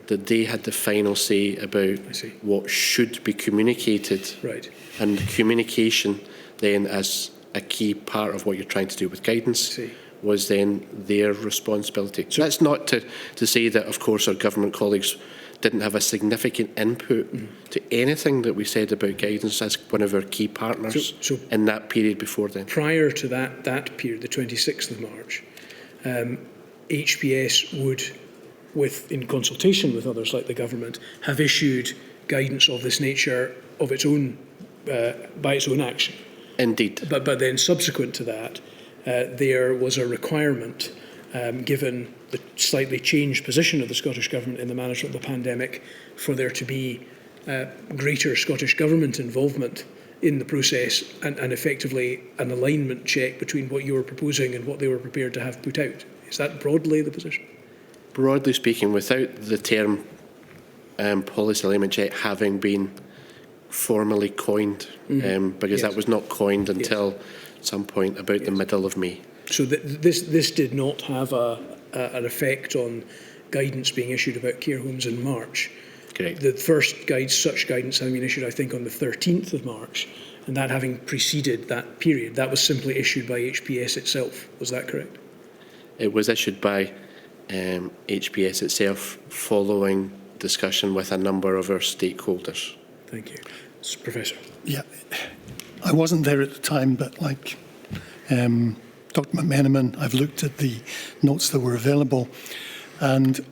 that they had the final say about what should be communicated. Right. And communication then, as a key part of what you're trying to do with guidance, was then their responsibility. So that's not to say that, of course, our government colleagues didn't have a significant input to anything that we said about guidance as one of our key partners in that period before then. Prior to that period, the 26th of March, HPS would, in consultation with others like the government, have issued guidance of this nature of its own, by its own action. Indeed. But then subsequent to that, there was a requirement, given the slightly changed position of the Scottish Government in the management of the pandemic, for there to be greater Scottish Government involvement in the process and effectively an alignment check between what you were proposing and what they were prepared to have put out. Is that broadly the position? Broadly speaking, without the term policy alignment check having been formally coined, because that was not coined until some point about the middle of May. So this did not have an effect on guidance being issued about care homes in March. Correct. The first such guidance having been issued, I think, on the 13th of March, and that having preceded that period, that was simply issued by HPS itself. Was that correct? It was issued by HPS itself following discussion with a number of our stakeholders. Thank you. Professor. Yeah, I wasn't there at the time, but like Dr. McMenamin, I've looked at the notes that were available, and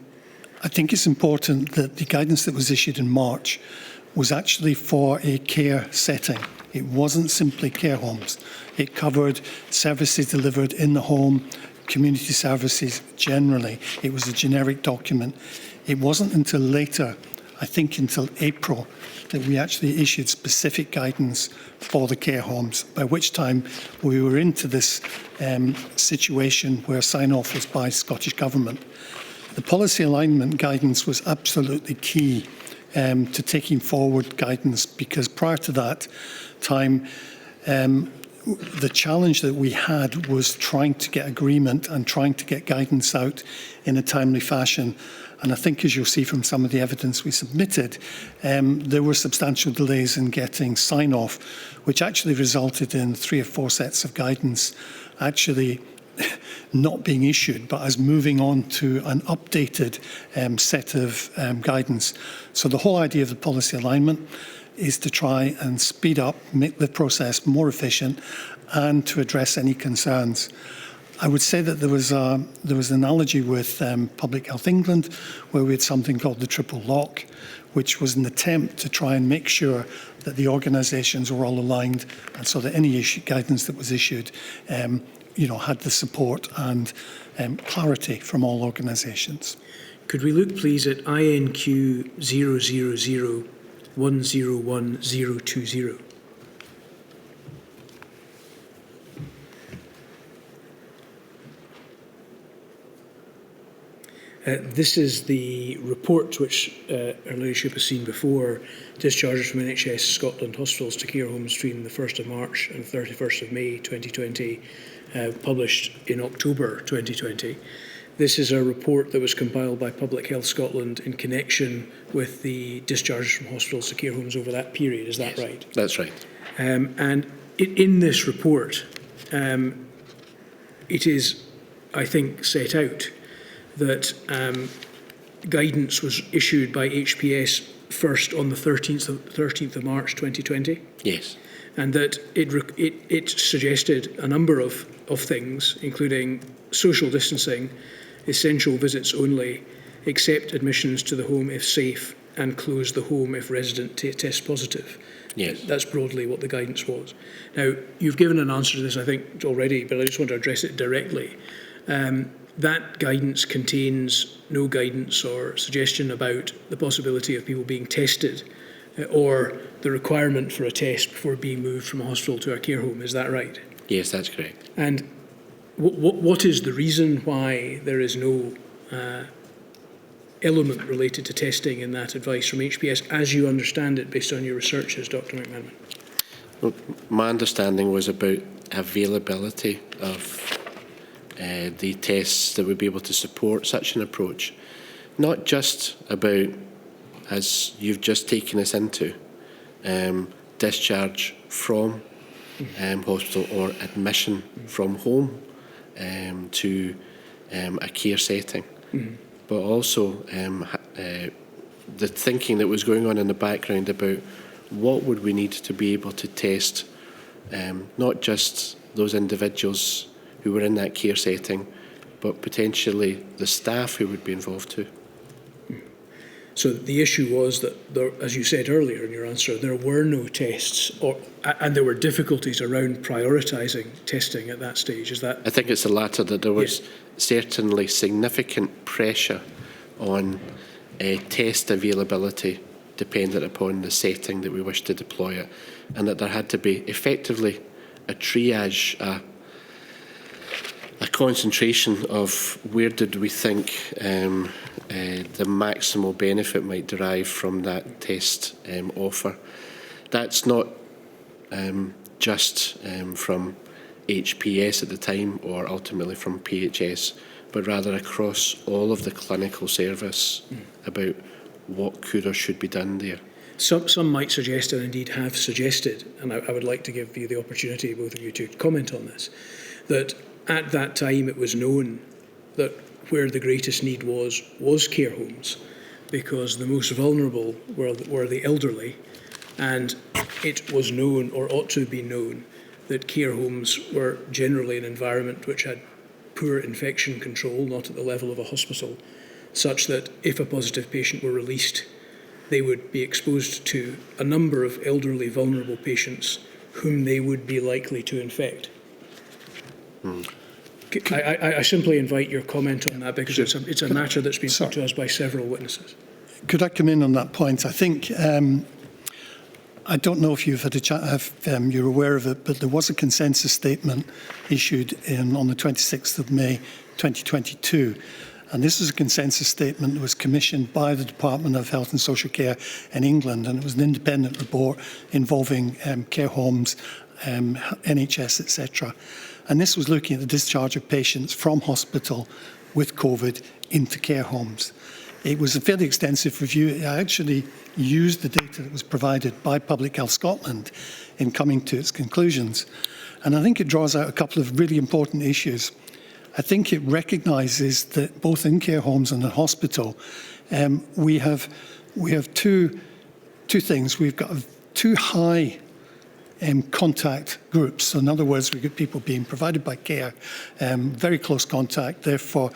I think it's important that the guidance that was issued in March was actually for a care setting. It wasn't simply care homes. It covered services delivered in the home, community services generally. It was a generic document. It wasn't until later, I think until April, that we actually issued specific guidance for the care homes, by which time we were into this situation where sign-off was by Scottish Government. The policy alignment guidance was absolutely key to taking forward guidance, because prior to that time, the challenge that we had was trying to get agreement and trying to get guidance out in a timely fashion. And I think, as you'll see from some of the evidence we submitted, there were substantial delays in getting sign-off, which actually resulted in 3 or 4 sets of guidance actually not being issued, but as moving on to an updated set of guidance. So the whole idea of the policy alignment is to try and speed up, make the process more efficient, and to address any concerns. I would say that there was an analogy with Public Health England, where we had something called the triple lock, which was an attempt to try and make sure that the organisations were all aligned, and so that any guidance that was issued, had the support and clarity from all organisations. Could we look, please, at INQ 000101020? This is the report which Her Ladyship has seen before, discharges from NHS Scotland hospitals to care homes between the 1st of March and 31st of May 2020, published in October 2020. This is a report that was compiled by Public Health Scotland in connection with the discharges from hospitals to care homes over that period. Is that right? That's right. And in this report, it is, I think, set out that guidance was issued by HPS first on the 13th of March 2020. Yes. And that it suggested a number of things, including social distancing, essential visits only, accept admissions to the home if safe, and close the home if resident tests positive. Yes. That's broadly what the guidance was. Now, you've given an answer to this, I think, already, but I just want to address it directly. That guidance contains no guidance or suggestion about the possibility of people being tested or the requirement for a test before being moved from a hospital to a care home. Is that right? Yes, that's correct. And what is the reason why there is no element related to testing in that advice from HPS, as you understand it, based on your researches, Dr. McManaman? Well, my understanding was about availability of the tests that would be able to support such an approach. Not just about, as you've just taken us into, discharge from hospital or admission from home to a care setting. Mm-hmm. But also the thinking that was going on in the background about what would we need to be able to test, not just those individuals who were in that care setting, but potentially the staff who would be involved too. So the issue was that, there, as you said earlier in your answer, there were no tests, and there were difficulties around prioritising testing at that stage. Is that? I think it's the latter, that there was certainly significant pressure on test availability dependent upon the setting that we wish to deploy it, and that there had to be effectively a triage, a concentration of where did we think the maximal benefit might derive from that test offer. That's not just from HPS at the time or ultimately from PHS, but rather across all of the clinical service about what could or should be done there. Some might suggest, and indeed have suggested, and I would like to give you the opportunity, both of you, to comment on this, that at that time it was known that where the greatest need was care homes, because the most vulnerable were the elderly, and it was known, or ought to be known, that care homes were generally an environment which had poor infection control, not at the level of a hospital, such that if a positive patient were released, they would be exposed to a number of elderly, vulnerable patients whom they would be likely to infect. I simply invite your comment on that, because it's a matter that's been put to us by several witnesses. Could I come in on that point? I think, I don't know if you've had a chat, you're aware of it, but there was a consensus statement issued on the 26th of May 2022. And this is a consensus statement that was commissioned by the Department of Health and Social Care in England, and it was an independent report involving care homes, NHS, etc. And this was looking at the discharge of patients from hospital with COVID into care homes. It was a fairly extensive review. I actually used the data that was provided by Public Health Scotland in coming to its conclusions. And I think it draws out a couple of really important issues. I think it recognises that both in care homes and in hospital, we have two things. We've got two high contact groups. So in other words, we've got people being provided by care, very close contact, therefore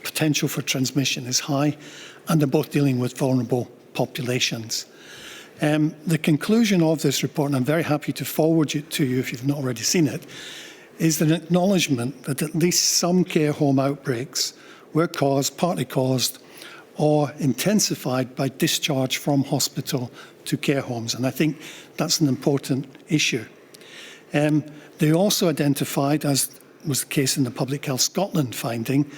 potential for transmission is high, and they're both dealing with vulnerable populations. The conclusion of this report, and I'm very happy to forward it to you if you've not already seen it, is an acknowledgement that at least some care home outbreaks were partly caused or intensified by discharge from hospital to care homes. And I think that's an important issue. They also identified, as was the case in the Public Health Scotland finding,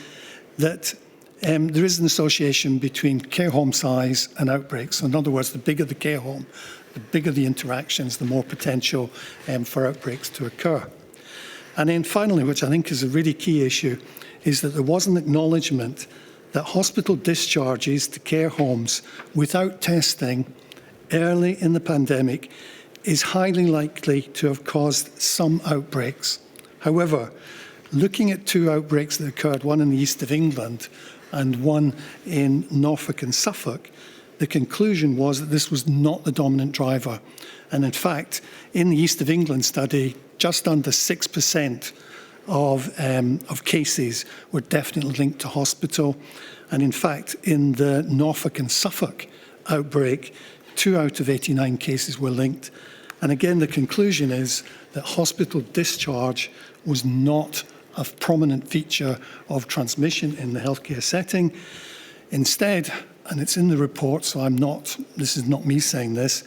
that there is an association between care home size and outbreaks. So in other words, the bigger the care home, the bigger the interactions, the more potential for outbreaks to occur. And then finally, which I think is a really key issue, is that there was an acknowledgement that hospital discharges to care homes without testing early in the pandemic is highly likely to have caused some outbreaks. However, looking at two outbreaks that occurred, one in the east of England, and one in Norfolk and Suffolk, the conclusion was that this was not the dominant driver. And in fact, in the East of England study, just under 6% of cases were definitely linked to hospital. And in fact, in the Norfolk and Suffolk outbreak, 2 out of 89 cases were linked. And again, the conclusion is that hospital discharge was not a prominent feature of transmission in the healthcare setting. Instead, and it's in the report, so this is not me saying this,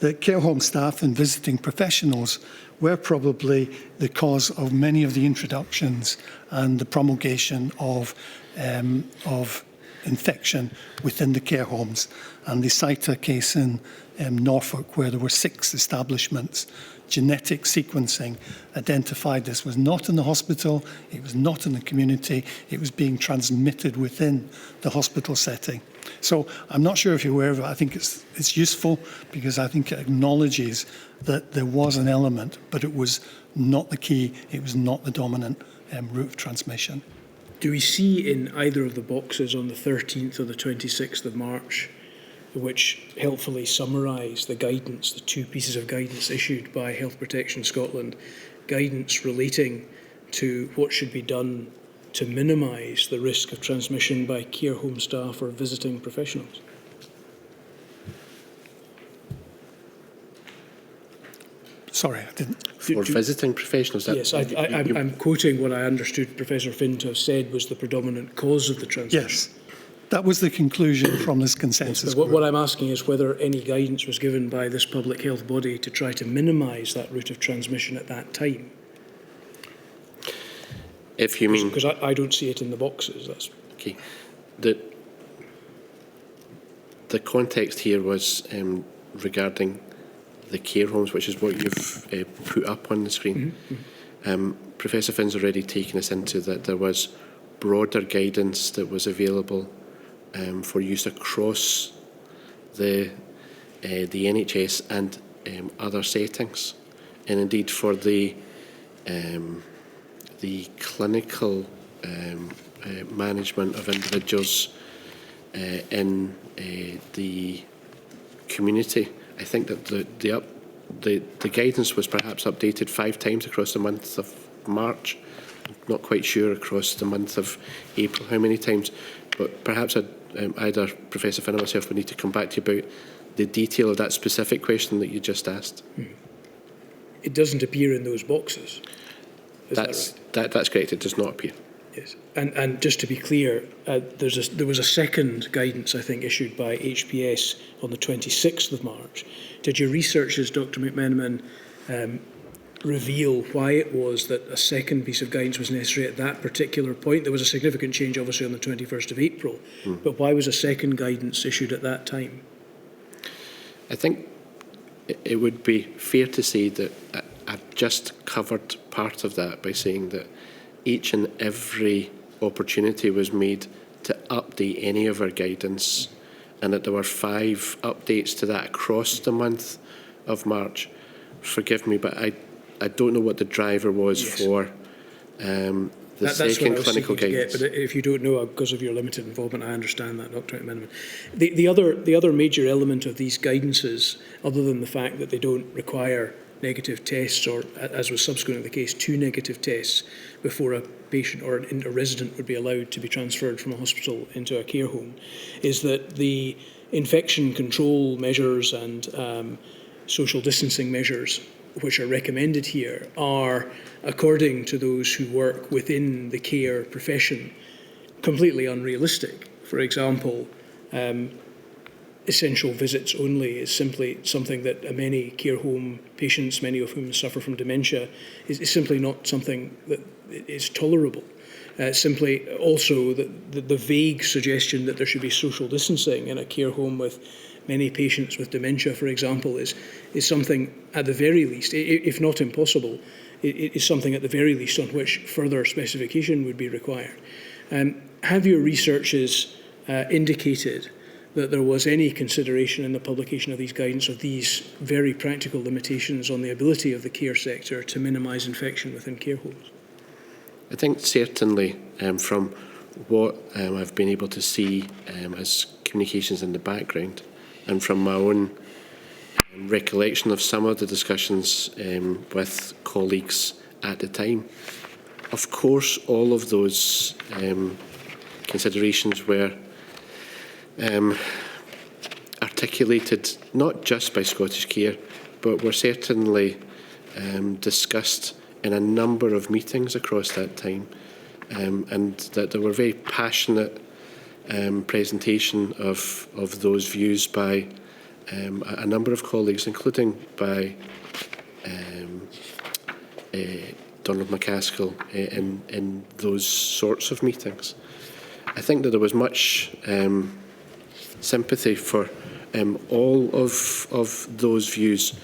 that care home staff and visiting professionals were probably the cause of many of the introductions and the promulgation of infection within the care homes. And they cite a case in Norfolk where there were 6 establishments. Genetic sequencing identified this was not in the hospital, it was not in the community, it was being transmitted within the hospital setting. So I'm not sure if you're aware of it. I think it's useful because I think it acknowledges that there was an element, but it was not the key, it was not the dominant route of transmission. Do we see in either of the boxes on the 13th or the 26th of March, which helpfully summarise the guidance, the 2 pieces of guidance issued by Health Protection Scotland, guidance relating to what should be done to minimise the risk of transmission by care home staff or visiting professionals? Sorry, I didn't. For visiting professionals? Yes, I'm quoting what I understood Professor Finn to have said was the predominant cause of the transmission. Yes, that was the conclusion from this consensus But group. what I'm asking is whether any guidance was given by this public health body to try to minimise that route of transmission at that time. If you mean... Because I don't see it in the boxes. That's okay. The context here was regarding the care homes, which is what you've put up on the screen. Professor Finn's already taken us into that there was broader guidance that was available for use across the NHS and other settings, and indeed for the clinical management of individuals in the community. I think that the guidance was perhaps updated 5 times across the month of March. I'm not quite sure across the month of April how many times, but perhaps either Professor Finn or myself would need to come back to you about the detail of that specific question that you just asked. It doesn't appear in those boxes. That's correct. It does not appear. Yes, and just to be clear, there was a second guidance, I think, issued by HPS on the 26th of March. Did your researchers, Dr. McMenamin, reveal why it was that a second piece of guidance was necessary at that particular point? There was a significant change, obviously, on the 21st of April, but why was a second guidance issued at that time? I think it would be fair to say that I've just covered part of that by saying that each and every opportunity was made to update any of our guidance, and that there were 5 updates to that across the month of March. Forgive me, but I don't know what the driver was for the second clinical guidance. But if you don't know, because of your limited involvement, I understand that, Dr. McMenamin. The other major element of these guidances, other than the fact that they don't require negative tests, or as was subsequently the case, 2 negative tests before a patient or a resident would be allowed to be transferred from a hospital into a care home, is that the infection control measures and social distancing measures which are recommended here are, according to those who work within the care profession, completely unrealistic. For example, essential visits only is simply something that many care home patients, many of whom suffer from dementia, is simply not something that is tolerable. Simply also the vague suggestion that there should be social distancing in a care home with many patients with dementia, for example, is something at the very least, if not impossible, it is something at the very least on which further specification would be required. Have your researches indicated that there was any consideration in the publication of these guidance of these very practical limitations on the ability of the care sector to minimise infection within care homes? I think certainly from what I've been able to see as communications in the background, and from my own recollection of some of the discussions with colleagues at the time, of course, all of those considerations were articulated not just by Scottish Care, but were certainly discussed in a number of meetings across that time, and that there were very passionate presentation of those views by a number of colleagues, including by Donald McCaskill in those sorts of meetings. I think that there was much sympathy for all of those views,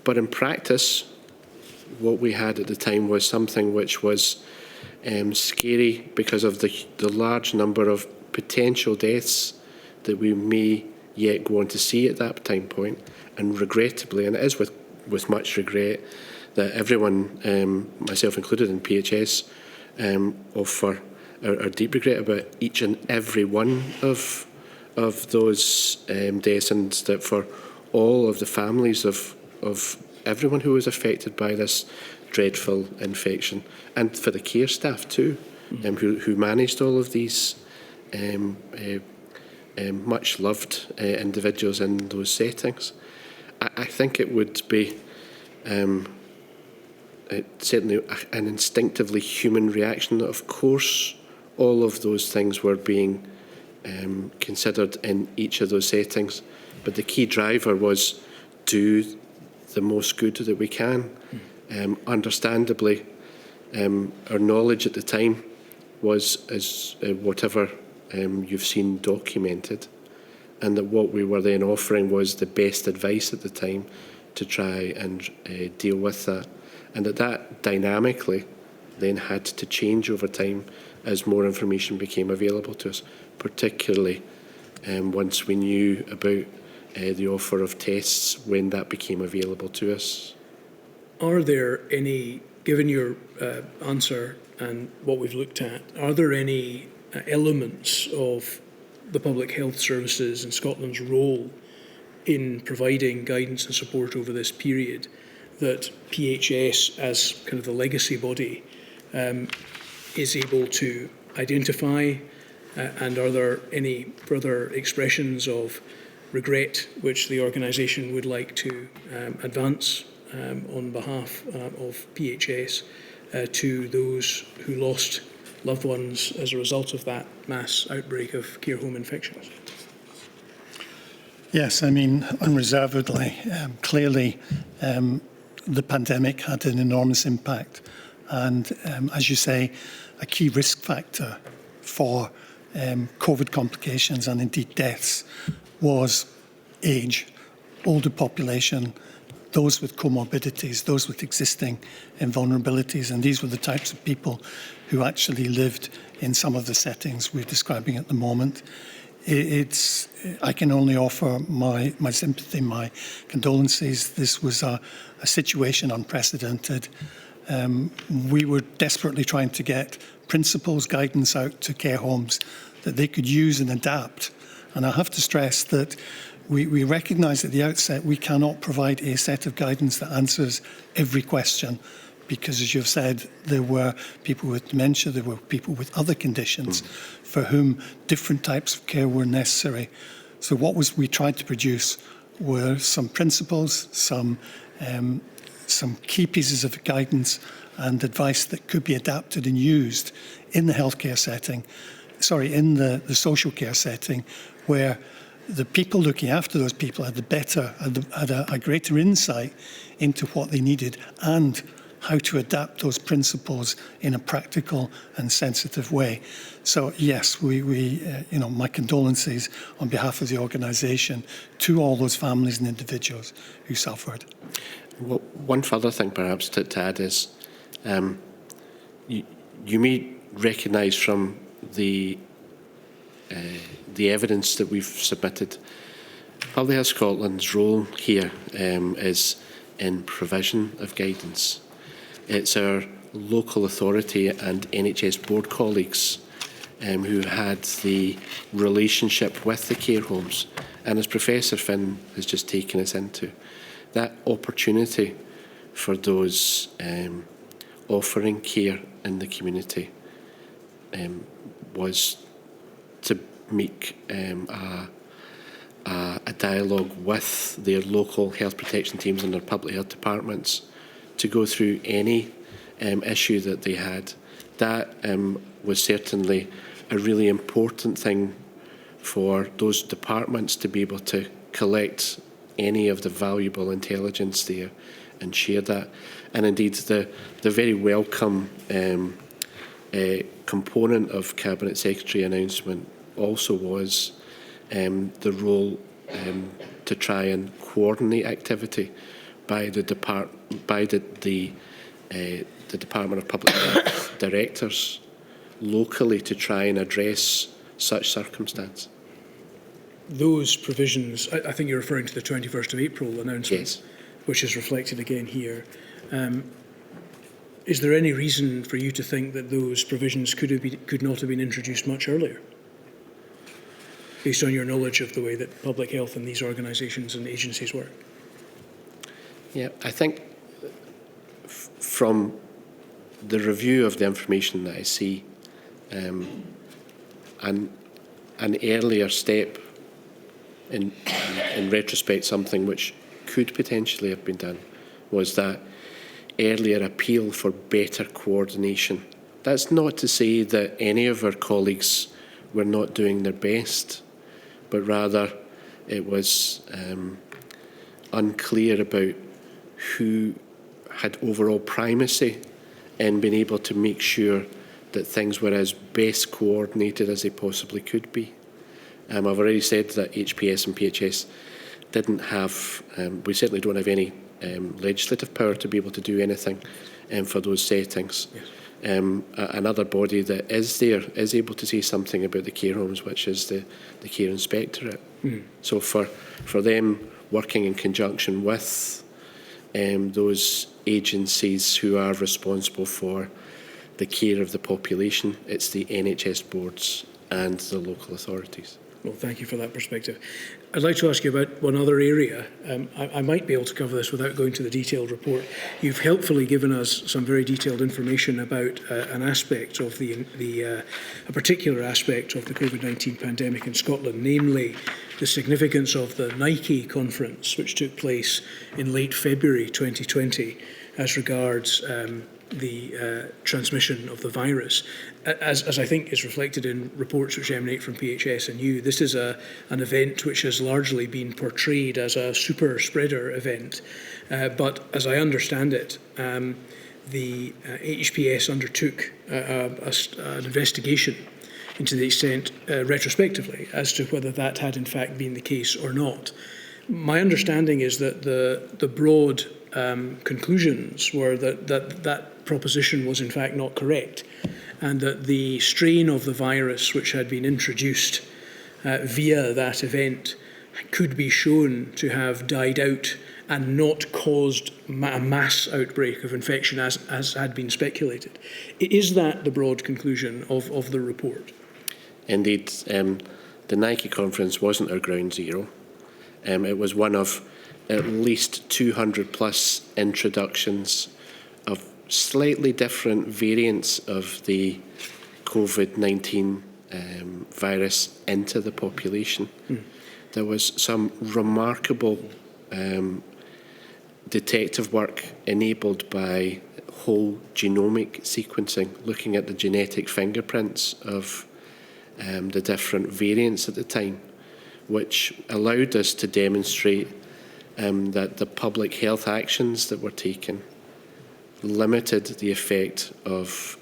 but in practice, what we had at the time was something which was scary because of the large number of potential deaths that we may yet go on to see at that time point, and regrettably, and it is with much regret, that everyone, myself included in PHS, offer our deep regret about each and every one of those deaths, and that for all of the families of everyone who was affected by this dreadful infection, and for the care staff too, who managed all of these much loved individuals in those settings. I think it would be certainly an instinctively human reaction that, of course, all of those things were being considered in each of those settings, but the key driver was do the most good that we can. Understandably, our knowledge at the time was as whatever you've seen documented, and that what we were then offering was the best advice at the time to try and deal with that, and that dynamically then had to change over time as more information became available to us, particularly once we knew about the offer of tests when that became available to us. Are there any, given your answer and what we've looked at, are there any elements of the public health services and Scotland's role in providing guidance and support over this period that PHS, as kind of the legacy body, is able to identify? And are there any further expressions of regret which the organisation would like to advance on behalf of PHS to those who lost loved ones as a result of that mass outbreak of care home infections? Yes, I mean, unreservedly, clearly the pandemic had an enormous impact, and as you say, a key risk factor for COVID complications and indeed deaths was age, older population, those with comorbidities, those with existing vulnerabilities, and these were the types of people who actually lived in some of the settings we're describing at the moment. I can only offer my sympathy, my condolences. This was a situation unprecedented. We were desperately trying to get principles, guidance out to care homes that they could use and adapt. And I have to stress that we recognise at the outset we cannot provide a set of guidance that answers every question, because, as you've said, there were people with dementia, there were people with other conditions for whom different types of care were necessary. So what we tried to produce were some principles, some key pieces of guidance and advice that could be adapted and used in the healthcare setting, in the social care setting, where the people looking after those people had a greater insight into what they needed and how to adapt those principles in a practical and sensitive way. So yes, my condolences on behalf of the organisation to all those families and individuals who suffered. Well, one further thing perhaps to add is you may recognise from the evidence that we've submitted, Public Health Scotland's role here is in provision of guidance. It's our local authority and NHS board colleagues who had the relationship with the care homes. And as Professor Finn has just taken us into, that opportunity for those offering care in the community was to make a dialogue with their local health protection teams and their public health departments to go through any issue that they had. That was certainly a really important thing for those departments to be able to collect any of the valuable intelligence there and share that. And indeed, the very welcome component of Cabinet Secretary announcement also was the role to try and coordinate activity by the Department of Public Health directors locally to try and address such circumstance. Those provisions, I think you're referring to the 21st of April announcement, Yes. which is reflected again here. Is there any reason for you to think that those provisions could not have been introduced much earlier, based on your knowledge of the way that public health and these organisations and agencies work? Yeah, I think from the review of the information that I see, an earlier step in retrospect, something which could potentially have been done, was that earlier appeal for better coordination. That's not to say that any of our colleagues were not doing their best, but rather it was unclear about who had overall primacy in being able to make sure that things were as best coordinated as they possibly could be. I've already said that HPS and PHS didn't have, we certainly don't have any legislative power to be able to do anything for those settings. Yes. Another body that is there is able to say something about the care homes, which is the Care Inspectorate. Mm. So for them working in conjunction with those agencies who are responsible for the care of the population, it's the NHS boards and the local authorities. Well, thank you for that perspective. I'd like to ask you about one other area. I might be able to cover this without going to the detailed report. You've helpfully given us some very detailed information about an aspect of a particular aspect of the Covid-19 pandemic in Scotland, namely the significance of the Nike conference, which took place in late February 2020 as regards the transmission of the virus. As I think is reflected in reports which emanate from PHS and you, this is an event which has largely been portrayed as a super spreader event. But as I understand it, the HPS undertook an investigation into the extent, retrospectively, as to whether that had in fact been the case or not. My understanding is that the broad conclusions were that proposition was in fact not correct, and that the strain of the virus which had been introduced via that event could be shown to have died out and not caused a mass outbreak of infection as had been speculated. Is that the broad conclusion of the report? Indeed, the Nike conference wasn't our ground zero. It was one of at least 200 plus introductions of slightly different variants of the COVID-19 virus into the population. Mm. There was some remarkable detective work enabled by whole genomic sequencing, looking at the genetic fingerprints of the different variants at the time, which allowed us to demonstrate that the public health actions that were taken limited the effect of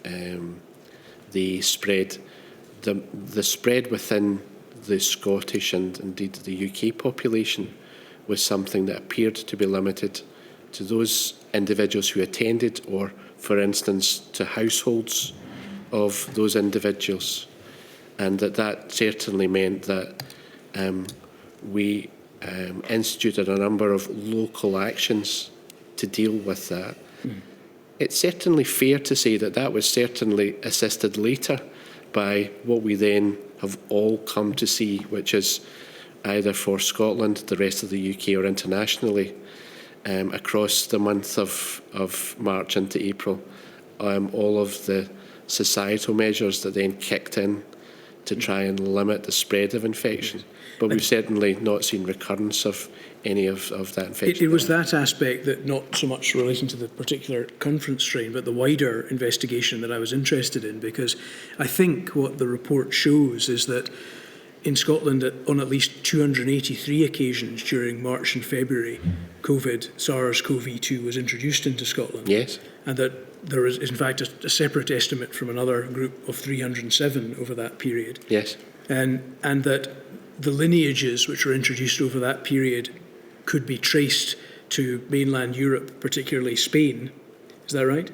the spread. The spread within the Scottish and indeed the UK population was something that appeared to be limited to those individuals who attended, or, for instance, to households of those individuals. And that certainly meant that we instituted a number of local actions to deal with that. Mm. It's certainly fair to say that was certainly assisted later by what we then have all come to see, which is either for Scotland, the rest of the UK, or internationally, across the month of March into April, all of the societal measures that then kicked in to try and limit the spread of infection. But we've certainly not seen recurrence of any of that infection. It was that aspect that, not so much relating to the particular conference strain, but the wider investigation that I was interested in, because I think what the report shows is that in Scotland, on at least 283 occasions during March and February, SARS-CoV-2 was introduced into Scotland. Yes. And that there is, in fact, a separate estimate from another group of 307 over that period. Yes. And that the lineages which were introduced over that period could be traced to mainland Europe, particularly Spain. Is that right?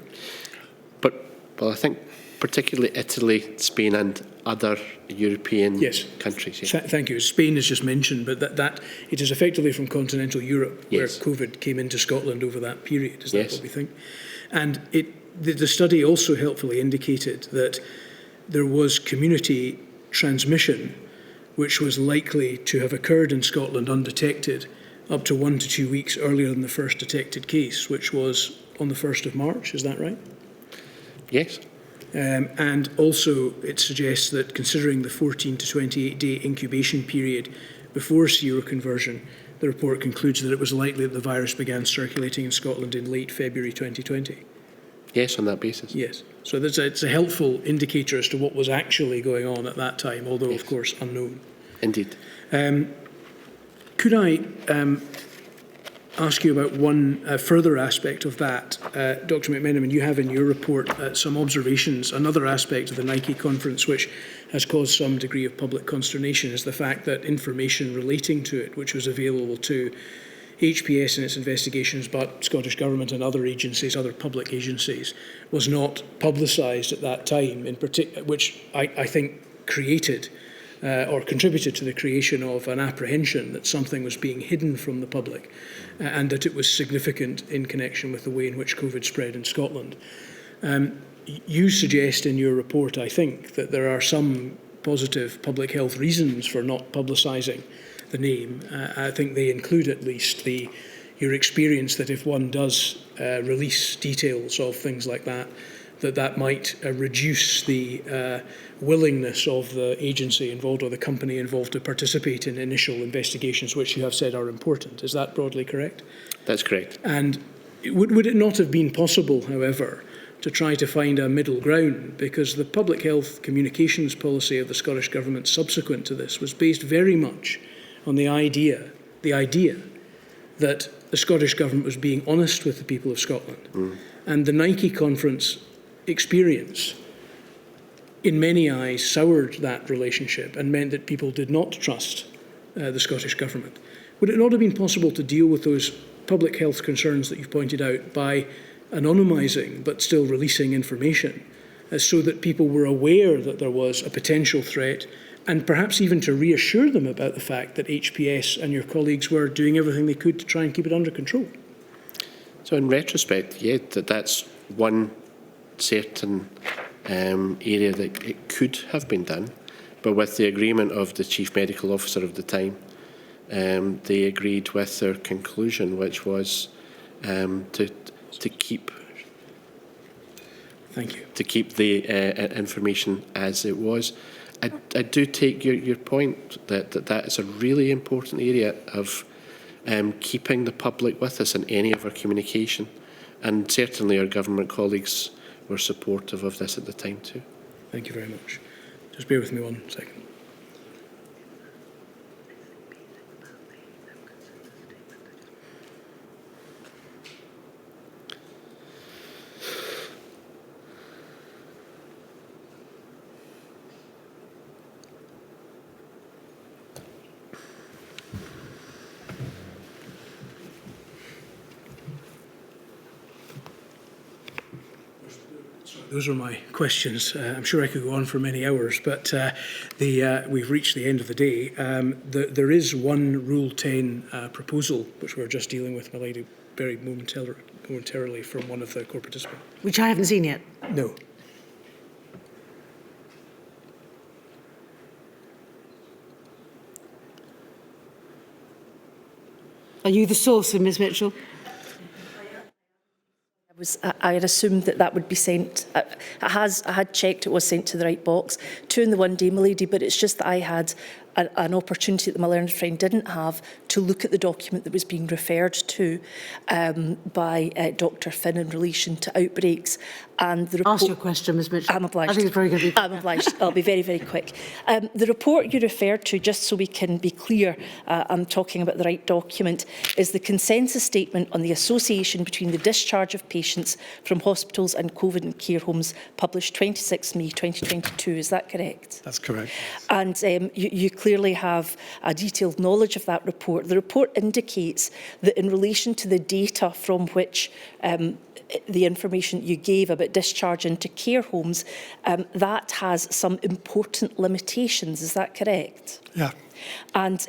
Well, I think particularly Italy, Spain and other European countries. Yes. Thank you. Spain is just mentioned, but that it is effectively from continental Europe where COVID came into Scotland over that period. Is that what we think? And the study also helpfully indicated that there was community transmission which was likely to have occurred in Scotland undetected up to 1 to 2 weeks earlier than the first detected case, which was on the 1st of March. Is that right? Yes. And also it suggests that considering the 14 to 28 day incubation period before seroconversion, the report concludes that it was likely that the virus began circulating in Scotland in late February 2020. Yes, on that basis. Yes. So it's a helpful indicator as to what was actually going on at that time, although, of course, unknown. Indeed. Could I ask you about one further aspect of that? Dr. McMenamin, you have in your report some observations. Another aspect of the Nike conference which has caused some degree of public consternation is the fact that information relating to it, which was available to HPS in its investigations, but Scottish Government and other agencies, other public agencies, was not publicised at that time, in which I think created or contributed to the creation of an apprehension that something was being hidden from the public and that it was significant in connection with the way in which COVID spread in Scotland. You suggest in your report, I think, that there are some positive public health reasons for not publicising the name. I think they include at least your experience that if one does release details of things like that, that might reduce the willingness of the agency involved or the company involved to participate in initial investigations, which you have said are important. Is that broadly correct? That's correct. And would it not have been possible, however, to try to find a middle ground? Because the public health communications policy of the Scottish Government subsequent to this was based very much on the idea that the Scottish Government was being honest with the people of Scotland. And the Nike conference experience, in many eyes, soured that relationship and meant that people did not trust the Scottish Government. Would it not have been possible to deal with those public health concerns that you've pointed out by anonymising but still releasing information so that people were aware that there was a potential threat, and perhaps even to reassure them about the fact that HPS and your colleagues were doing everything they could to try and keep it under control? So in retrospect, yeah, that's one certain area that it could have been done, but with the agreement of the Chief Medical Officer of the time, they agreed with their conclusion, which was to keep the information as it was. I do take your point that is a really important area of keeping the public with us in any of our communication, and certainly our government colleagues were supportive of this at the time too. Thank you very much. Just bear with me 1 second. Those are my questions. I'm sure I could go on for many hours, but we've reached the end of the day. There is one Rule 10 proposal, which we're just dealing with, my lady, very momentarily from one of the core participants. Which I haven't seen yet. No. Are you the source, Ms Mitchell? I had assumed that that would be sent. I had checked it was sent to the right box. 2 in the 1 day, my lady, but it's just that I had an opportunity that my learned friend didn't have to look at the document that was being referred to by Dr Finn in relation to outbreaks. And the report, ask your question, Ms Mitchell. I'm obliged. I think it's very good. I'm obliged. I'll be very, very quick. The report you referred to, just so we can be clear, I'm talking about the right document, is the consensus statement on the association between the discharge of patients from hospitals and COVID and care homes, published 26 May 2022. Is that correct? That's correct. And you clearly have a detailed knowledge of that report. The report indicates that in relation to the data from which the information you gave about discharge into care homes, that has some important limitations. Is that correct? Yeah. And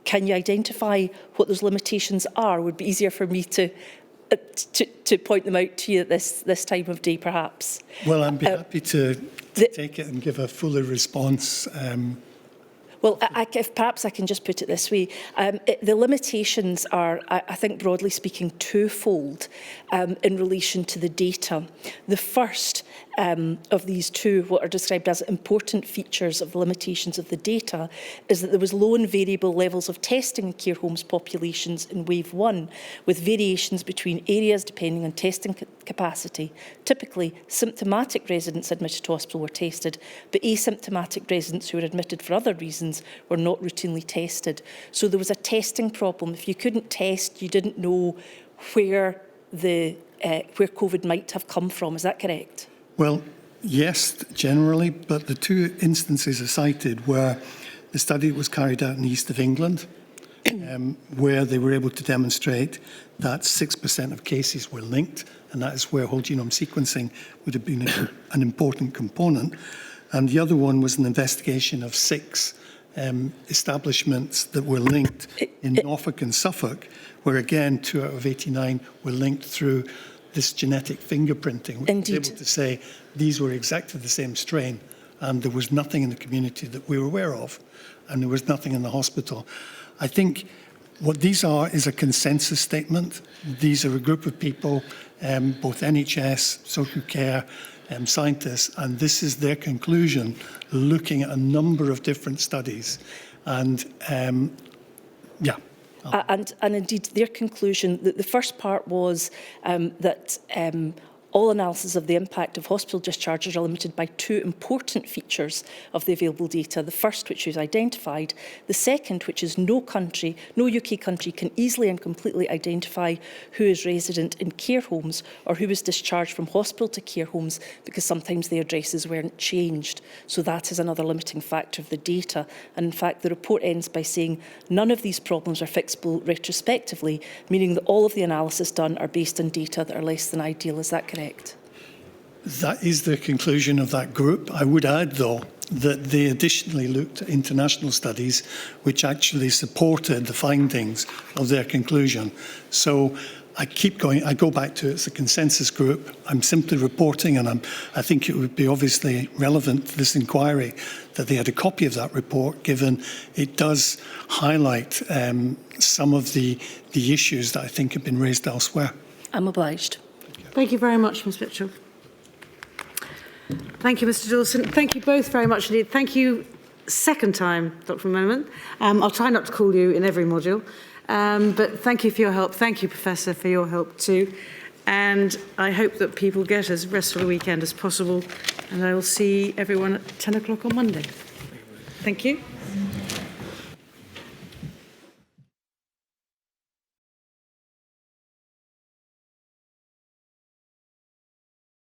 can you identify what those limitations are? It would be easier for me to point them out to you at this time of day, perhaps. Well, I'd be happy to take it and give a fuller response. Well, if perhaps I can just put it this way. The limitations are, I think, broadly speaking, twofold in relation to the data. The first of these two, what are described as important features of the limitations of the data, is that there was low and variable levels of testing in care homes populations in wave 1, with variations between areas depending on testing capacity. Typically, symptomatic residents admitted to hospital were tested, but asymptomatic residents who were admitted for other reasons were not routinely tested. So there was a testing problem. If you couldn't test, you didn't know where COVID might have come from. Is that correct? Well, yes, generally, but the 2 instances are cited where the study was carried out in the east of England, where they were able to demonstrate that 6% of cases were linked, and that is where whole genome sequencing would have been an important component. And the other one was an investigation of 6 establishments that were linked in Norfolk and Suffolk, where again 2 out of 89 were linked through this genetic fingerprinting, which was able to say these were exactly the same strain, and there was nothing in the community that we were aware of, and there was nothing in the hospital. I think what these are is a consensus statement. These are a group of people, both NHS, social care, scientists, and this is their conclusion, looking at a number of different studies. And yeah. And indeed, their conclusion, that the first part was that all analysis of the impact of hospital discharges are limited by 2 important features of the available data. The first, which is identified. The second, which is no UK country can easily and completely identify who is resident in care homes or who is discharged from hospital to care homes, because sometimes the addresses weren't changed. So that is another limiting factor of the data. And in fact, the report ends by saying none of these problems are fixable retrospectively, meaning that all of the analysis done are based on data that are less than ideal. Is that correct? That is the conclusion of that group. I would add, though, that they additionally looked at international studies which actually supported the findings of their conclusion. So I go back to it's a consensus group. I'm simply reporting, and I think it would be obviously relevant to this inquiry that they had a copy of that report, given it does highlight some of the issues that I think have been raised elsewhere. I'm obliged. Thank you very much, Ms Mitchell. Thank you, Mr Dawson. Thank you both very much indeed. Thank you second time, Dr McMenamin. I'll try not to call you in every module, but thank you for your help. Thank you, Professor, for your help too. And I hope that people get as restful a weekend as possible. And I will see everyone at 10 o'clock on Monday. Thank you.